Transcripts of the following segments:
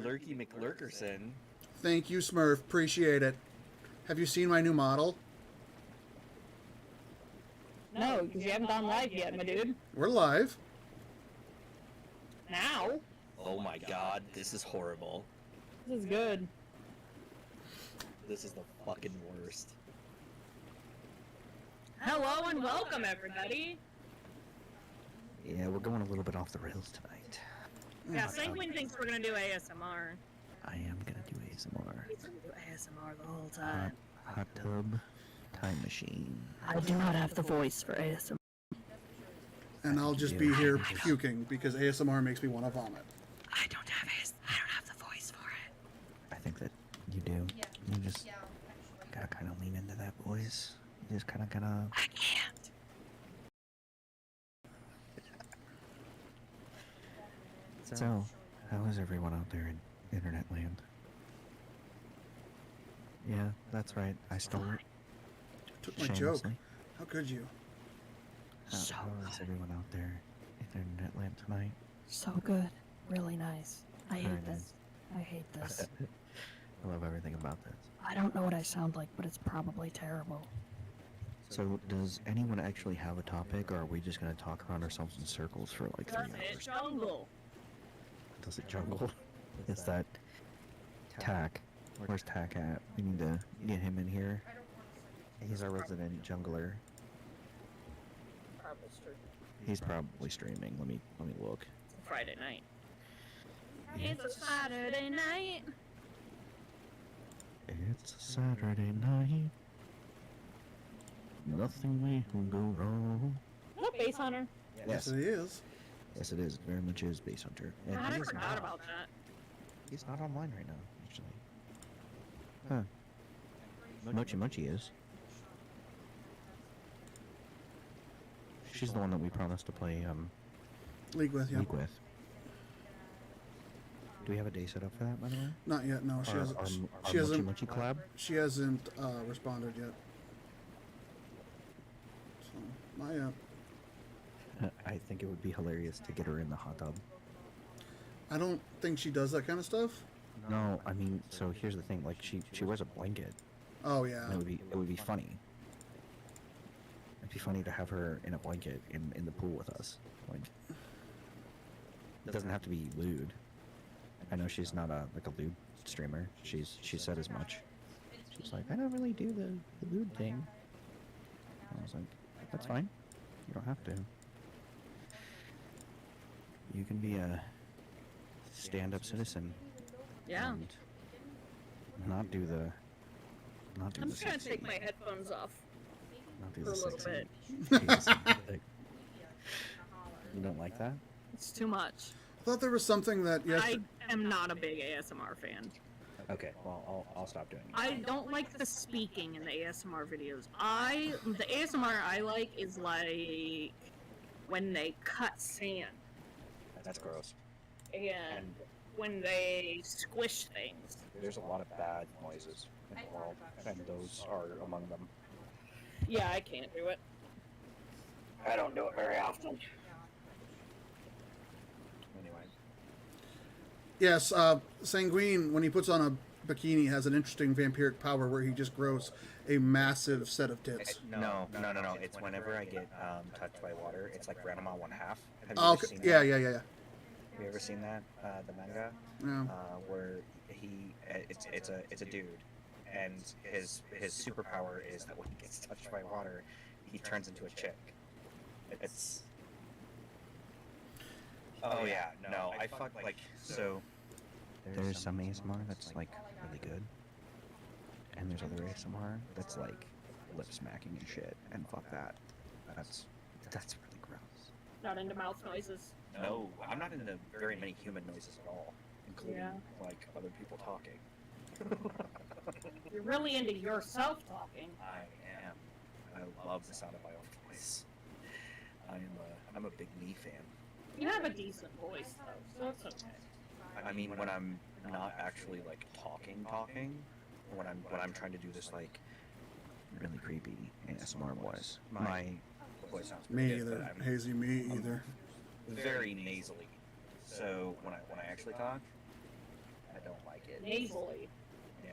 Lurky McLurkerson. Thank you, Smurf. Appreciate it. Have you seen my new model? No, because you haven't gone live yet, my dude. We're live. Now? Oh my god, this is horrible. This is good. This is the fucking worst. Hello and welcome, everybody. Yeah, we're going a little bit off the rails tonight. Yeah, Sanguine thinks we're gonna do ASMR. I am gonna do ASMR. He's gonna do ASMR the whole time. Hot tub, time machine. I do not have the voice for ASMR. And I'll just be here puking because ASMR makes me want to vomit. I don't have the voice for it. I think that you do. You just gotta kind of lean into that voice. You just kind of gotta. I can't. So, how is everyone out there in internet land? Yeah, that's right. I stole it. Took my joke. Shamelessly. How could you? How is everyone out there in internet land tonight? So good. Really nice. I Very hate this. I hate this. I love everything about this. I don't know what I sound like, but it's probably terrible. So, does anyone actually have a topic, or are we just gonna talk around ourselves in circles for like 3 hours? Jungle. Does it jungle? Is that Tack? Where's Tack at? We need to get him in here. He's our resident jungler. He's probably streaming. Let me look. It's a Friday night. It's a Saturday night. It's a Saturday night. Nothing may go wrong. Is that Base Hunter? Yes, it is. Yes, it is. It very much is Base Hunter. And God, I he is forgot not- about that. He's not online right now, actually. Huh. Mochi Mochi is. She's the one that we promised to play League with you. League with. Do we have a day set up for that, by the way? Not yet. No, she Our hasn't. She Mochi hasn't. Mochi collab? She hasn't responded yet. So not yet. I think it would be hilarious to get her in the hot tub. I don't think she does that kind of stuff. No, I mean, so here's the thing. Like, she wears a blanket. Oh yeah. And it would be funny. It'd be funny to have her in a blanket in the pool with us. Like, it doesn't have to be lewd. I know she's not a lewd streamer. She said as much. She's like, I don't really do the lewd thing. I was like, that's fine. You don't have to. You can be a stand-up citizen. Yeah. And not do the. I'm just gonna take my headphones off Not do for a the little sexy. bit. You don't like that? It's too much. I thought there was something that I am not a big ASMR fan. Okay, well, I'll stop doing it. I don't like the speaking in the ASMR videos. The ASMR I like is like when they cut sand That's gross. and when they squish things. There's a lot of bad noises in the world, and those are among them. Yeah, I can't do it. I don't do it very often. Anyway. Yes, Sanguine, when he puts on a bikini, has an interesting vampiric power where he just grows a massive set of tits. No. It's whenever I get touched by water. It's like Grandma One Half. Have you Oh, ever okay. seen Yeah. that? Have you ever seen that? The manga? Yeah. Where it's a dude, and his superpower is that when he gets touched by water, he turns into a chick. It's. Oh yeah, no, I fuck like so. There's some ASMR that's like really good, and there's other ASMR that's like lip smacking and shit, and fuck that. That's really gross. Not into mouth noises. No, I'm not into very many human noises at all, including Yeah. like other people talking. You're really into yourself talking. I am. I love the sound of my own voice. I'm a big me fan. You have a decent voice though, so it's okay. I mean, when I'm not actually like talking, when I'm trying to do this like really creepy ASMR voice, my voice sounds pretty Me good, either. but Hazy me either. I'm very nasally. So when I actually talk, I don't like it. nasally. Yeah.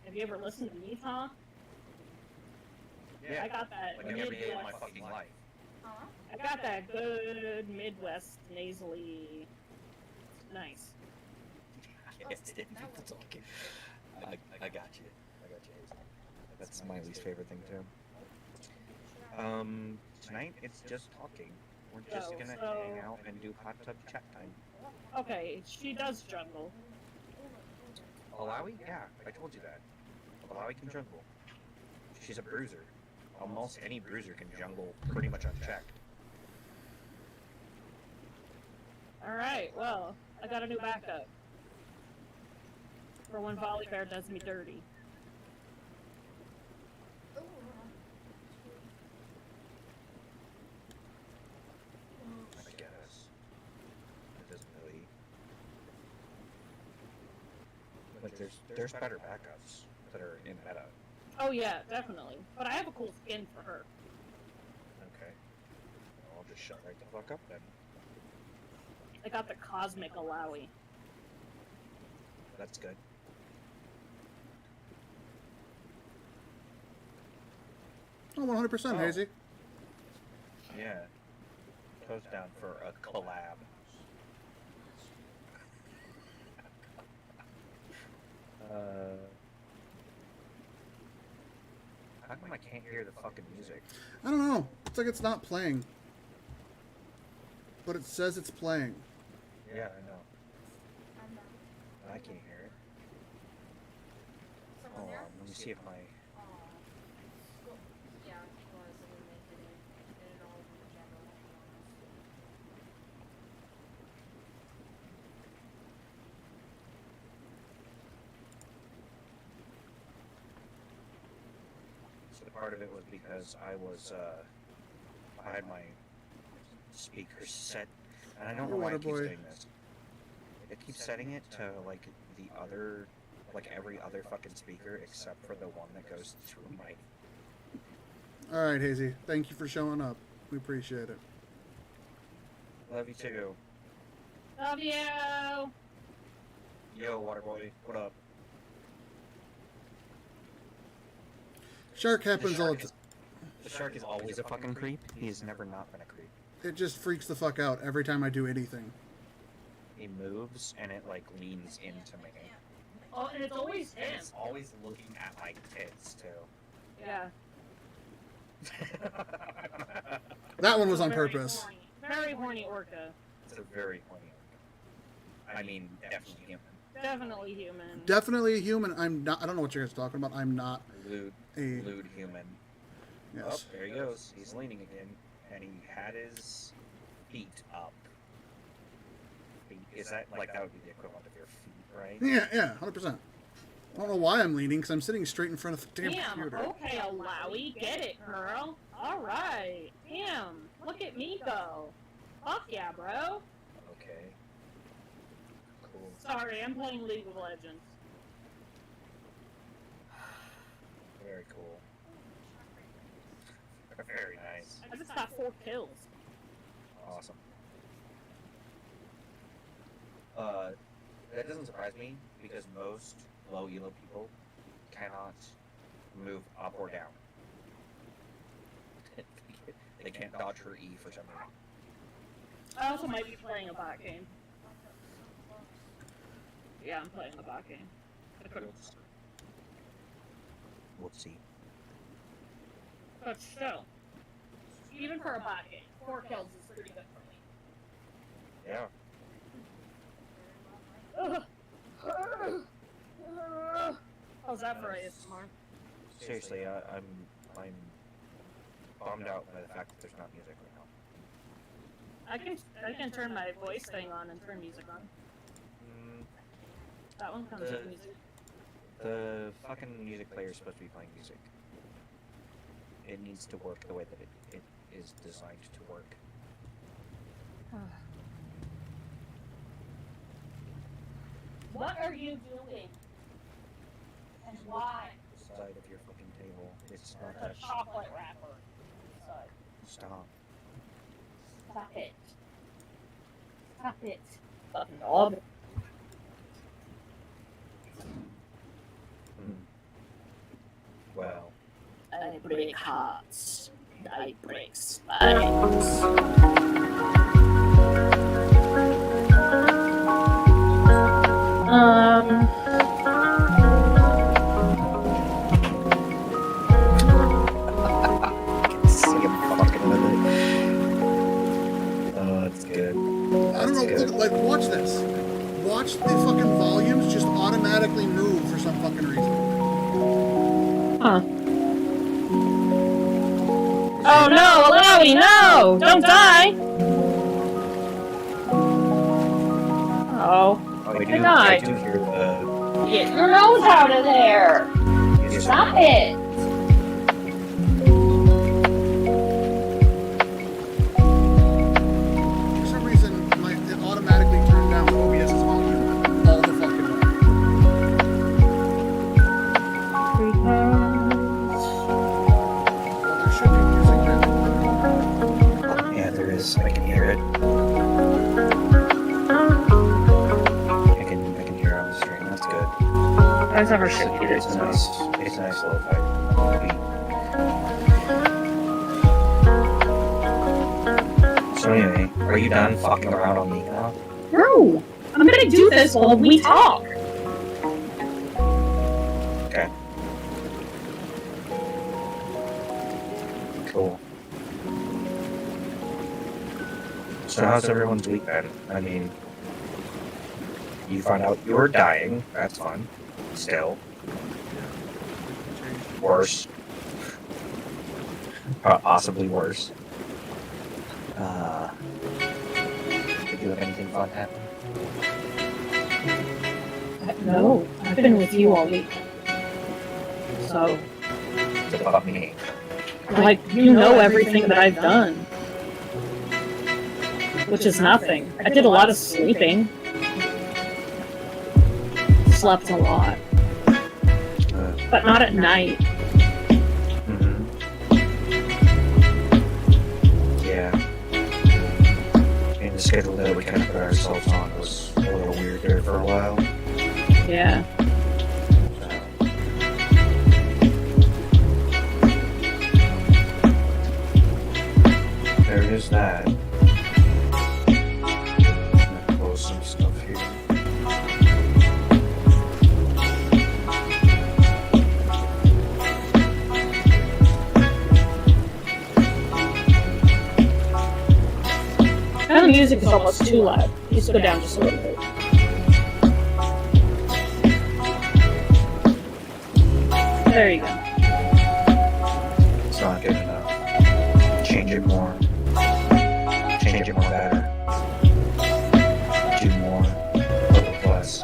Have you ever listened to me talk? Yeah. I got that Like every day of my Midwest. fucking life. I got that good Midwest nasally. Nice. Can't stand people talking. I got you. I got you. Hazel. That's my least favorite thing too. Tonight it's just talking. We're just gonna hang out and do hot tub chat time. Okay, she does jungle. Alawi? Yeah, I told you that. Alawi can jungle. She's a bruiser. Almost any bruiser can jungle pretty much unchecked. Alright, well, I got a new backup. For when Volley Bear does me dirty. I guess. It doesn't really. Like there's better backups that are in meta. Oh yeah, definitely. But I have a cool skin for her. Okay. I'll just shut right the fuck up then. I got the Cosmic Alawi. That's good. Oh, 100%, Oh. Hazy. Yeah. Goes down for a collab. How come I can't hear the fucking music? I don't know. It's like it's not playing. But it says it's playing. Yeah, I know. I can't hear it. Hold on, let me see if my... So part of it was because I had my speakers set, and I don't know why it keeps doing this. It keeps setting it to like the other, like every other fucking speaker except for the one that goes through my... All right, Hazy. Thank you for showing up. We appreciate it. Love you too. Love you! Yo, Waterboy, what up? Shark happens all the time. The shark is always a fucking creep. He has never not been a creep. It just freaks the fuck out every time I do anything. He moves and it like leans into me. Oh, and it's always And him. it's always looking at my tits too. Yeah. That one was on Very purpose. horny. Very horny orca. It's a very horny. I mean, definitely human. Definitely human. Definitely a human. I'm not. I don't know what you guys are talking about. I'm not Lewd, a. lewd human. Yes. Oh, there he goes. He's leaning again, and he had his feet up. Is that like that would be the equivalent of your feet, right? Yeah, 100%. I don't know why I'm leaning, because I'm sitting straight in front of the damn Damn, computer. okay, Alawi, get it, girl. Alright. Damn, look at me go. Fuck yeah, bro. Okay. Cool. Sorry, I'm playing League of Legends. Very cool. Very nice. I just got 4 kills. Awesome. That doesn't surprise me because most low elo people cannot move up or down. They can't dodge her E for some reason. I also might be playing a bot game. Yeah, I'm playing a bot game. I could've- Whoopsie. But still, even for a bot game, 4 kills is pretty good for me. Yeah. How's that for ASMR? Seriously, I'm bummed out by the fact that there's not music right now. I can turn my voice thing on and turn music on. That one comes with music. The fucking music player is supposed to be playing music. It needs to work the way that it is designed to work. What are you doing? And why? The side of your fucking table. It's not There's that. a chocolate wrapper inside. Stop. Stop it. Stop it. Fucking dog. break hearts. I break spines. See him fucking with it. Oh, it's good. I don't know. Look, like, watch this. Watch the fucking volumes just automatically move for some fucking reason. Huh. Oh no, Alawi, no! Don't die! Oh. Oh, I I do died. hear the... Get your nose out of there! Stop it! For some reason, it automatically turned down OBS's volume all the fucking way. Well, there should be music now. Yeah, there is. I can hear it. I can hear it on the stream. That's good. I've never shipped It's a nice lo-fi beat. So anyway, are you done fucking around on me now? No! I'm gonna do this while we talk! Okay. Cool. So how's everyone's week been? I mean, you found out you were dying. That's fun. Still. Worse. Possibly worse. Did you have anything fun happen? No, I've been with you all week. So, It's about me. like, you know everything that I've done. Which is nothing. I did a lot of sleeping. Slept a lot. But not at night. Mm-hmm. Yeah. And the schedule that we kind of put ourselves on was a little weird there for a while. Yeah. There is that. I'm gonna close some stuff here. Now the music is almost too loud. Needs to go down just a little bit. There you go. It's not good enough. Change it more. Change it more better. Do more. A little less.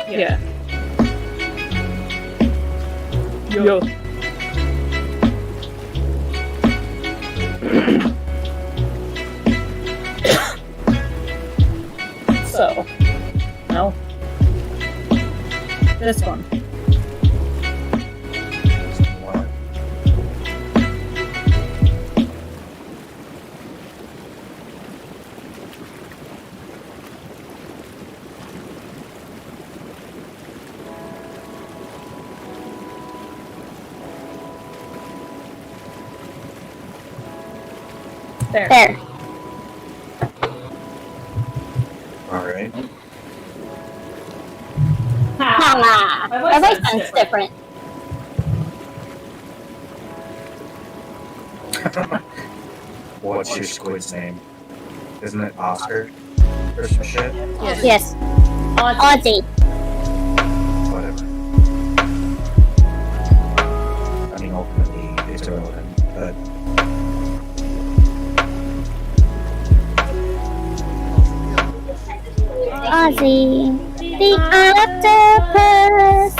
Yeah. Yo. So, no. This one. What? There. Alright. My voice sounds different. What's your squid's name? Isn't it Oscar? Or some shit? Yes. Ozzy. Whatever. I mean, ultimately, it's irrelevant, but... Ozzy. The octopus.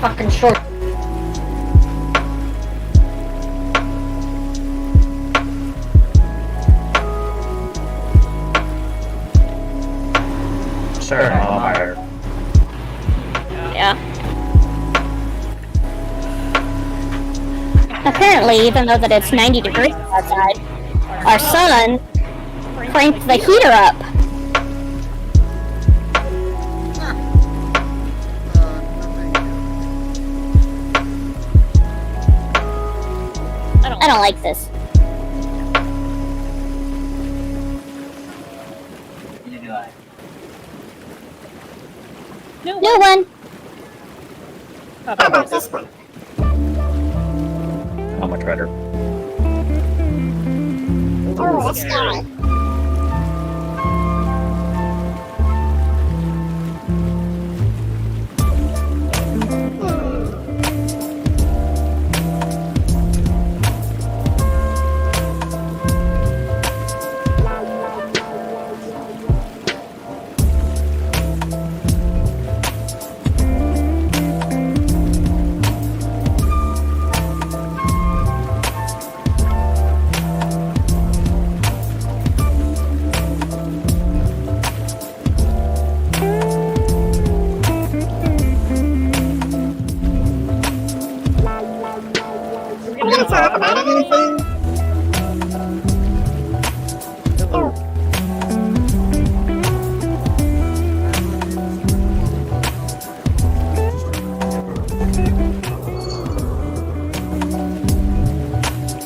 fucking short. Sorry, Mom. Yeah. Apparently, even though that it's 90 degrees outside, our son cranked the heater up. I don't like this. New one. How about this one? How much better? Oh, it's not.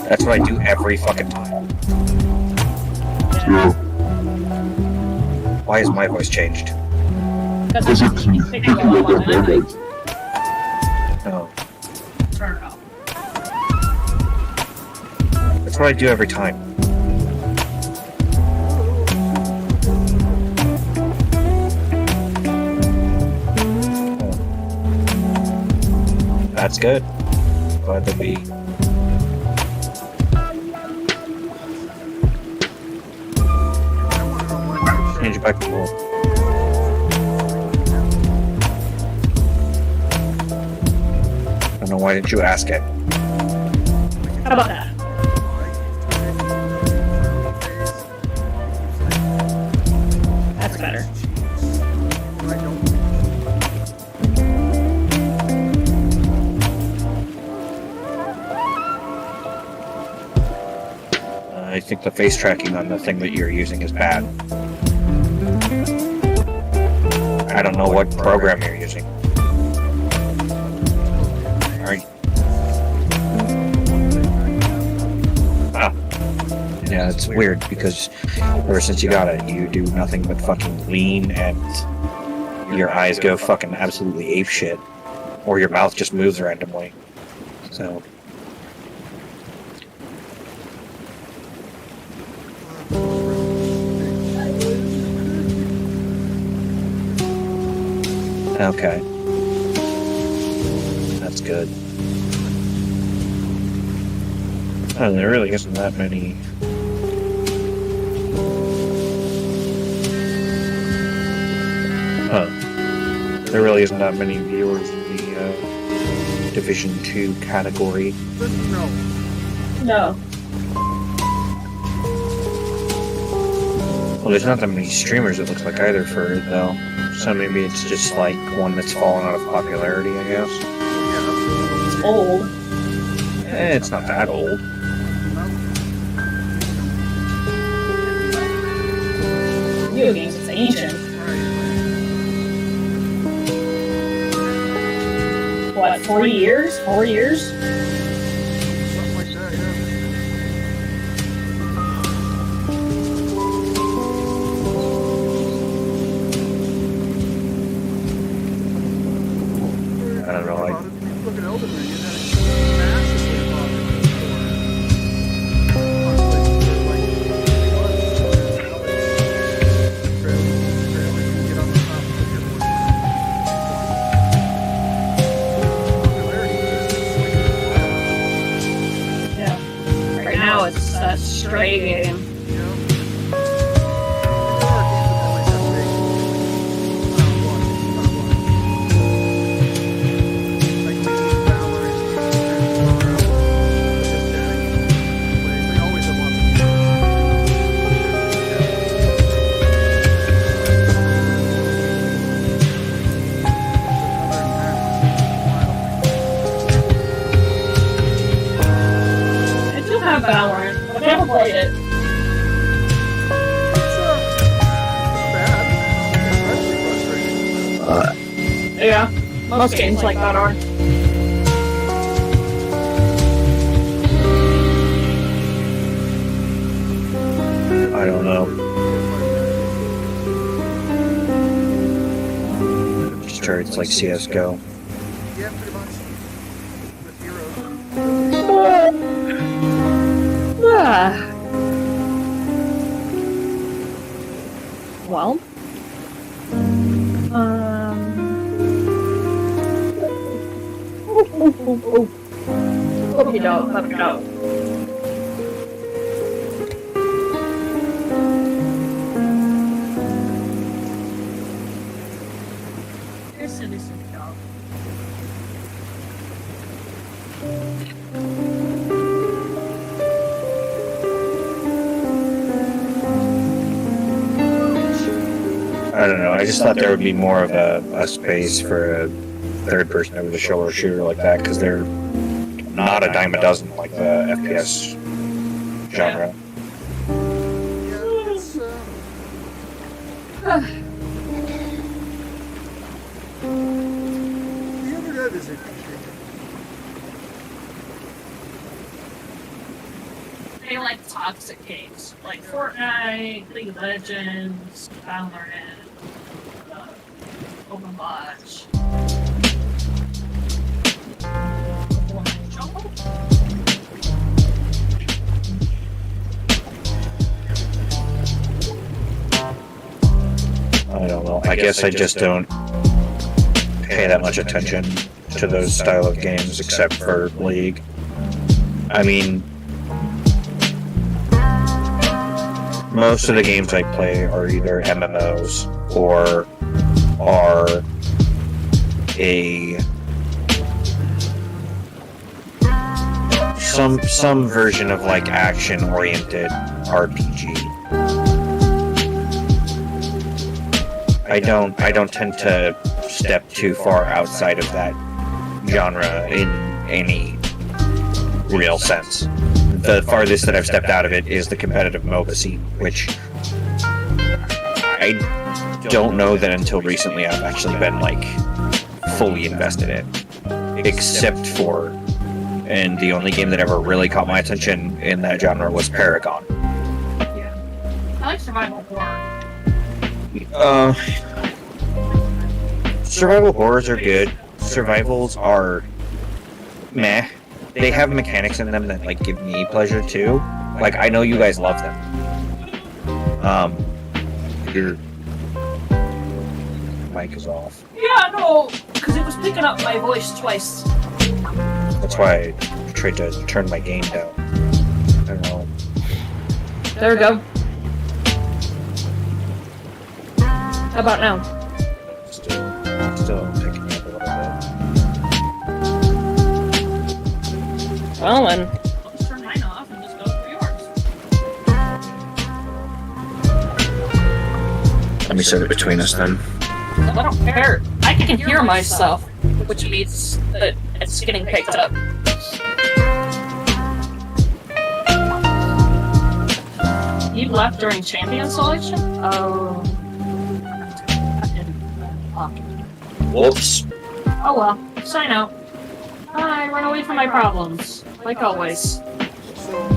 That's what I do every fucking time. Why has my voice changed? Because it's taking a while on that. No. Turn it off. That's what I do every time. That's good. Glad to be. Change it back to full. I don't know, why didn't you ask it? How about that? That's better. I think the face tracking on the thing that you're using is bad. I don't know what program you're using. Alright. Ah. Yeah, it's weird because ever since you got it, you do nothing but fucking lean and your eyes go fucking absolutely apeshit. Or your mouth just moves randomly. So. Okay. That's good. Oh, there really isn't that many. Huh. There really isn't that many viewers in the Division 2 category. No. Well, there's not that many streamers, it looks like, either for it, though. So maybe it's just like one that's fallen out of popularity, I guess. It's old. It's not that old. Video games, it's ancient. What, 40 years? 4 years? Something like that, yeah. I don't know, like, Look at Elden Ring, it had massively Yeah, most games like that are. I don't know. I'm just sure it's like CS:GO. Yeah, pretty much. With heroes. Well. Let me know. I don't know. I just thought there would be more of a space for a third-person over-the-shoulder shooter like that, because they're not a dime a dozen like the FPS genre. Yeah, it's, the internet is interesting. They like toxic games, like Fortnite, League of Legends, Valorant, Overwatch. I don't know. I guess I just don't pay that much attention to those style of games except for League. I mean, most of the games I play are either MMOs or are some version of like action-oriented RPG. I don't tend to step too far outside of that genre in any real sense. The farthest that I've stepped out of it is the competitive MOBA scene, which I don't know that until recently I've actually been like fully invested in, except for, and the only game that ever really caught my attention in that genre was Paragon. Yeah. I like survival horror. Survival horrors are good. Survivals are meh. They have mechanics in them that like give me pleasure too. Like I know you guys love them. Your mic is off. Yeah, no, because it was picking up my voice twice. That's why I tried to turn my gain down. I don't know. There we go. How about now? Still picking up a little bit. Well then. I'll just turn mine off and just go for yours. Let me set it between us then. I don't care. I can hear myself, which means that it's getting picked up. You left during champion selection? Oh. Whoops. Oh well. Sign out. I run away from my problems, like always. So,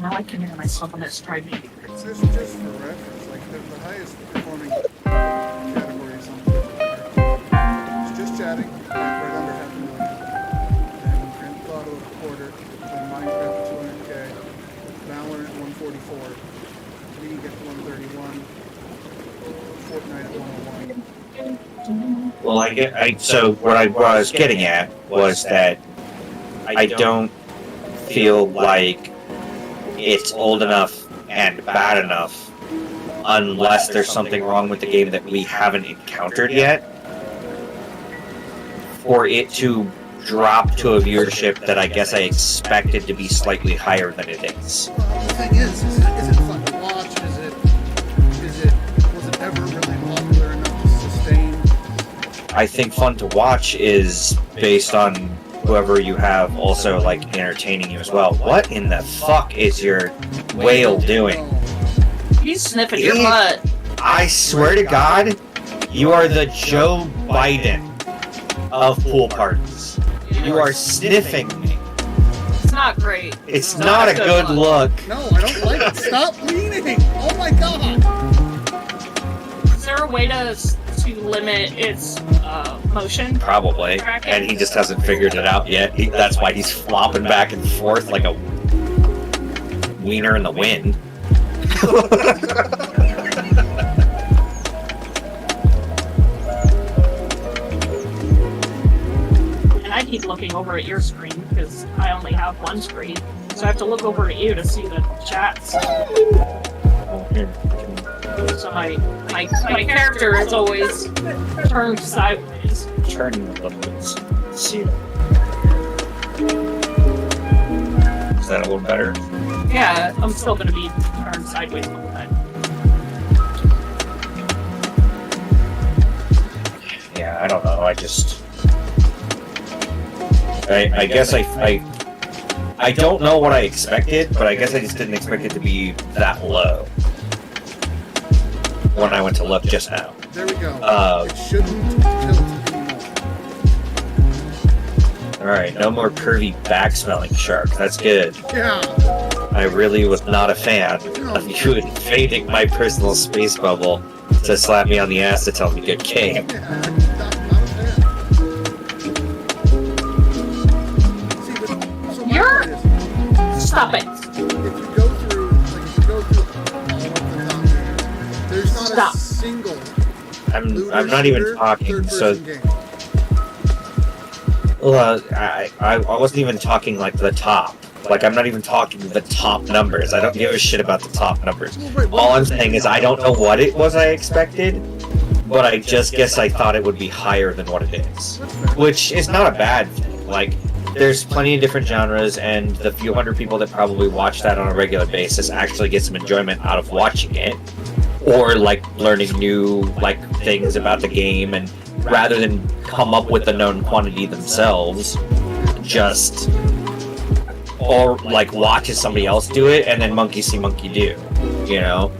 Now I can hear myself on this pride meeting. just for reference, like the highest performing categories on it's just chatting, right under $500,000. Then Grand Theft Auto a quarter, then Minecraft 200K, Valorant 144, League at 131, Fortnite at 101. Well, so what I was getting at was that I don't feel like it's old enough and bad enough unless there's something wrong with the game that we haven't encountered yet for it to drop to a viewership that I guess I expected to be slightly higher than it is. Well, the thing is it fun to watch? Was it ever really popular enough to sustain? I think fun to watch is based on whoever you have also like entertaining you as well. What in the fuck is your whale doing? He's sniffing your butt. I swear to God, you are the Joe Biden of pool parties. You are sniffing me. It's not great. It's not a good look. No, I don't like it. Stop leaning. Oh my god. Is there a way to limit its motion? Probably. Tracking? And he just hasn't figured it out yet. That's why he's flopping back and forth like a wiener in the wind. And I keep looking over at your screen because I only have one screen. So I have to look over at you to see the chats. So my character is always turned sideways. Turning the buttons. See it. Is that a little better? Yeah, I'm still gonna be turned sideways the whole time. Yeah, I don't know. I guess I don't know what I expected, but I guess I just didn't expect it to be that low when I went to look just now. There we go. It shouldn't tilt anymore. Alright, no more curvy back-smelling shark. That's good. Yeah. I really was not a fan of you invading my personal space bubble to slap me on the ass to tell me good game. Yeah, not a fan. See, so my You're- point is, Stop it! if you go through all of the top games, there's not Stop. a single I'm not even talking, so third-person game. well, I wasn't even talking like the top. Like, I'm not even talking the top numbers. I don't give a shit about the top numbers. Well, right, All I'm saying is I don't know what it was I expected, but I just guess I thought it would be higher than what it is. That's fair. Which is not a bad thing. Like, there's plenty of different genres, and the few hundred people that probably watch that on a regular basis actually get some enjoyment out of watching it. Or, like, learning new, like, things about the game, and rather than come up with the known quantity themselves, just... or, like, watches somebody else do it, and then monkey see, monkey do. You know?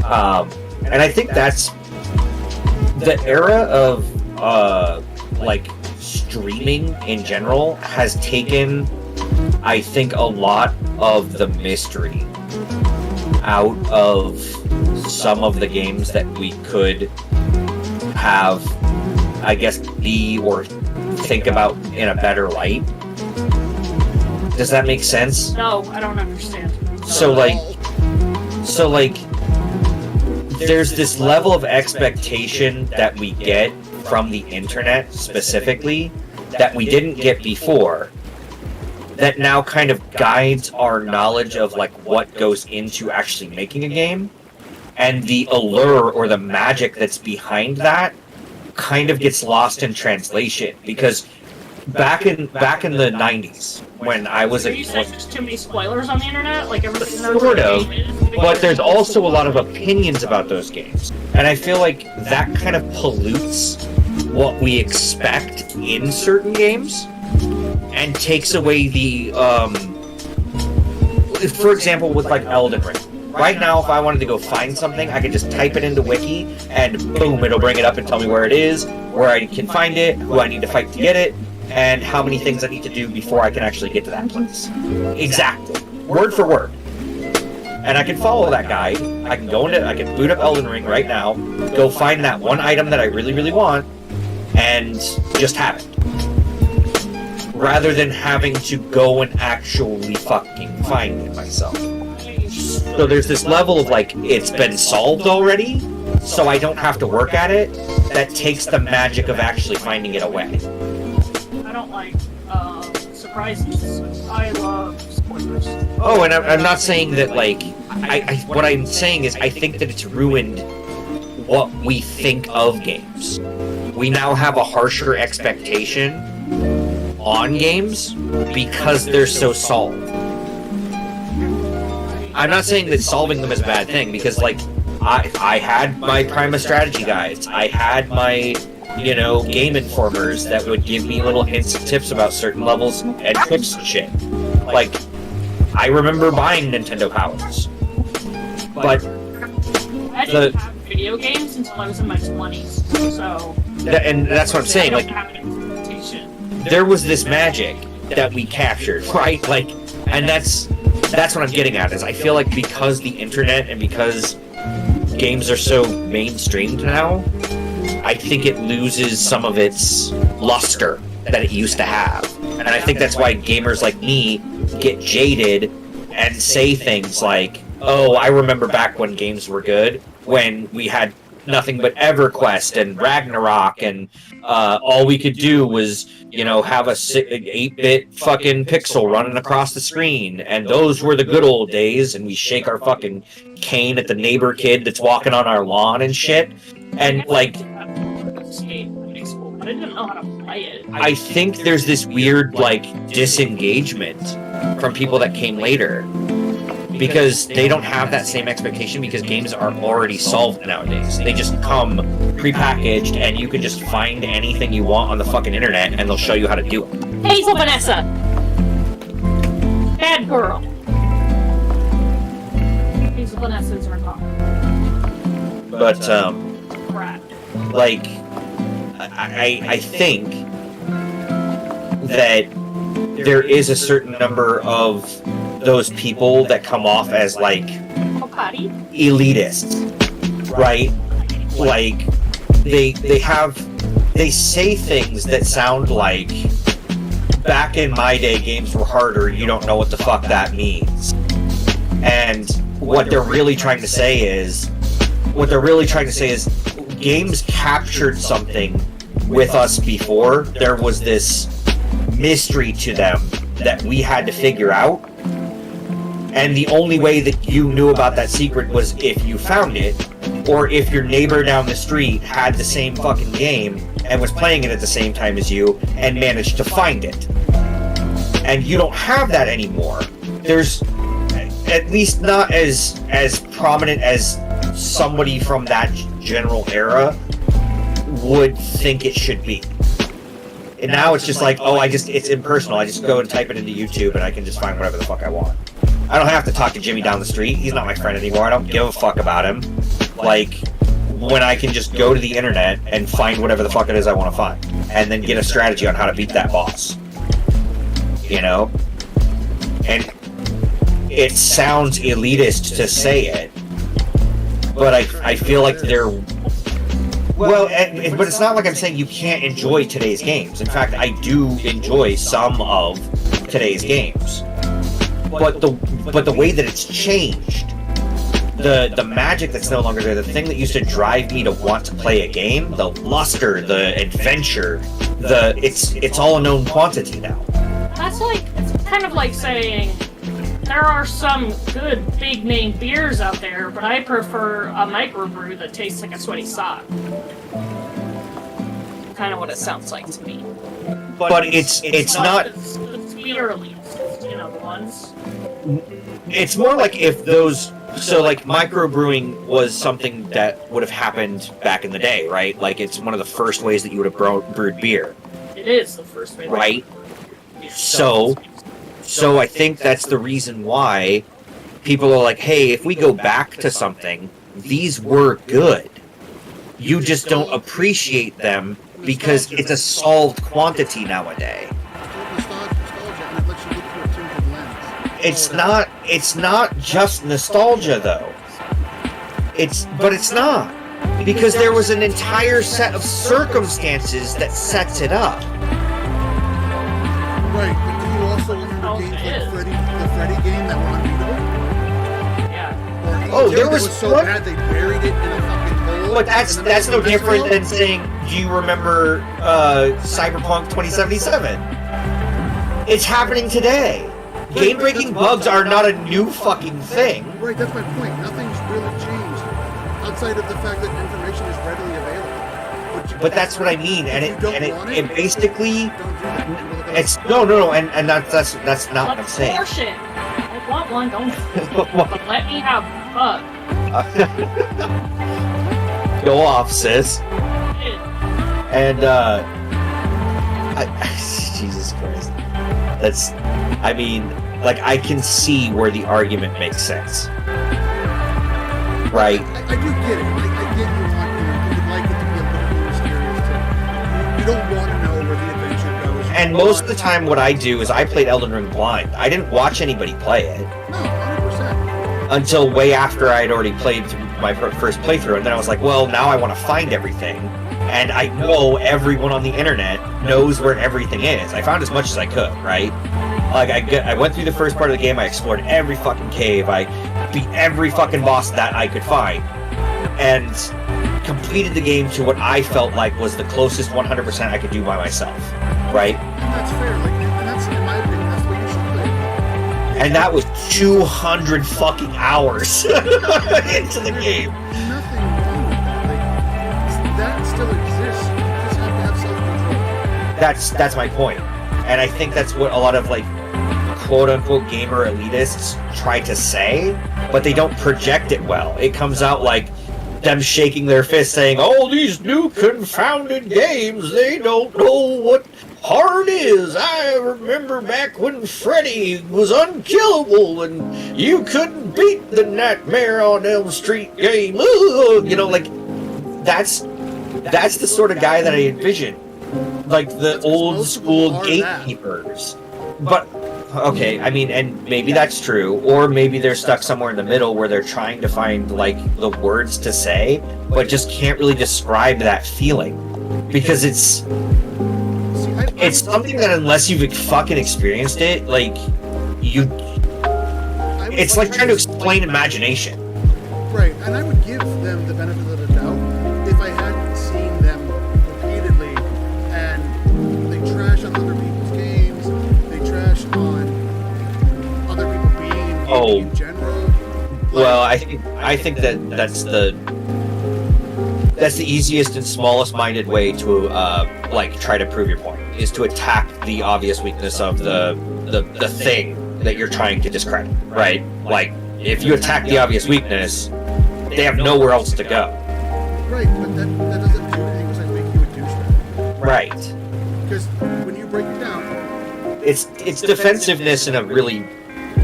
And I think that's... the era of, like, streaming in general has taken, I think, a lot of the mystery out of some of the games that we could have, I guess, be or think about in a better light. Does that make sense? No, I don't understand. So like, there's this level of expectation that we get from the internet specifically that we didn't get before, that now kind of guides our knowledge of like what goes into actually making a game, and the allure or the magic that's behind that kind of gets lost in translation. Because back in the 90s when I was Are you saying there's too many spoilers on the internet? Like everything knows Sort what a of, game is? but there's also a lot of opinions about those games, and I feel like that kind of pollutes what we expect in certain games and takes away the for example, with like Elden Ring. Right now, if I wanted to go find something, I could just type it into Wiki, and boom, it'll bring it up and tell me where it is, where I can find it, who I need to fight to get it, and how many things I need to do before I can actually get to that place. Exactly. Word for word. And I can follow that guide. I can boot up Elden Ring right now, go find that one item that I really, really want, and just have it. Rather than having to go and actually fucking find it myself. So there's this level of like, it's been solved already, so I don't have to work at it, that takes the magic of actually finding it away. I don't like surprises. I love spoilers. Oh, and I'm not saying that, like, what I'm saying is I think that it's ruined what we think of games. We now have a harsher expectation on games because they're so solved. I'm not saying that solving them is a bad thing, because, like, I had my Prima strategy guides. I had my, you know, game informers that would give me little hints and tips about certain levels and tricks and shit. Like, I remember buying Nintendo Powers. But I didn't have video games until I was in my 20s, so and that's what I'm saying. Like, there was this magic that we captured, right? Like, and that's what I'm getting at. Is I feel like because the internet and because games are so mainstreamed now, I think it loses some of its luster that it used to have. And I think that's why gamers like me get jaded and say things like, oh, I remember back when games were good, when we had nothing but EverQuest and Ragnarok, and all we could do was, you know, have a 8-bit fucking pixel running across the screen, and those were the good old days, and we shake our fucking cane at the neighbor kid that's walking on our lawn and shit, and like... I didn't know how to play it. I think there's this weird, like, disengagement from people that came later, because they don't have that same expectation, because games are already solved nowadays. They just come prepackaged, and you can just find anything you want on the fucking internet, and they'll show you how to do it. Hazel Vanessa! Bad girl. Hazel Vanessa is her mom. But, Crap. like, I think that there is a certain number of those people that come off as, like, elitists, right? Like, they say things that sound like, back in my day, games were harder, you don't know what the fuck that means. And what they're really trying to say is, games captured something with us before. There was this mystery to them that we had to figure out. And the only way that you knew about that secret was if you found it, or if your neighbor down the street had the same fucking game and was playing it at the same time as you and managed to find it. And you don't have that anymore. There's at least not as prominent as somebody from that general era would think it should be. And now it's just like, oh, it's impersonal. I just go and type it into YouTube and I can just find whatever the fuck I want. I don't have to talk to Jimmy down the street. He's not my friend anymore. I don't give a fuck about him. Like, when I can just go to the internet and find whatever the fuck it is I want to find. And then get a strategy on how to beat that boss. You know? And it sounds elitist to say it, but I feel like they're... Well, but it's not like I'm saying you can't enjoy today's games. In fact, I do enjoy some of today's games. But the way that it's changed, the magic that's no longer there, the thing that used to drive me to want to play a game, the luster, the adventure, it's all a known quantity now. That's like, it's kind of like saying, there are some good big name beers out there, but I prefer a microbrew that tastes like a sweaty sock. Kind of what it sounds like to me. But it's not... It's beer at least, you know, the ones. It's more like if those... So, like, microbrewing was something that would have happened back in the day, right? Like, it's one of the first ways that you would have brewed beer. It is the first way. Right? So I think that's the reason why people are like, hey, if we go back to something, these were good. You just don't appreciate them because it's a solved quantity nowadays. It's not just nostalgia though. But it's not. Because there was an entire set of circumstances that sets it up. Right, but do you also remember games like the Freddy game that were unbeatable? Yeah. Or there was so one... bad they buried it in a fucking hole. But that's no different than saying, do you remember Cyberpunk 2077? It's happening today. Game-breaking bugs are not a new fucking thing. Right, that's my point. Nothing's really changed outside of the fact that information is readily available. But that's what I mean, and it basically, it's no, and that's not what I'm saying. Bullshit. I want one, don't. But let me have a bug. Go off, sis. And Jesus Christ, that's. I mean, like, I can see where the argument makes sense. Right? I do get it. I get you would like it to be a little more mysterious too. And most of the time, what I do is I played Elden Ring blind. I didn't watch anybody play it. No, 100%. Until way after I had already played my first playthrough, and then I was like, well, now I want to find everything. And I know everyone on the internet knows where everything is. I found as much as I could, right? Like, I went through the first part of the game, I explored every fucking cave, I beat every fucking boss that I could find, and completed the game to what I felt like was the closest 100% I could do by myself, right? And that's fair. Like, and that's, in my opinion, that's the way you should play. And that was 200 fucking hours into the game. Nothing wrong with that. Like, that still exists. You just have to have self-control. That's my point. And I think that's what a lot of, like, quote-unquote gamer elitists try to say, but they don't project it well. It comes out like them shaking their fist saying, oh, these new confounded games, they don't know what hard is. I remember back when Freddy was unkillable and you couldn't beat the Nightmare on Elm Street game. Ugh. You know, like, that's the sort of guy that I envision. Like the old school gatekeepers. But, okay, I mean, and maybe that's true, or maybe they're stuck somewhere in the middle where they're trying to find, like, the words to say, but just can't really describe that feeling. Because it's something that unless you've fucking experienced it, like, it's like trying to explain imagination. Right, and I would give them the benefit of the doubt if I hadn't seen them repeatedly, and they trash on other people's games, they trash on other people being in general. Like, well, I think that's the easiest and smallest minded way to like try to prove your point, is to attack the obvious weakness of the thing that you're trying to discredit, right? Like, if you attack the obvious weakness, they have nowhere else to go. Right, but that doesn't do anything besides make you a douchebag. Right. Because when you break it down, it's defensiveness in a really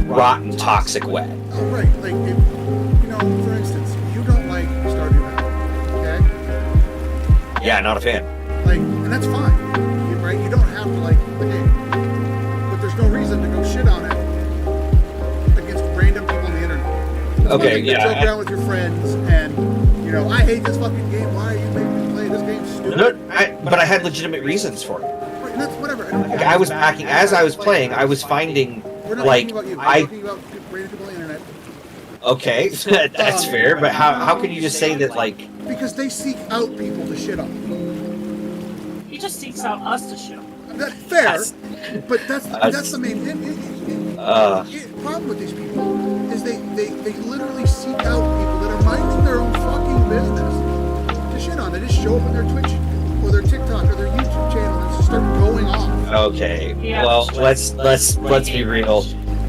rotten, toxic way. oh, right, like, if, you know, for instance, you don't like Stardew Valley, okay? Yeah, not a fan. Like, and that's fine, right? You don't have to like the game, but there's no reason to go shit on it against random people on the internet. Okay, You yeah. joke around with your friends, and you know, I hate this fucking game. Why are you making me play this game? Stupid. But I had legitimate reasons for it. Right, and that's whatever. Like, I was backing as I was playing. I was finding, We're not like, talking about you. We're talking about random people on the internet. Okay, that's fair. But how can you just say that, like? Because they seek out people to shit on. He just seeks out us to show. That's fair, but that's the main thing. The problem with these people is they literally seek out people that are minding their own fucking business to shit on. They just show up on their Twitch or their TikTok or their YouTube channel and just start going off. Okay, Yeah. well, let's be real.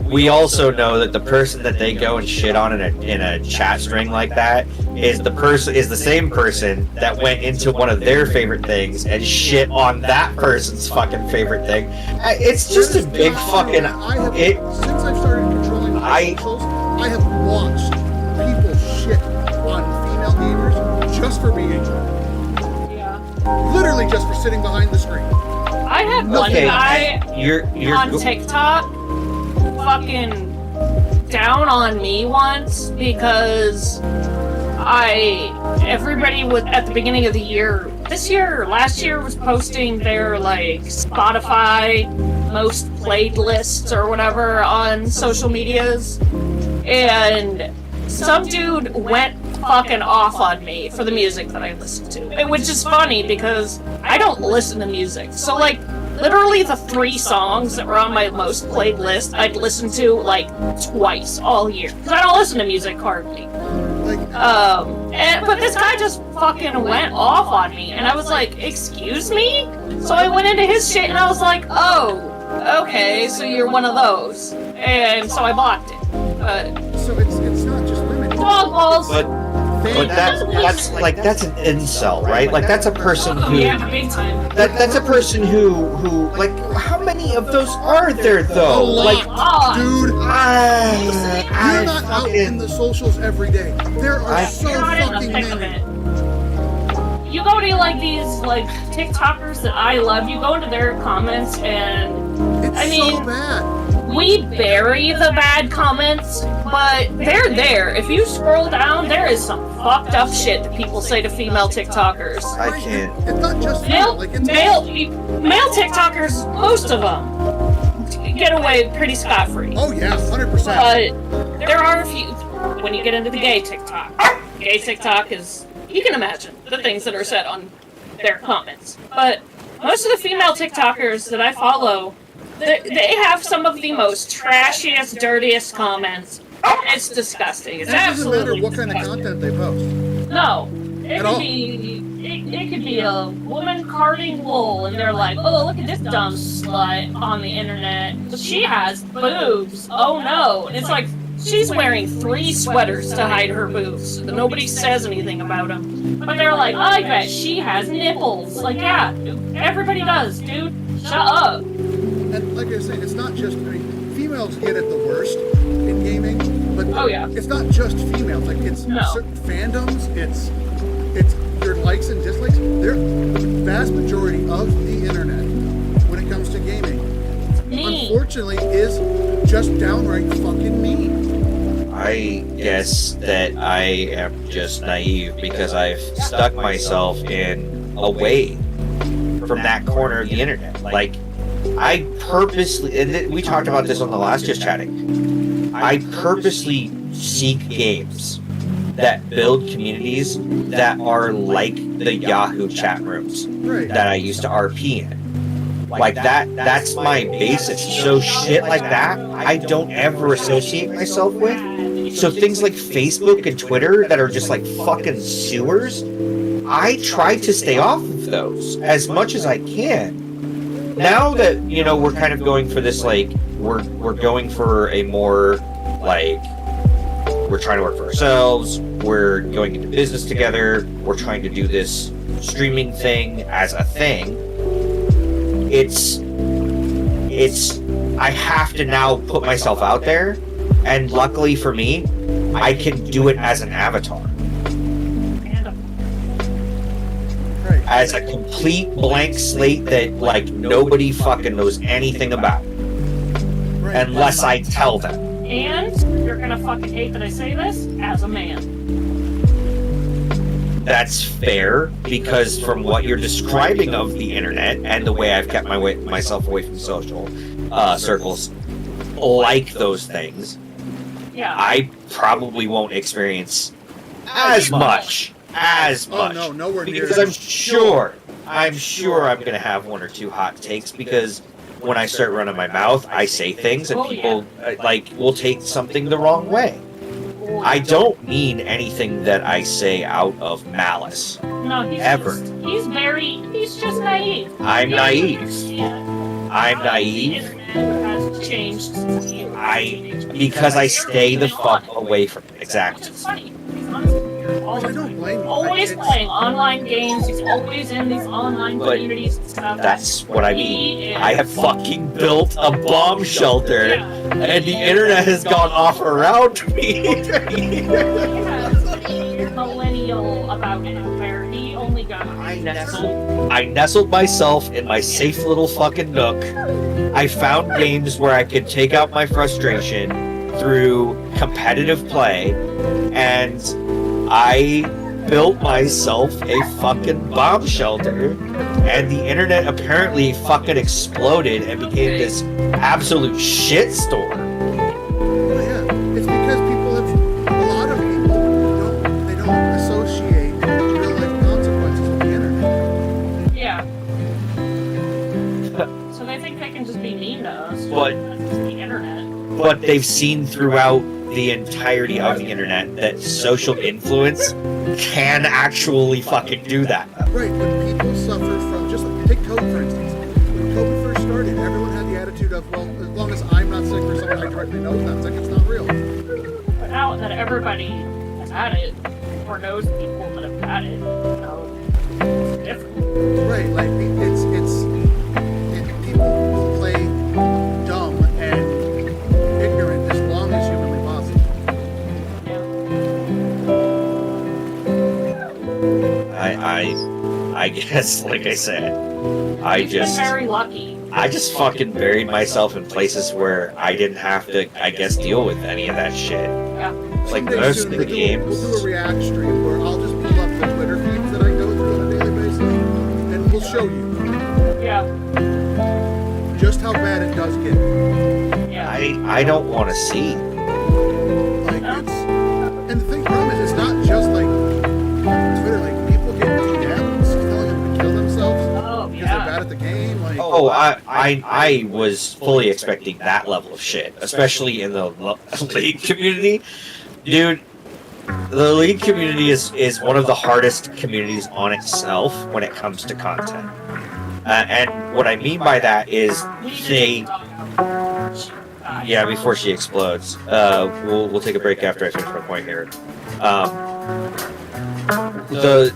We also know that the person that they go and shit on in a chat string like that is the same person that went into one of their favorite things and shit on that person's fucking favorite thing. It's just a big fucking. Since I've started controlling my socials, I have watched people shit on female gamers just for being drunk. Yeah. Literally just for sitting behind the screen. I had one guy You're on TikTok fucking down on me once because everybody was at the beginning of the year, this year or last year, was posting their like Spotify most played lists or whatever on social medias, and some dude went fucking off on me for the music that I listened to, which is funny because I don't listen to music. So like literally the 3 songs that were on my most played list I'd listen to like twice all year, because I don't listen to music hardly. But this guy just fucking went off on me, and I was like, excuse me? So I went into his shit and I was like, oh, okay, so you're one of those. And so I blocked it. So it's not just women. Dog balls. But that's an incel, right? Like, that's a person who. Yeah, big time. That's a person who like, how many of those are there though? A lot, dude. You're not out in the socials every day. There are so fucking many. you go to like these like TikTokers that I love, you go into their comments and It's I mean, so bad. we bury the bad comments, but they're there. If you scroll down, there is some fucked up shit that people say to female TikTokers. I can't. It's not just Male, like it's male TikTokers, most of them get away pretty scot-free. Oh yeah, 100%. But there are a few. When you get into the gay TikTok is, you can imagine the things that are said on their comments. But most of the female TikTokers that I follow, they have some of the most trashiest, dirtiest comments. It's disgusting. It's It doesn't absolutely matter what kind of disgusting. content they post. No. It At could all. be it could be a woman carding wool and they're like, oh, look at this dumb slut on the internet. She has boobs. Oh no. And it's like she's wearing 3 sweaters to hide her boobs. Nobody says anything about them. But they're like, I bet she has nipples. Like, yeah, everybody does, dude. Shut up. And like I was saying, it's not just, I mean, females get it the worst in gaming, but Oh, yeah. it's not just females. Like, it's No. certain fandoms, it's your likes and dislikes. They're the vast majority of the internet when it comes to gaming, Me. unfortunately, is just downright fucking mean. I guess that I am just naive because I've stuck myself in away from that corner of the internet. Like, I purposely, and we talked about this on the last Just Chatting, I purposely seek games that build communities that are like the Yahoo chat rooms Right. that I used to RP in. Like that's my basis. So shit like that, I don't ever associate myself with. So things like Facebook and Twitter that are just like fucking sewers, I try to stay off of those as much as I can. Now that, you know, we're kind of going for this, like, we're going for a more, like, we're trying to work for ourselves, we're going into business together, we're trying to do this streaming thing as a thing. It's I have to now put myself out there, and luckily for me, I can do it as an avatar. Right. As a complete blank slate that, like, nobody fucking knows anything about. Right. Unless I tell them. And you're gonna fucking hate that I say this, as a man. That's fair, because from what you're describing of the internet and the way I've kept myself away from social circles like those things, Yeah. I probably won't experience as much. Oh no, nowhere near. Because I'm sure I'm gonna have 1 or 2 hot takes, because when I start running my mouth, I say things and Oh, people like will take something the wrong way. I don't mean anything that I say out of malice. No, he's Ever. He's just naive. I'm naive. Yeah. I'm naive. The internet has changed since you were a teenager. Because I stay the fuck away from it. Which Exactly. is funny. He's honestly all I the don't time. blame you. Always It's- playing online games. He's always in these online But communities and stuff. That's what I He mean. is- I have fucking built a bomb shelter, Yeah. and the internet has gone off around me. He has a millennial about it, where he only got I nestled myself in my safe little fucking nook. I found games where I could take out my frustration through competitive play, and I built myself a fucking bomb shelter, and the internet apparently fucking exploded and became this absolute shitstorm. Well, yeah, it's because people have, a lot of people don't associate real life consequences with the internet. Yeah. So they think they can just be mean to us. But- That's just the internet. But they've seen throughout the entirety of the internet that social influence can actually fucking do that. Right, but people suffer from, just like, take COVID for instance. When COVID first started, everyone had the attitude of, well, as long as I'm not sick or someone I directly know is not sick, it's not real. But now that everybody has had it, or knows people that have had it, you know, it's different. Right, like, people play dumb and ignorant as long as humanly possible. Yeah. I I guess, like I said, I You've been just very lucky. I just fucking buried myself in places where I didn't have to, I guess, deal with any of that shit. Yeah. Like Someday most soon, of the games. We'll do a react stream where I'll just pull up the Twitter feeds that I go through on a daily basis, and we'll show you Yeah. just how bad it does get. Yeah. I don't want to see. Like it's, and the thing problem is, it's not just like Twitter. Like people get DMs telling them to kill themselves Oh, because they're bad yeah. at the game. Like Oh, I was fully expecting that level of shit, especially in the league community. Dude, the league community is one of the hardest communities on itself when it comes to content. And what I mean by that is they... Yeah, before she explodes. We'll take a break after I finish my point here. The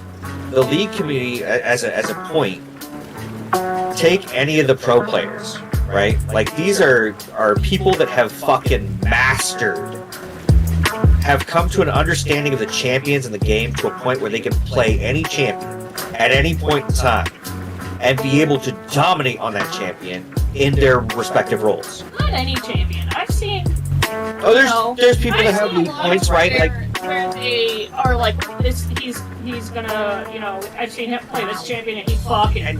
league community, as a point, take any of the pro players, right? Like, these are people that have fucking mastered, have come to an understanding of the champions in the game to a point where they can play any champion at any point in time and be able to dominate on that champion in their respective roles. Not any champion. I've seen. Oh, there's people that have league points, right? Like, where they are like, this, he's gonna, I've seen him play this champion and he fucking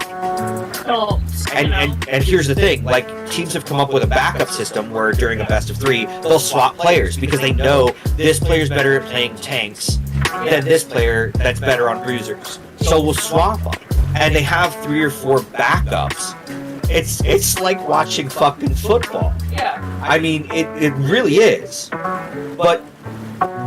dumps. and here's the thing, like, teams have come up with a backup system where during a best of 3, they'll swap players because they know this player's better at playing tanks than this player that's better on bruisers. So we'll swap them. And they have 3 or 4 backups. It's like watching fucking football. Yeah. I mean, it really is. But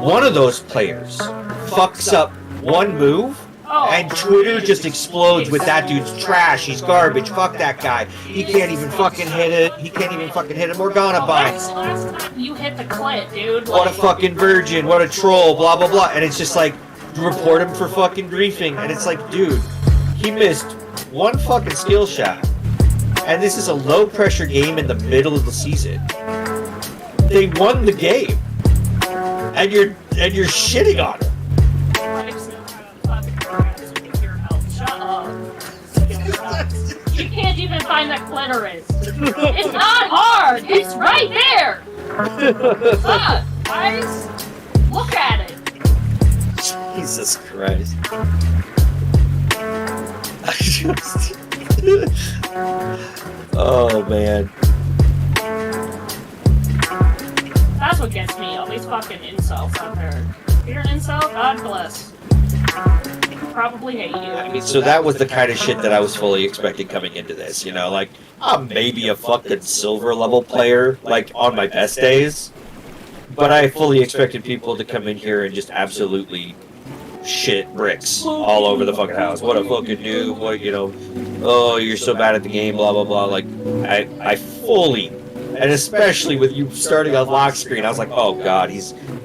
one of those players fucks up one move, and Twitter just explodes with that dude's trash. He's garbage. Fuck that guy. He can't even fucking hit it. He can't even fucking hit a Morgana bind. When's the last time you hit the clit, dude? What a fucking virgin. What a troll. Blah, blah, blah. And it's just like, report him for fucking griefing. And it's like, dude, he missed one fucking skill shot. And this is a low-pressure game in the middle of the season. They won the game. And you're shitting on him. Shut up. You can't even find the clitoris. It's not hard. It's right there. Look, guys. Look at it. Jesus Christ. I just... Oh, man. That's what gets me, all these fucking insults out there. If you're an insult, God bless. Probably hate you. I mean, so that was the kind of shit that I was fully expecting coming into this, like, I'm maybe a fucking silver level player, like, on my best days, but I fully expected people to come in here and just absolutely shit bricks all over the fucking house. What a fucking noob, what, oh, you're so bad at the game, blah, blah, blah. Like, I fully, and especially with you starting on lock screen, I was like, oh god,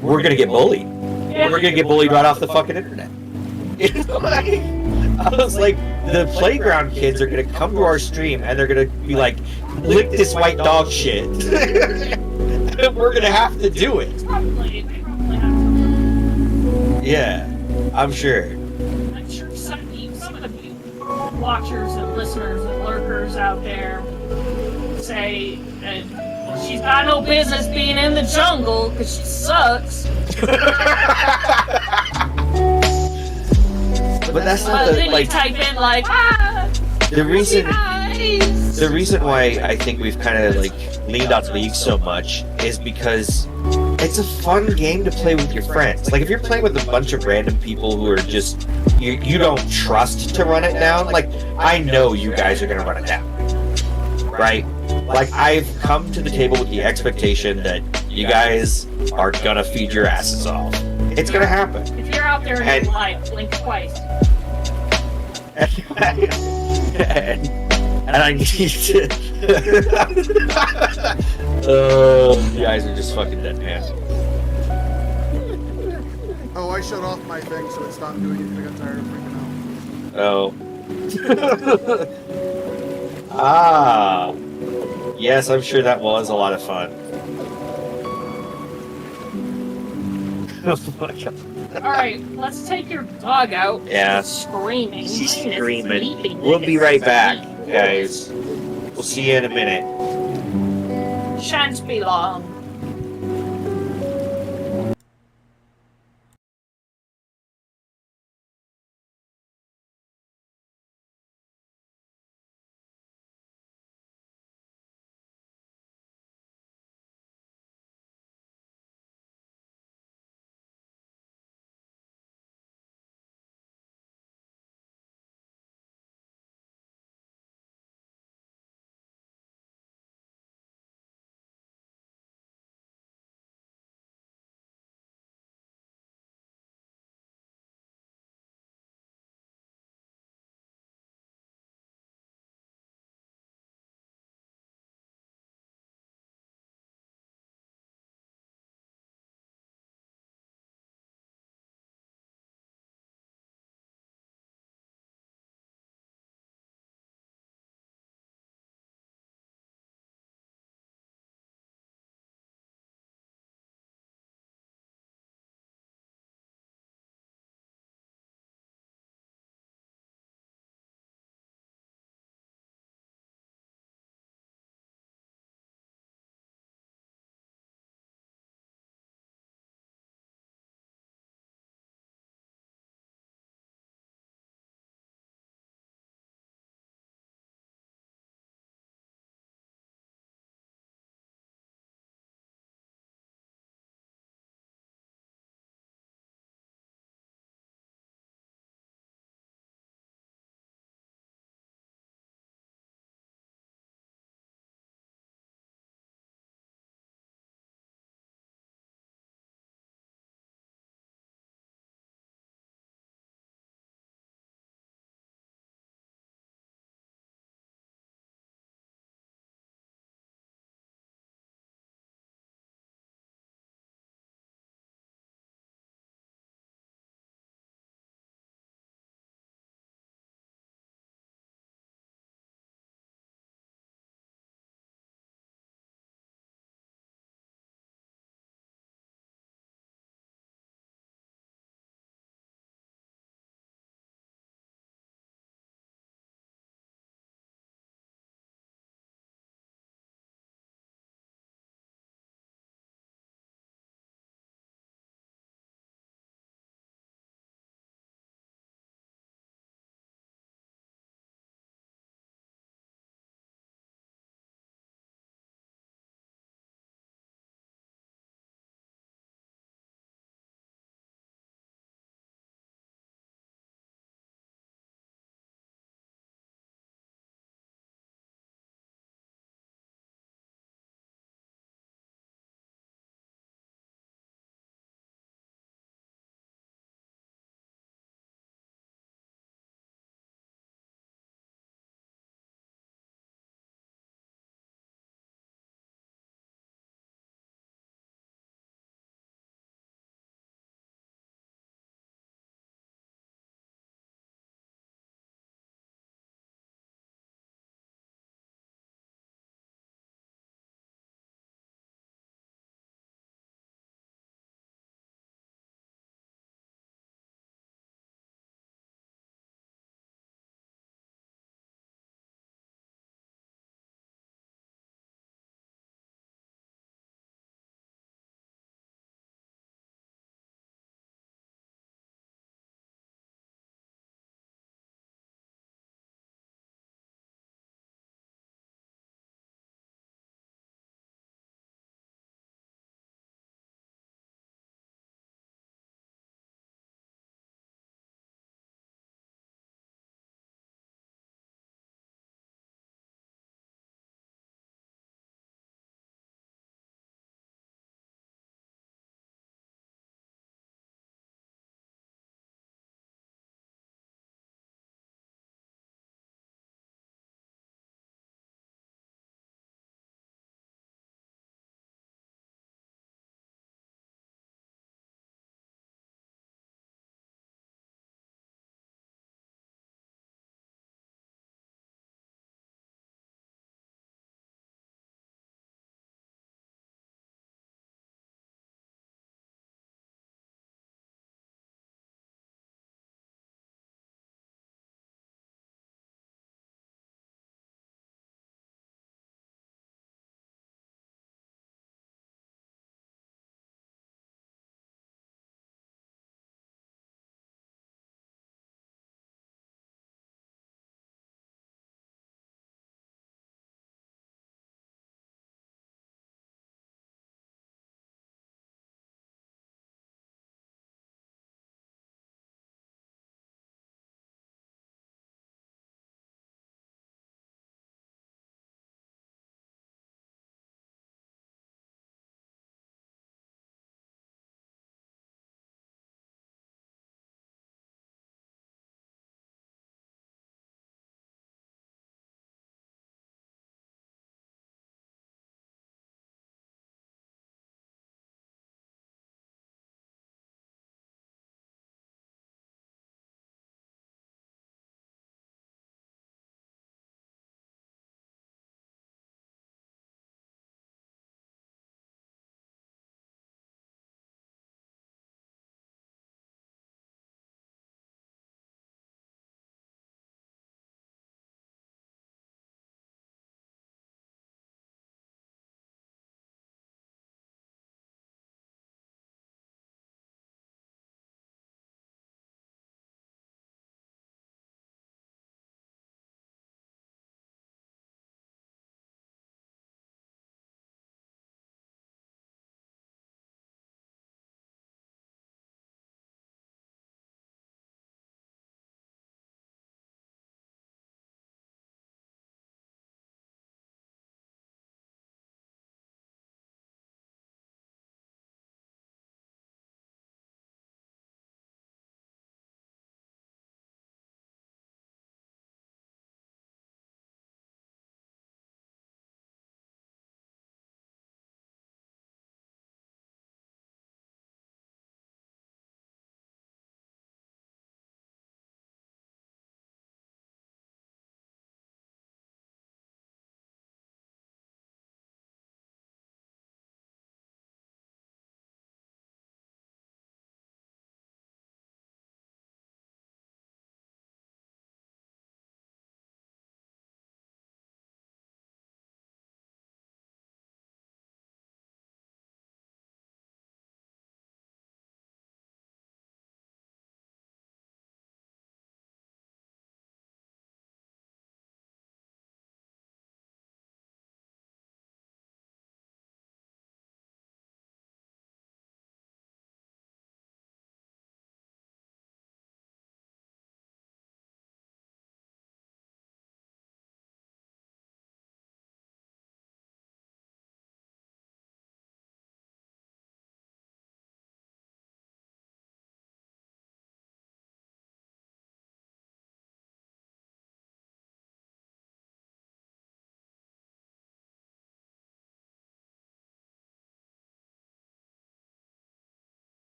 we're gonna get bullied. We're gonna get bullied right off the fucking internet. I was like, the playground kids are gonna come to our stream and they're gonna be like, lick this white dog shit. And we're gonna have to do it. Probably have to. Yeah, I'm sure. I'm sure some of the watchers and listeners and lurkers out there say that she's got no business being in the jungle because she sucks. But that's not But the, then like, you type in like, the reason nice. the reason why I think we've kind of like leaned on League so much is because it's a fun game to play with your friends. Like, if you're playing with a bunch of random people who are just you don't trust to run it down, like, I know you guys are gonna run it down, right? Like, I've come to the table with the expectation that you guys are gonna feed your asses off. It's gonna happen. If you're out there in life, blink twice. And I need to. Oh, you guys are just fucking deadpan. Oh, I shut off my thing so it stopped doing it because I got tired of freaking out. Oh. Ah. Yes, I'm sure that was a lot of fun. Oh my god. Alright, let's take your dog out. Yes. Screaming. She's screaming. We'll be right back, guys. We'll see you in a minute. Shan't be long.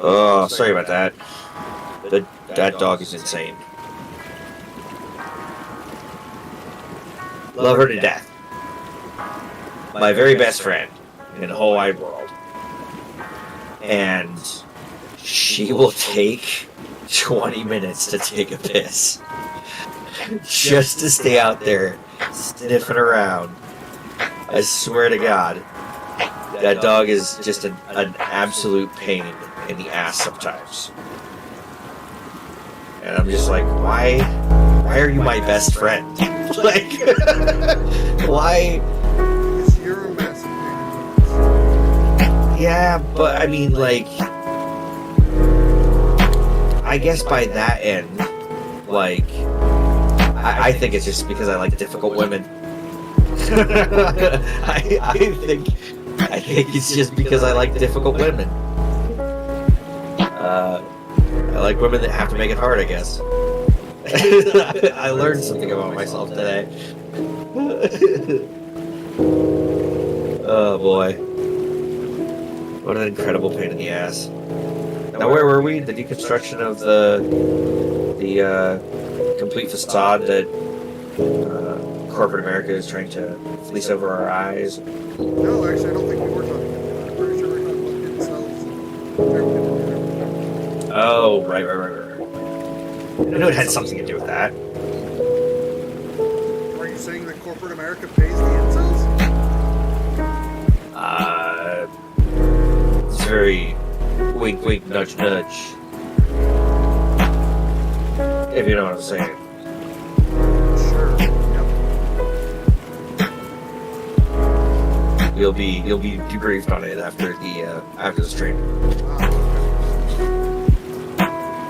Oh, sorry about that. That dog is insane. Love her to death. My very best friend in the whole wide world. And she will take 20 minutes to take a piss. Just to stay out there sniffing around. I swear to God. That dog is just an absolute pain in the ass sometimes. And I'm just like, why are you my best friend? Like, why? Because you're a massive pain. Yeah, but I mean, like, I guess by that end, like, I think it's just because I like difficult women. I think it's just because I like difficult women. I like women that have to make it hard, I guess. I learned something about myself today. Oh boy. What an incredible pain in the ass. Now where were we? The deconstruction of the complete facade that corporate America is trying to fleece over our eyes. No, actually, I don't think we were talking about that. I'm pretty sure we were talking about incels. Oh, right. I know it had something to do with that. Are you saying that corporate America pays the incels? It's very wink, wink, nudge, nudge. If you know what I'm saying. Sure. Yep. You'll be debriefed on it after the stream.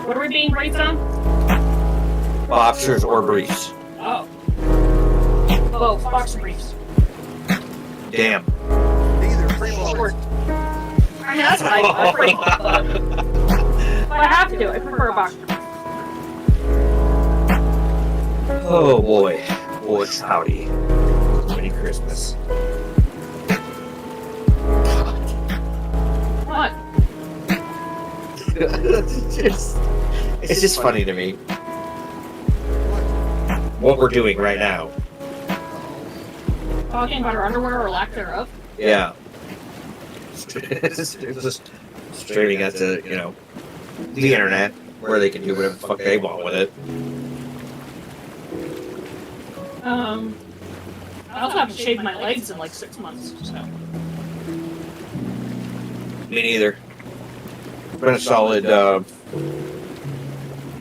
What are we being briefed on? Boxers or briefs. Oh. Both. Boxer briefs. Damn. Neither. Free ballers. I mean, that's what I prefer. But I have to do it. I prefer a boxer. Oh boy. Boy, howdy. Merry Christmas. What? It's just funny to me. What we're doing right now. Talking about our underwear or lack thereof? Yeah. It's just streaming at the internet where they can do whatever the fuck they want with it. I also haven't shaved my legs in like 6 months, so. Me neither. It's been a solid.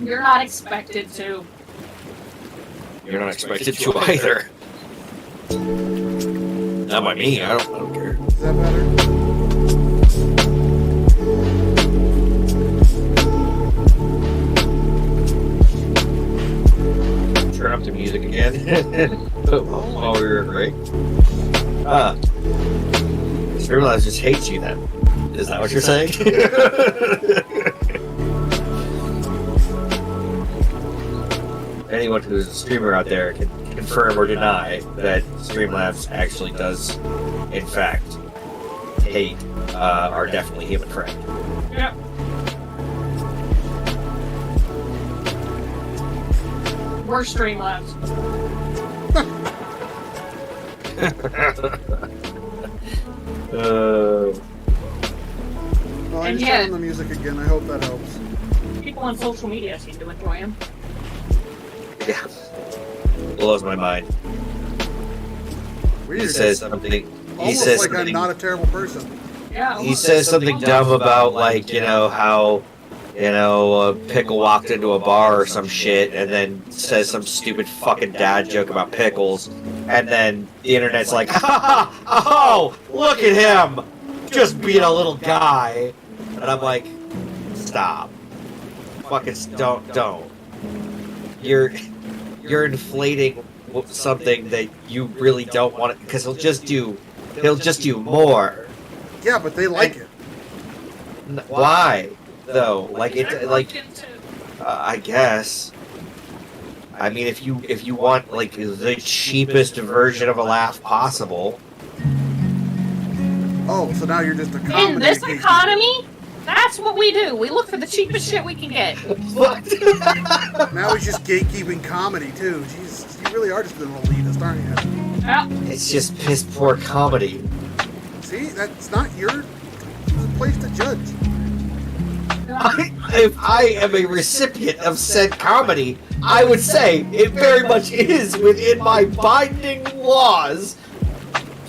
You're not expected to. You're not expected to either. Not by me. I don't care. Is that better? Turn up the music again. While we were at break. Streamlabs just hates you then. Is that what you're saying? Anyone who's a streamer out there can confirm or deny that Streamlabs actually does, in fact, hate our definitely human friend. Yep. We're Streamlabs. Well, I And just yet- turned on the music again. I hope that helps. People on social media seem to enjoy him. Yeah. Blows my mind. Weird. He says something. He Almost says like I'm something. not a terrible person. Yeah. He says something dumb about how Pickle walked into a bar or some shit, and then says some stupid fucking dad joke about pickles, and then the internet's like, ha ha, oh, look at him, just being a little guy, and I'm like, stop, fucking don't. You're inflating something that you really don't want, because he'll just do more. Yeah, but they like it. Why? Though, I guess. I mean, if you want like the cheapest version of a laugh possible. Oh, so now you're just a comedy. In this geek. economy? That's what we do. We look for the cheapest shit we can get. What? Now he's just gatekeeping comedy too. Jesus, you really are just an elitist, aren't you? Yeah. It's just piss poor comedy. See, that's not your place to judge. If I am a recipient of said comedy, I would say it very much is within my binding laws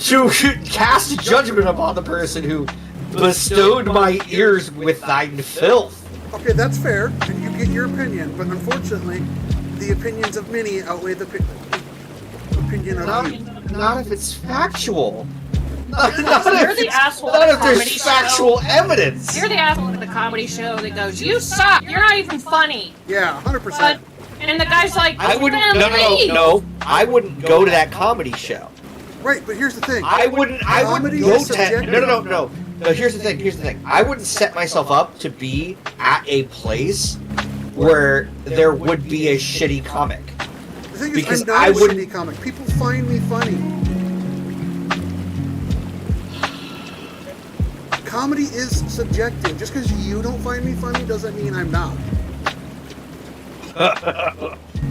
to cast judgment upon the person who bestowed my ears with thine filth. Okay, that's fair, and you get your opinion, but unfortunately, the opinions of many outweigh the opinion of you. Not if it's factual. Not You're the asshole not at if the comedy there's factual evidence. You're the asshole at the comedy show that goes, "You suck. You're not even funny." Yeah, 100%. And the guy's like, I wouldn't. "Man, leave." No. I wouldn't go to that comedy show. Right, but here's the thing. I wouldn't Comedy go is to. subjective. No. No, here's the thing. I wouldn't set myself up to be at a place where there would be a shitty comic. The thing is, because I'm not I a wouldn't- shitty comic. People find me funny. Comedy is subjective. Just because you don't find me funny doesn't mean I'm not.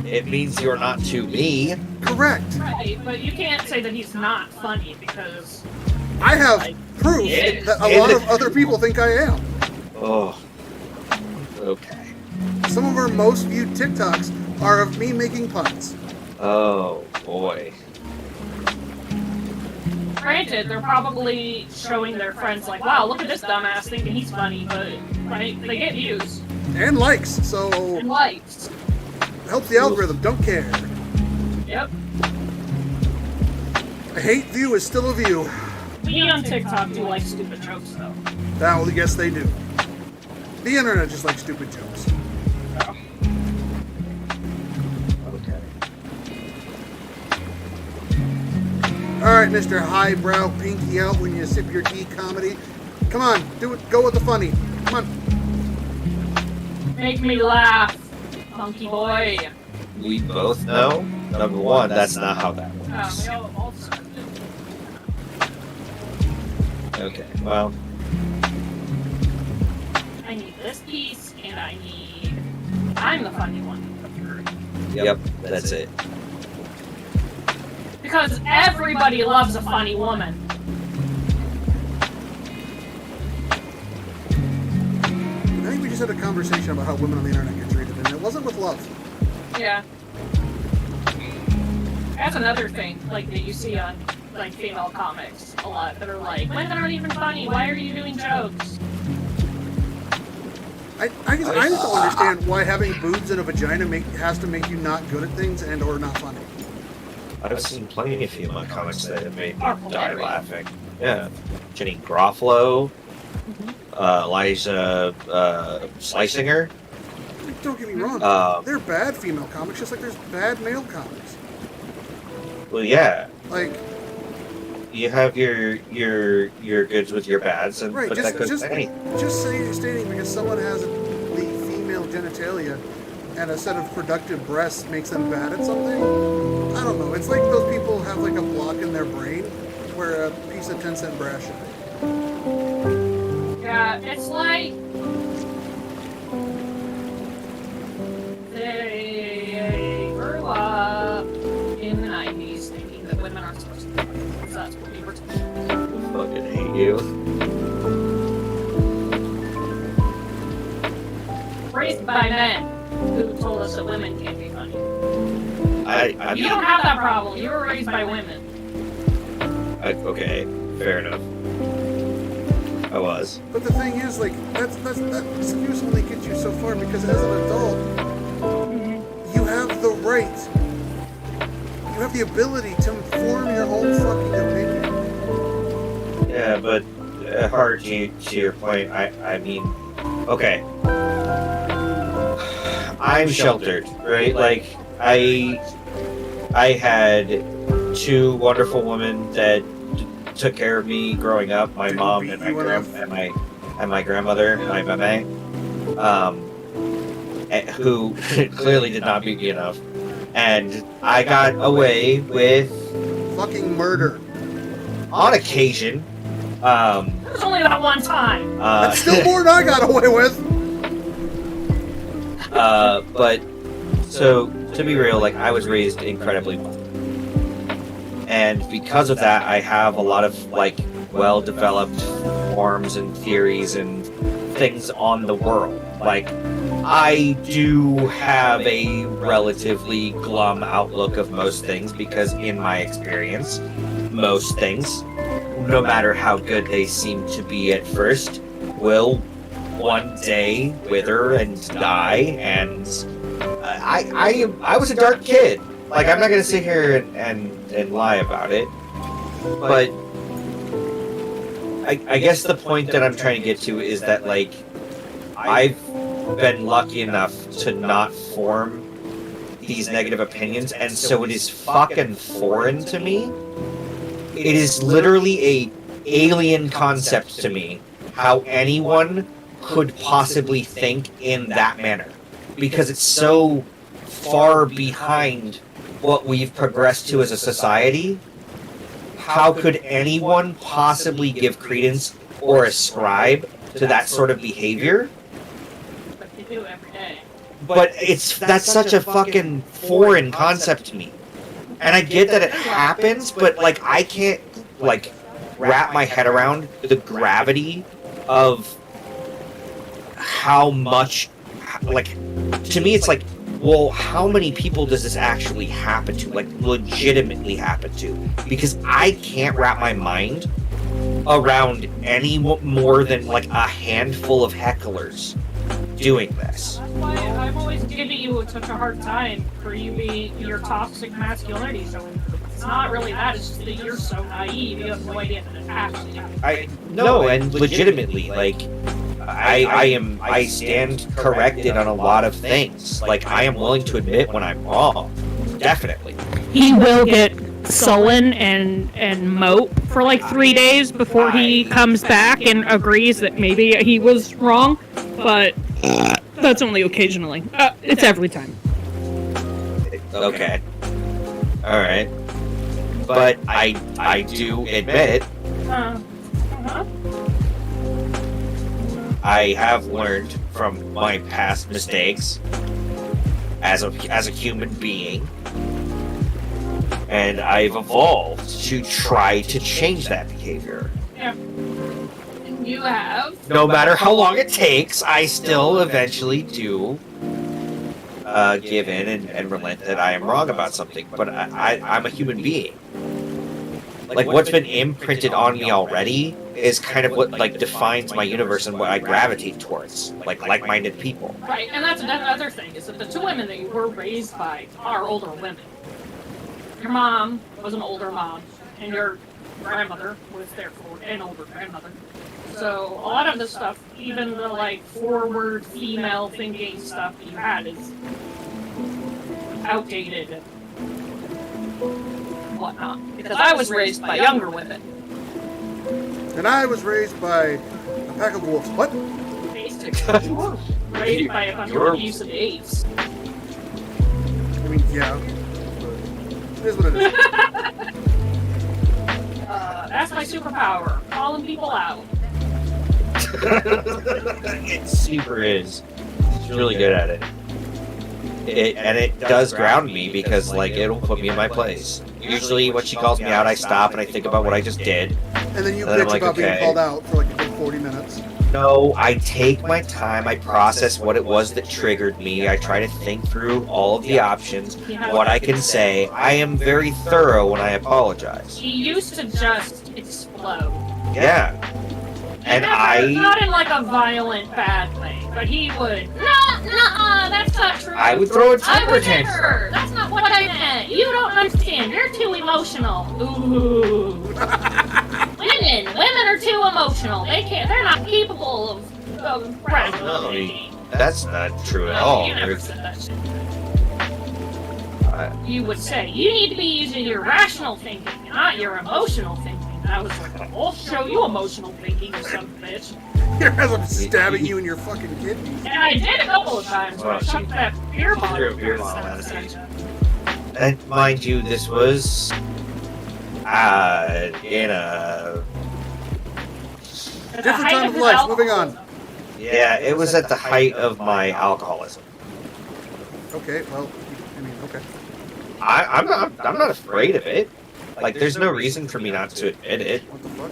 It means you're not to me. Correct. Right, but you can't say that he's not funny because I have proof that a lot of other people think I am. Oh. Okay. Some of our most viewed TikToks are of me making puns. Oh boy. granted, they're probably showing their friends like, wow, look at this dumbass thinking he's funny, but right, they get views And likes, so and likes. helps the algorithm, don't care. Yep. A hate view is still a view. We on TikTok do like stupid jokes though. Well, yes they do. The internet just likes stupid jokes. Okay. Alright, Mr. Highbrow Pinky out when you sip your tea comedy. Come on, do it, go with the funny. Come on. Make me laugh, monkey boy. We both know, number one, that's not how that We works. all also do. Okay, well, I need this piece, and I'm the funny one. yep, that's it. Because everybody loves a funny woman. I think we just had a conversation about how women on the internet get treated, and it wasn't with love. Yeah. That's another thing, like, that you see on, like, female comics a lot, that are like, women aren't even funny, why are you doing jokes? I just don't understand why having boobs and a vagina has to make you not good at things and or not funny. I've seen plenty of female comics that have made me die laughing. Yeah. Jenny Garofalo, Liza Schlesinger. Don't get me wrong. They're bad female comics, just like there's bad male comics. Well, yeah. Like, You have your goods with your bads, and right, but that goes just with anything. stating because someone has the female genitalia and a set of productive breasts makes them bad at something. I don't know. It's like those people have like a block in their brain where a piece of 10-cent brass should be. Yeah, it's like they grew up in the 90s thinking that women aren't supposed to be funny. So that's what we were told. Fucking hate you. Raised by men who told us that women can't be funny. I You don't have that problem. You were raised by women. okay, fair enough. I was. But the thing is, like, that excuse only gets you so far because as an adult, you have the right, you have the ability to form your own fucking opinion. Yeah, but hard to your point. I mean, okay. I'm sheltered, right? Like I had two wonderful women that took care of me growing up. My mom and my grandmother, my mama, who clearly did not beat me enough, and I got away with Fucking murder. on occasion. It's only that one time. That's still more than I got away with. But so to be real, like I was raised incredibly well, and because of that, I have a lot of like well-developed forms and theories and things on the world. Like I do have a relatively glum outlook of most things because, in my experience, most things, no matter how good they seem to be at first, will one day wither and die. And I was a dark kid. Like I'm not gonna sit here and lie about it, but I guess the point that I'm trying to get to is that like I've been lucky enough to not form these negative opinions, and so it is fucking foreign to me. It is literally a alien concept to me how anyone could possibly think in that manner, because it's so far behind what we've progressed to as a society. How could anyone possibly give credence or ascribe to that sort of behavior? But you do every day. But that's such a fucking foreign concept to me. And I get that it happens, but like I can't like wrap my head around the gravity of how much, like, to me it's like, well, how many people does this actually happen to? Like, legitimately happen to? Because I can't wrap my mind around any more than like a handful of hecklers doing this. That's why I've always given you such a hard time for you being your toxic masculinity. So it's not really that, it's just that you're so naive, you have no idea that it's actually. No, and legitimately, like, I stand corrected on a lot of things. Like, I am willing to admit when I'm wrong. Definitely. He will get sullen and mope for like 3 days before he comes back and agrees that maybe he was wrong, but that's only occasionally. It's every time. Okay. Alright. But I do admit I have learned from my past mistakes as a human being, and I've evolved to try to change that behavior. Yeah. And you have. No matter how long it takes, I still eventually do give in and relent that I am wrong about something. But I'm a human being. Like, what's been imprinted on me already is kind of what like defines my universe and what I gravitate towards, like-minded people. Right, and that's another thing, is that the two women that you were raised by are older women. Your mom was an older mom, and your grandmother was therefore an older grandmother. So a lot of the stuff, even the like forward female thinking stuff that you had, is outdated and whatnot. Because I was raised by younger women. And I was raised by a pack of wolves. What? Basically, you were raised by a bunch of abusive apes. I mean, yeah. It is what it is. That's my superpower, calling people out. It super is. It's really good at it. It does ground me because like it'll put me in my place. Usually when she calls me out, I stop and I think about what I just did. And then you And then I'm bitch like, about being okay. called out for like a good 40 minutes. No, I take my time, I process what it was that triggered me, I try to think through all of the options, what I can say. I am very thorough when I apologize. He used to just explode. Yeah. And Not in like a violent, bad way, but he would. No, that's not true. I would throw a I temper would tantrum. never. That's not what I meant. You don't understand. You're too emotional. Ooh. Women are too emotional. They're not capable of rational thinking. That's not true at No, all. you never There's- said that shit. You would say, you need to be using your rational thinking, not your emotional thinking. And I was like, I'll show you emotional thinking, you son of a bitch. Here as I'm stabbing you in your fucking kidneys. And I did a couple of times when I chucked that beer bottle. threw a beer bottle at us. And mind you, this was in a Different time of life. Moving on. Yeah, it was at the height of my alcoholism. Okay, well, I mean, okay. I'm not afraid of it. Like, there's no reason for me not to admit it. What the fuck?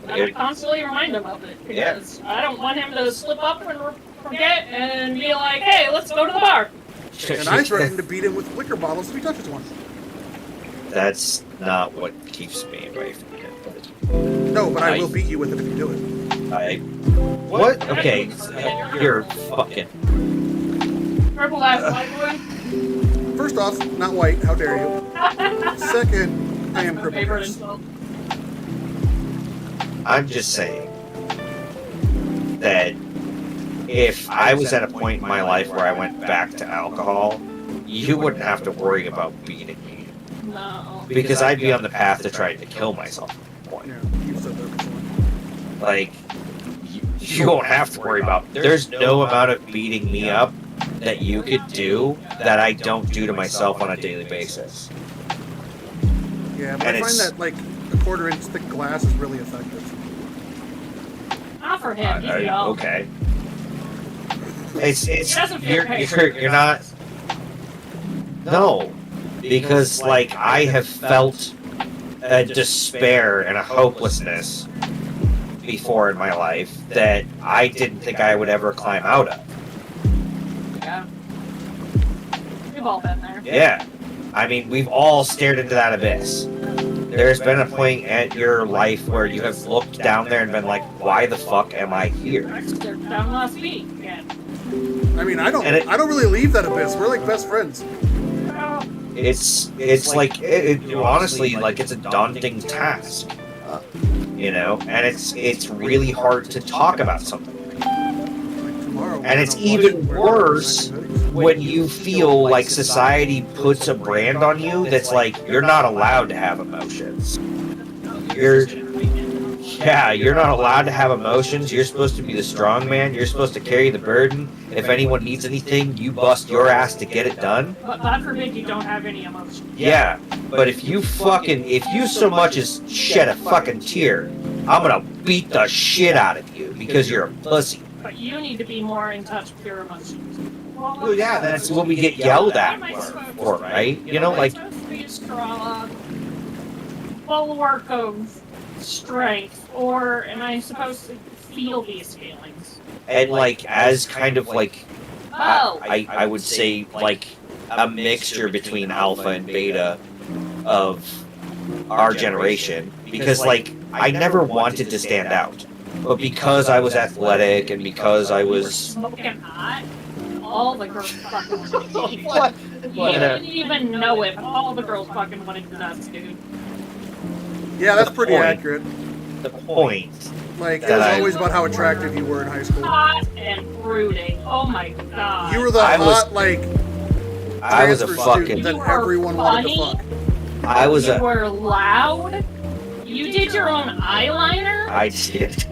I would constantly remind him of it because I don't want him to slip up and forget and be like, "Hey, let's go to the bar." And I threatened to beat him with liquor bottles if he touches one. That's not what keeps me away from it. No, but I will beat you with it if you do it. What? Okay, you're fucking. Triple F, white boy. First off, not white. How dare you? Second, I am My crippled. favorite insult. I'm just saying that if I was at a point in my life where I went back to alcohol, you wouldn't have to worry about beating me. No. Because I'd be on the path to trying to kill myself at that point. Yeah, you've said that before. Like, you won't have to worry about. There's no amount of beating me up that you could do that I don't do to myself on a daily basis. Yeah, but And I find it's- that, like, a quarter-inch thick glass is really effective. Not for him. He's young. Okay. It's Doesn't feel you're not. No, because like I have felt a despair and a hopelessness before in my life that I didn't think I would ever climb out of. Yeah. We've all been there. Yeah. I mean, we've all stared into that abyss. There's been a point at your life where you have looked down there and been like, why the fuck am I here? I stared down last week again. I mean, I don't really leave that abyss. We're like best friends. Oh, It's like, honestly, like it's a daunting task. You know? And it's really hard to talk about something. Like tomorrow. And it's even worse when you feel like society puts a brand on you that's like you're not allowed to have emotions. You're not allowed to have emotions. You're supposed to be the strong man. You're supposed to carry the burden. If anyone needs anything, you bust your ass to get it done. but God forbid you don't have any emotions. Yeah, but if you so much as shed a fucking tear, I'm gonna beat the shit out of you because you're a pussy. But you need to be more in touch with your emotions. Well, yeah, that's what we get yelled at for, right? You know, like, supposed to be a strong bulwark of strength, or am I supposed to feel these feelings? and like as kind of like Oh, I would say like a mixture between alpha and beta of our generation, because like I never wanted to stand out, but because I was athletic and because I was smoking hot. All the girls fucking wanted to eat. What? You didn't even know it, but all the girls fucking wanted nuts, dude. Yeah, that's The pretty point. accurate. the point. Like, it That was I- always about how attractive you were in high school. Hot and brooding. Oh my god. You were the I was- hot, like, I was a transfer fucking student that You were everyone wanted to funny. fuck. I was You a were loud. You did your own eyeliner. I did.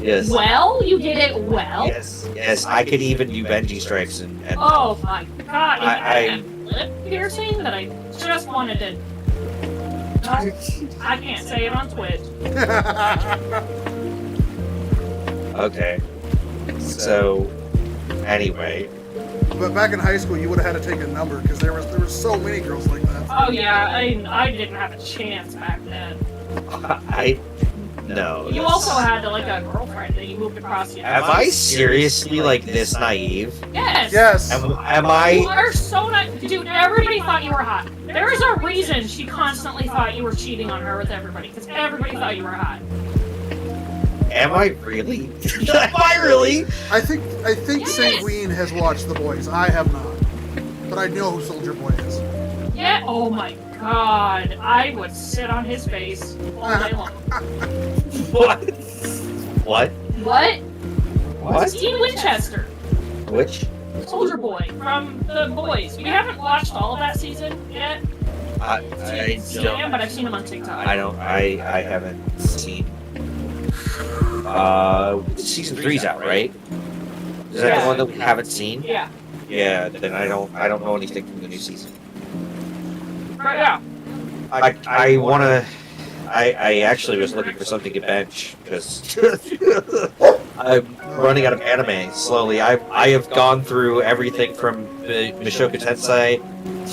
Yes. Well, you did it well. Yes, I could even do Benji stripes and Oh my god. You I- had that lip piercing that I just wanted to. No, I can't say it on Twitch. okay. So anyway, But back in high school, you would have had to take a number because there were so many girls like that. Oh yeah, I didn't have a chance back then. no. You also had like a girlfriend that you moved across the Am I seriously like this naive? Yes. Yes. Am You I? are so not, dude. Everybody thought you were hot. There is a reason she constantly thought you were cheating on her with everybody, because everybody thought you were hot. Am I really? Am I really? I think Yes. Sanguine has watched The Boys. I have not. But I know who Soldier Boy is. Yeah. Oh my god. I would sit on his face all day long. What? What? What? What? Steve Winchester, Which? Soldier Boy from The Boys. We haven't watched all of that season yet. I Seen him, but I've seen him on TikTok. I haven't seen. Season 3's out, right? Is that Yeah. the one that we haven't seen? Yeah. Yeah. Then I don't know anything from the new season. Right. Yeah. I I actually was looking for something to bench because I'm running out of anime slowly. I have gone through everything from Mishoka Tensei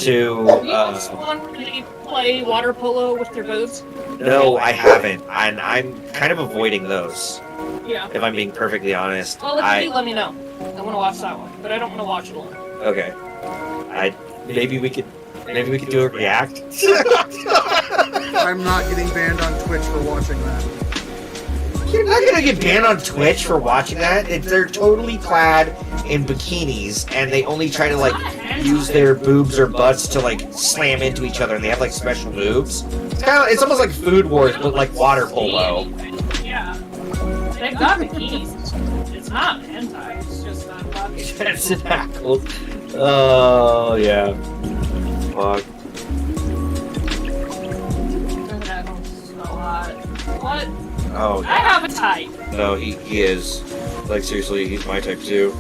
to. Have you watched the one where they play water polo with their boobs? No, I haven't, and I'm kind of avoiding those. Yeah. If I'm being perfectly honest. Well, if you do, let me know. I want to watch that one, but I don't want to watch it alone. Okay. Maybe we could do a react. I'm not getting banned on Twitch for watching that. You're not gonna get banned on Twitch for watching that. They're totally clad in bikinis, and they only try to like use their boobs or butts to like slam into each other, and they have like special moves. It's almost like Food Wars, but like water polo. Yeah. They've got bikinis. It's not hentai. It's just Tentacles. Oh yeah. Fuck. What? Oh. I have a type. No, he is. Like seriously, he's my type too.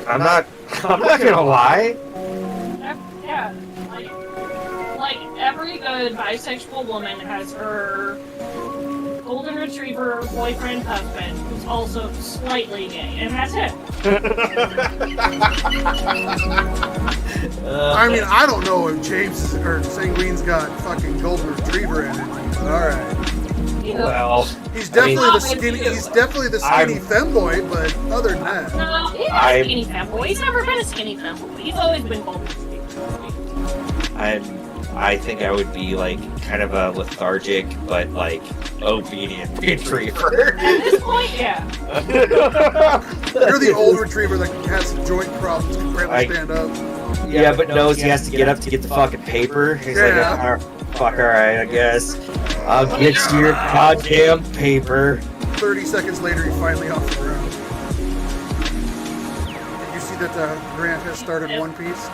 I'm not gonna lie. Yeah. Like every good bisexual woman has her golden retriever boyfriend husband who's also slightly gay, and that's it. I mean, I don't know if James or Sanguine's got fucking golden retriever in it. All right. Well, he's definitely the skinny. He's definitely the skinny femboy, but other than that, no, he's not a skinny femboy. He's never been a skinny femboy. He's always been golden retriever. I think I would be like kind of a lethargic but like obedient retriever. At this point, yeah. you're the old retriever that has joint problems, can barely stand up. Yeah, but knows he has to get up to get the fucking paper. He's like, oh, fuck, alright, I guess. I'll get you your goddamn paper. 30 seconds later, he's finally off the ground. Did you see that Grant has started One Piece?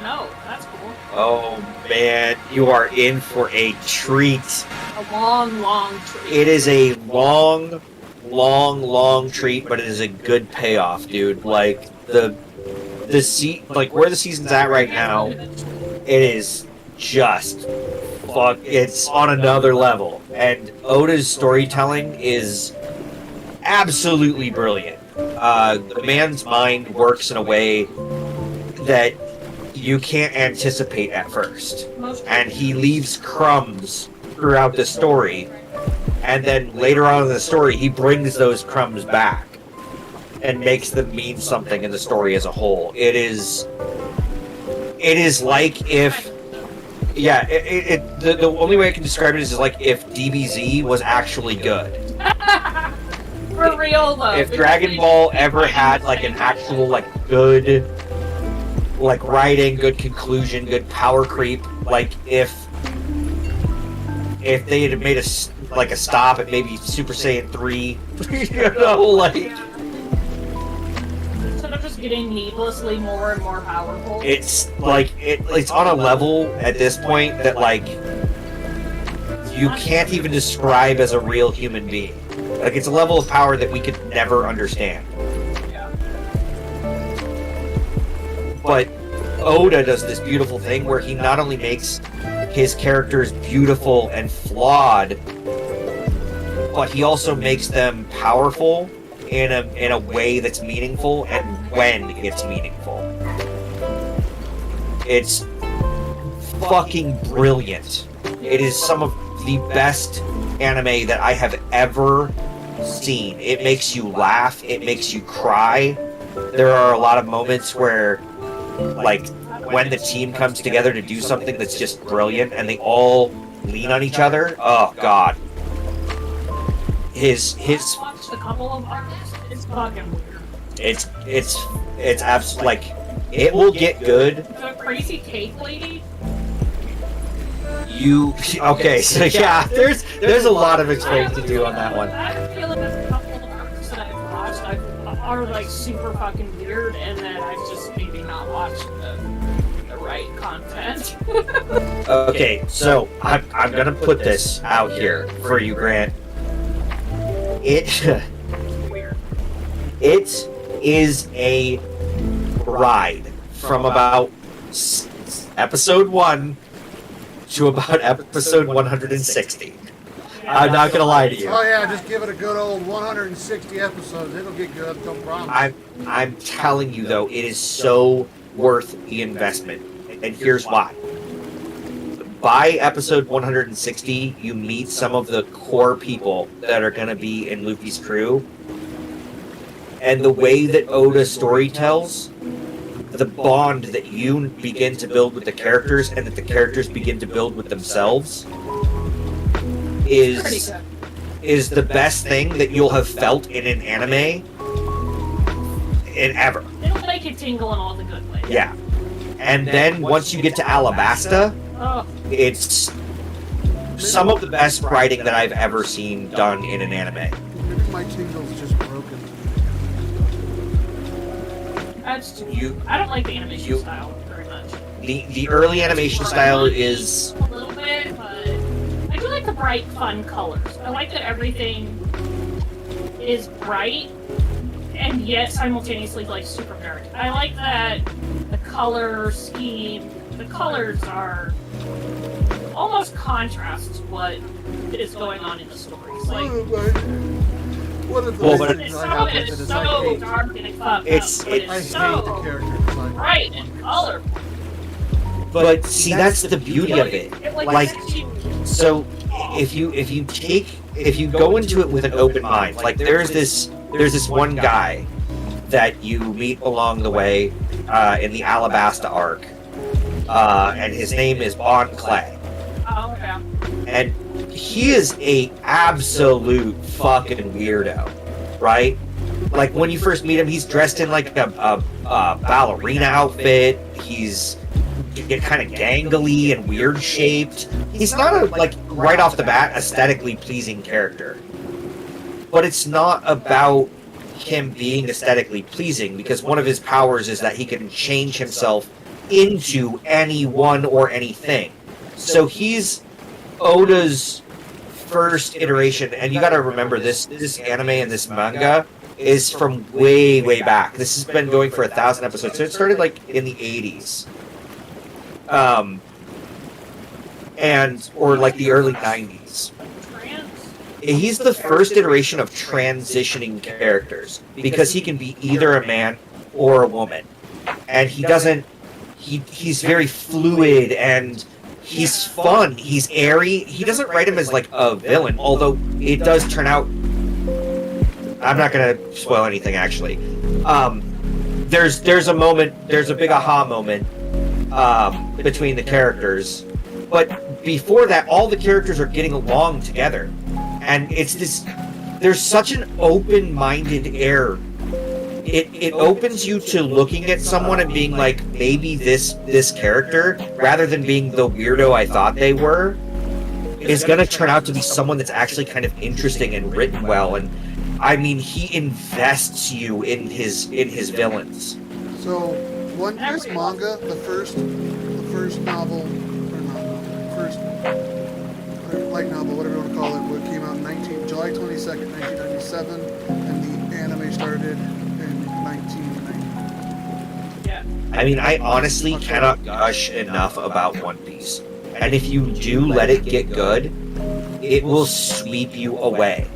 No, that's cool. Oh man, you are in for a treat. A long treat. It is a long treat, but it is a good payoff, dude. Like like where the season's at right now, it is just fuck. It's on another level, and Oda's storytelling is absolutely brilliant. The man's mind works in a way that you can't anticipate at first, and he leaves crumbs throughout the story, and then later on in the story he brings those crumbs back and makes them mean something in the story as a whole. It is like if the only way I can describe it is like if DBZ was actually good. For real though. If Dragon Ball ever had like an actual like good like writing, good conclusion, good power creep, like if they had made a stop at maybe Super Saiyan 3, you know, like instead of just getting needlessly more and more powerful. It's like it's on a level at this point that like you can't even describe as a real human being. Like it's a level of power that we could never understand. But Oda does this beautiful thing where he not only makes his characters beautiful and flawed, but he also makes them powerful in a way that's meaningful, and when it's meaningful. It's fucking brilliant. It is some of the best anime that I have ever seen. It makes you laugh, it makes you cry. There are a lot of moments where like when the team comes together to do something that's just brilliant and they all lean on each other. Oh god. His watched a couple of artists. It's fucking weird. It's absolutely like it will get good. The crazy cake lady. Okay, so yeah, there's a lot of explaining to do on that one. I feel like there's a couple of artists that I've watched are like super fucking weird, and that I've just maybe not watched the right content. Okay, so I'm gonna put this out here for you, Grant. It is a ride from about episode 1 to about episode 160. I'm not gonna lie to you. Oh yeah, just give it a good old 160 episodes. It'll get good, no problem. I'm telling you though, it is so worth the investment, and here's why. By episode 160, you meet some of the core people that are going to be in Luffy's crew, and the way that Oda story tells, the bond that you begin to build with the characters and that the characters begin to build with themselves is the best thing that you'll have felt in an anime in ever. It'll make it tingle in all the good ways. Yeah. And then once you get to Alabasta, Oh, it's some of the best writing that I've ever seen done in an anime. Maybe my tingle's just broken. that's too. I don't like the animation style very much. The early animation style is a little bit, but I do like the bright, fun colors. I like that everything is bright and yet simultaneously like super nerd. I like that the color scheme, the colors are almost contrasts what is going on in the stories. Like, One of the Well, but- reasons I have with it it's is so I hate, dark and fucked It's- up, but I it's hate the so character design. bright and colorful. but see, that's the beauty of it. It Like, sets you so if you go into it with an open mind, like there's this one guy that you meet along the way in the Alabasta arc, and his name is Bon Clay. Oh, okay. And he is a absolute fucking weirdo, right? Like when you first meet him, he's dressed in like a ballerina outfit. He's kind of gangly and weird shaped. He's not a, like, right off the bat, aesthetically pleasing character. But it's not about him being aesthetically pleasing, because one of his powers is that he can change himself into anyone or anything. So he's Oda's first iteration, and you gotta remember this anime and this manga is from way back. This has been going for 1,000 episodes, so it started like in the 80s. Or like the early 90s. He's the first iteration of transitioning characters, because he can be either a man or a woman. And he's very fluid, and he's fun, he's airy. He doesn't write him as like a villain, although it does turn out, I'm not gonna spoil anything actually. There's a moment, there's a big aha moment between the characters, but before that, all the characters are getting along together, and there's such an open-minded air. It opens you to looking at someone and being like, maybe this character, rather than being the weirdo I thought they were, is gonna turn out to be someone that's actually kind of interesting and written well. And I mean, he invests you in his villains. So, One Piece manga, the first novel, light novel, whatever you want to call it, what came out July 22nd, 1997, and the anime started in 1990. Yeah. I mean, I honestly cannot gush enough about One Piece. And if you do let it get good, it will sweep you away.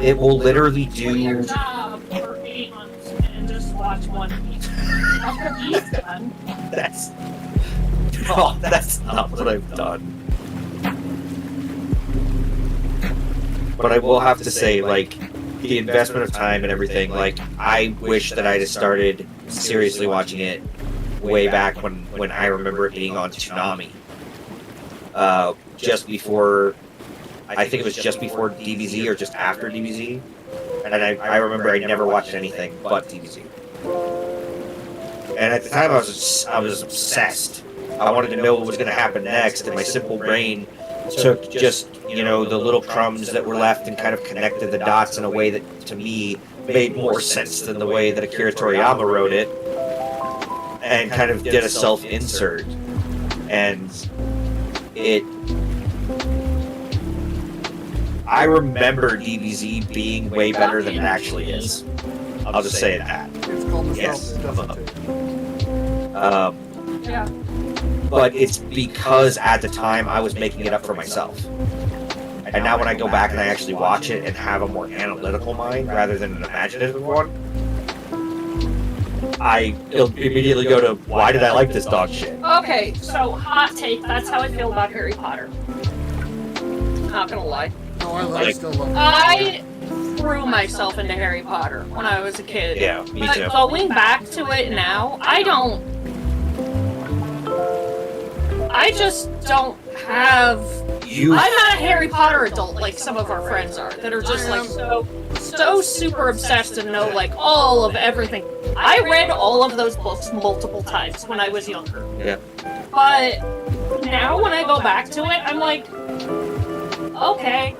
It will literally Quit your do... job for 8 months and just watch One Piece. After he's done. That's not what I've done. But I will have to say, like, the investment of time and everything, like, I wish that I'd have started seriously watching it way back when I remember it being on Toonami. Just before, I think it was just before DBZ or just after DBZ. And I remember I never watched anything but DBZ. And at the time I was obsessed. I wanted to know what was going to happen next, and my simple brain took just, the little crumbs that were left and kind of connected the dots in a way that, to me, made more sense than the way that Akira Toriyama wrote it, and kind of did a self-insert. And I remember DBZ being way better than it actually is. I'll just say that. It's called Yes. nostalgia, it doesn't take. Yeah. But it's because at the time I was making it up for myself. And now when I go back and I actually watch it and have a more analytical mind rather than an imaginative one, it'll immediately go to, why did I like this dog shit? Okay, so hot take, that's how I feel about Harry Potter. Not gonna lie. No, I still love it. I threw myself into Harry Potter when I was a kid. Yeah, me But too. going back to it now, I just don't have... I'm not a Harry Potter adult like some of our friends are, that are just like so super obsessed and know like all of everything. I read all of those books multiple times when I was younger. Yeah. But now when I go back to it, I'm like, okay.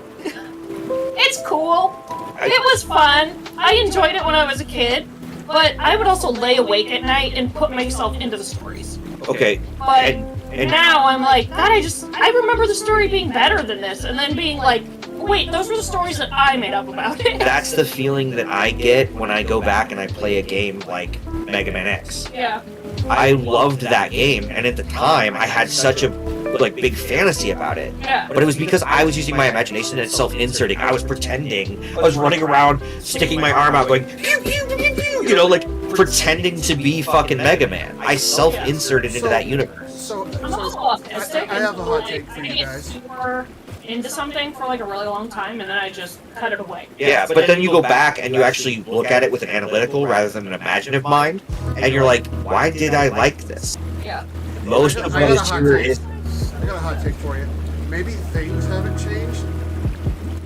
It's cool. It was fun. I enjoyed it when I was a kid. But I would also lay awake at night and put myself into the stories. Okay. But now I'm like, God, I remember the story being better than this, and then being like, wait, those were the stories that I made up about it. That's the feeling that I get when I go back and I play a game like Mega Man X. Yeah. I loved that game, and at the time I had such a big fantasy about it. Yeah. But it was because I was using my imagination and self-inserting. I was pretending. I was running around, sticking my arm out, going pew pew pew pew, pretending to be fucking Mega Man. I self-inserted into that universe. I'm also autistic. I have a hot take for you guys. Super into something for like a really long time, and then I just cut it away. Yeah, but then you go back and you actually look at it with an analytical rather than an imaginative mind, and you're like, why did I like this? Yeah. Most of what is here is... I got a hot take for you. Maybe things haven't changed.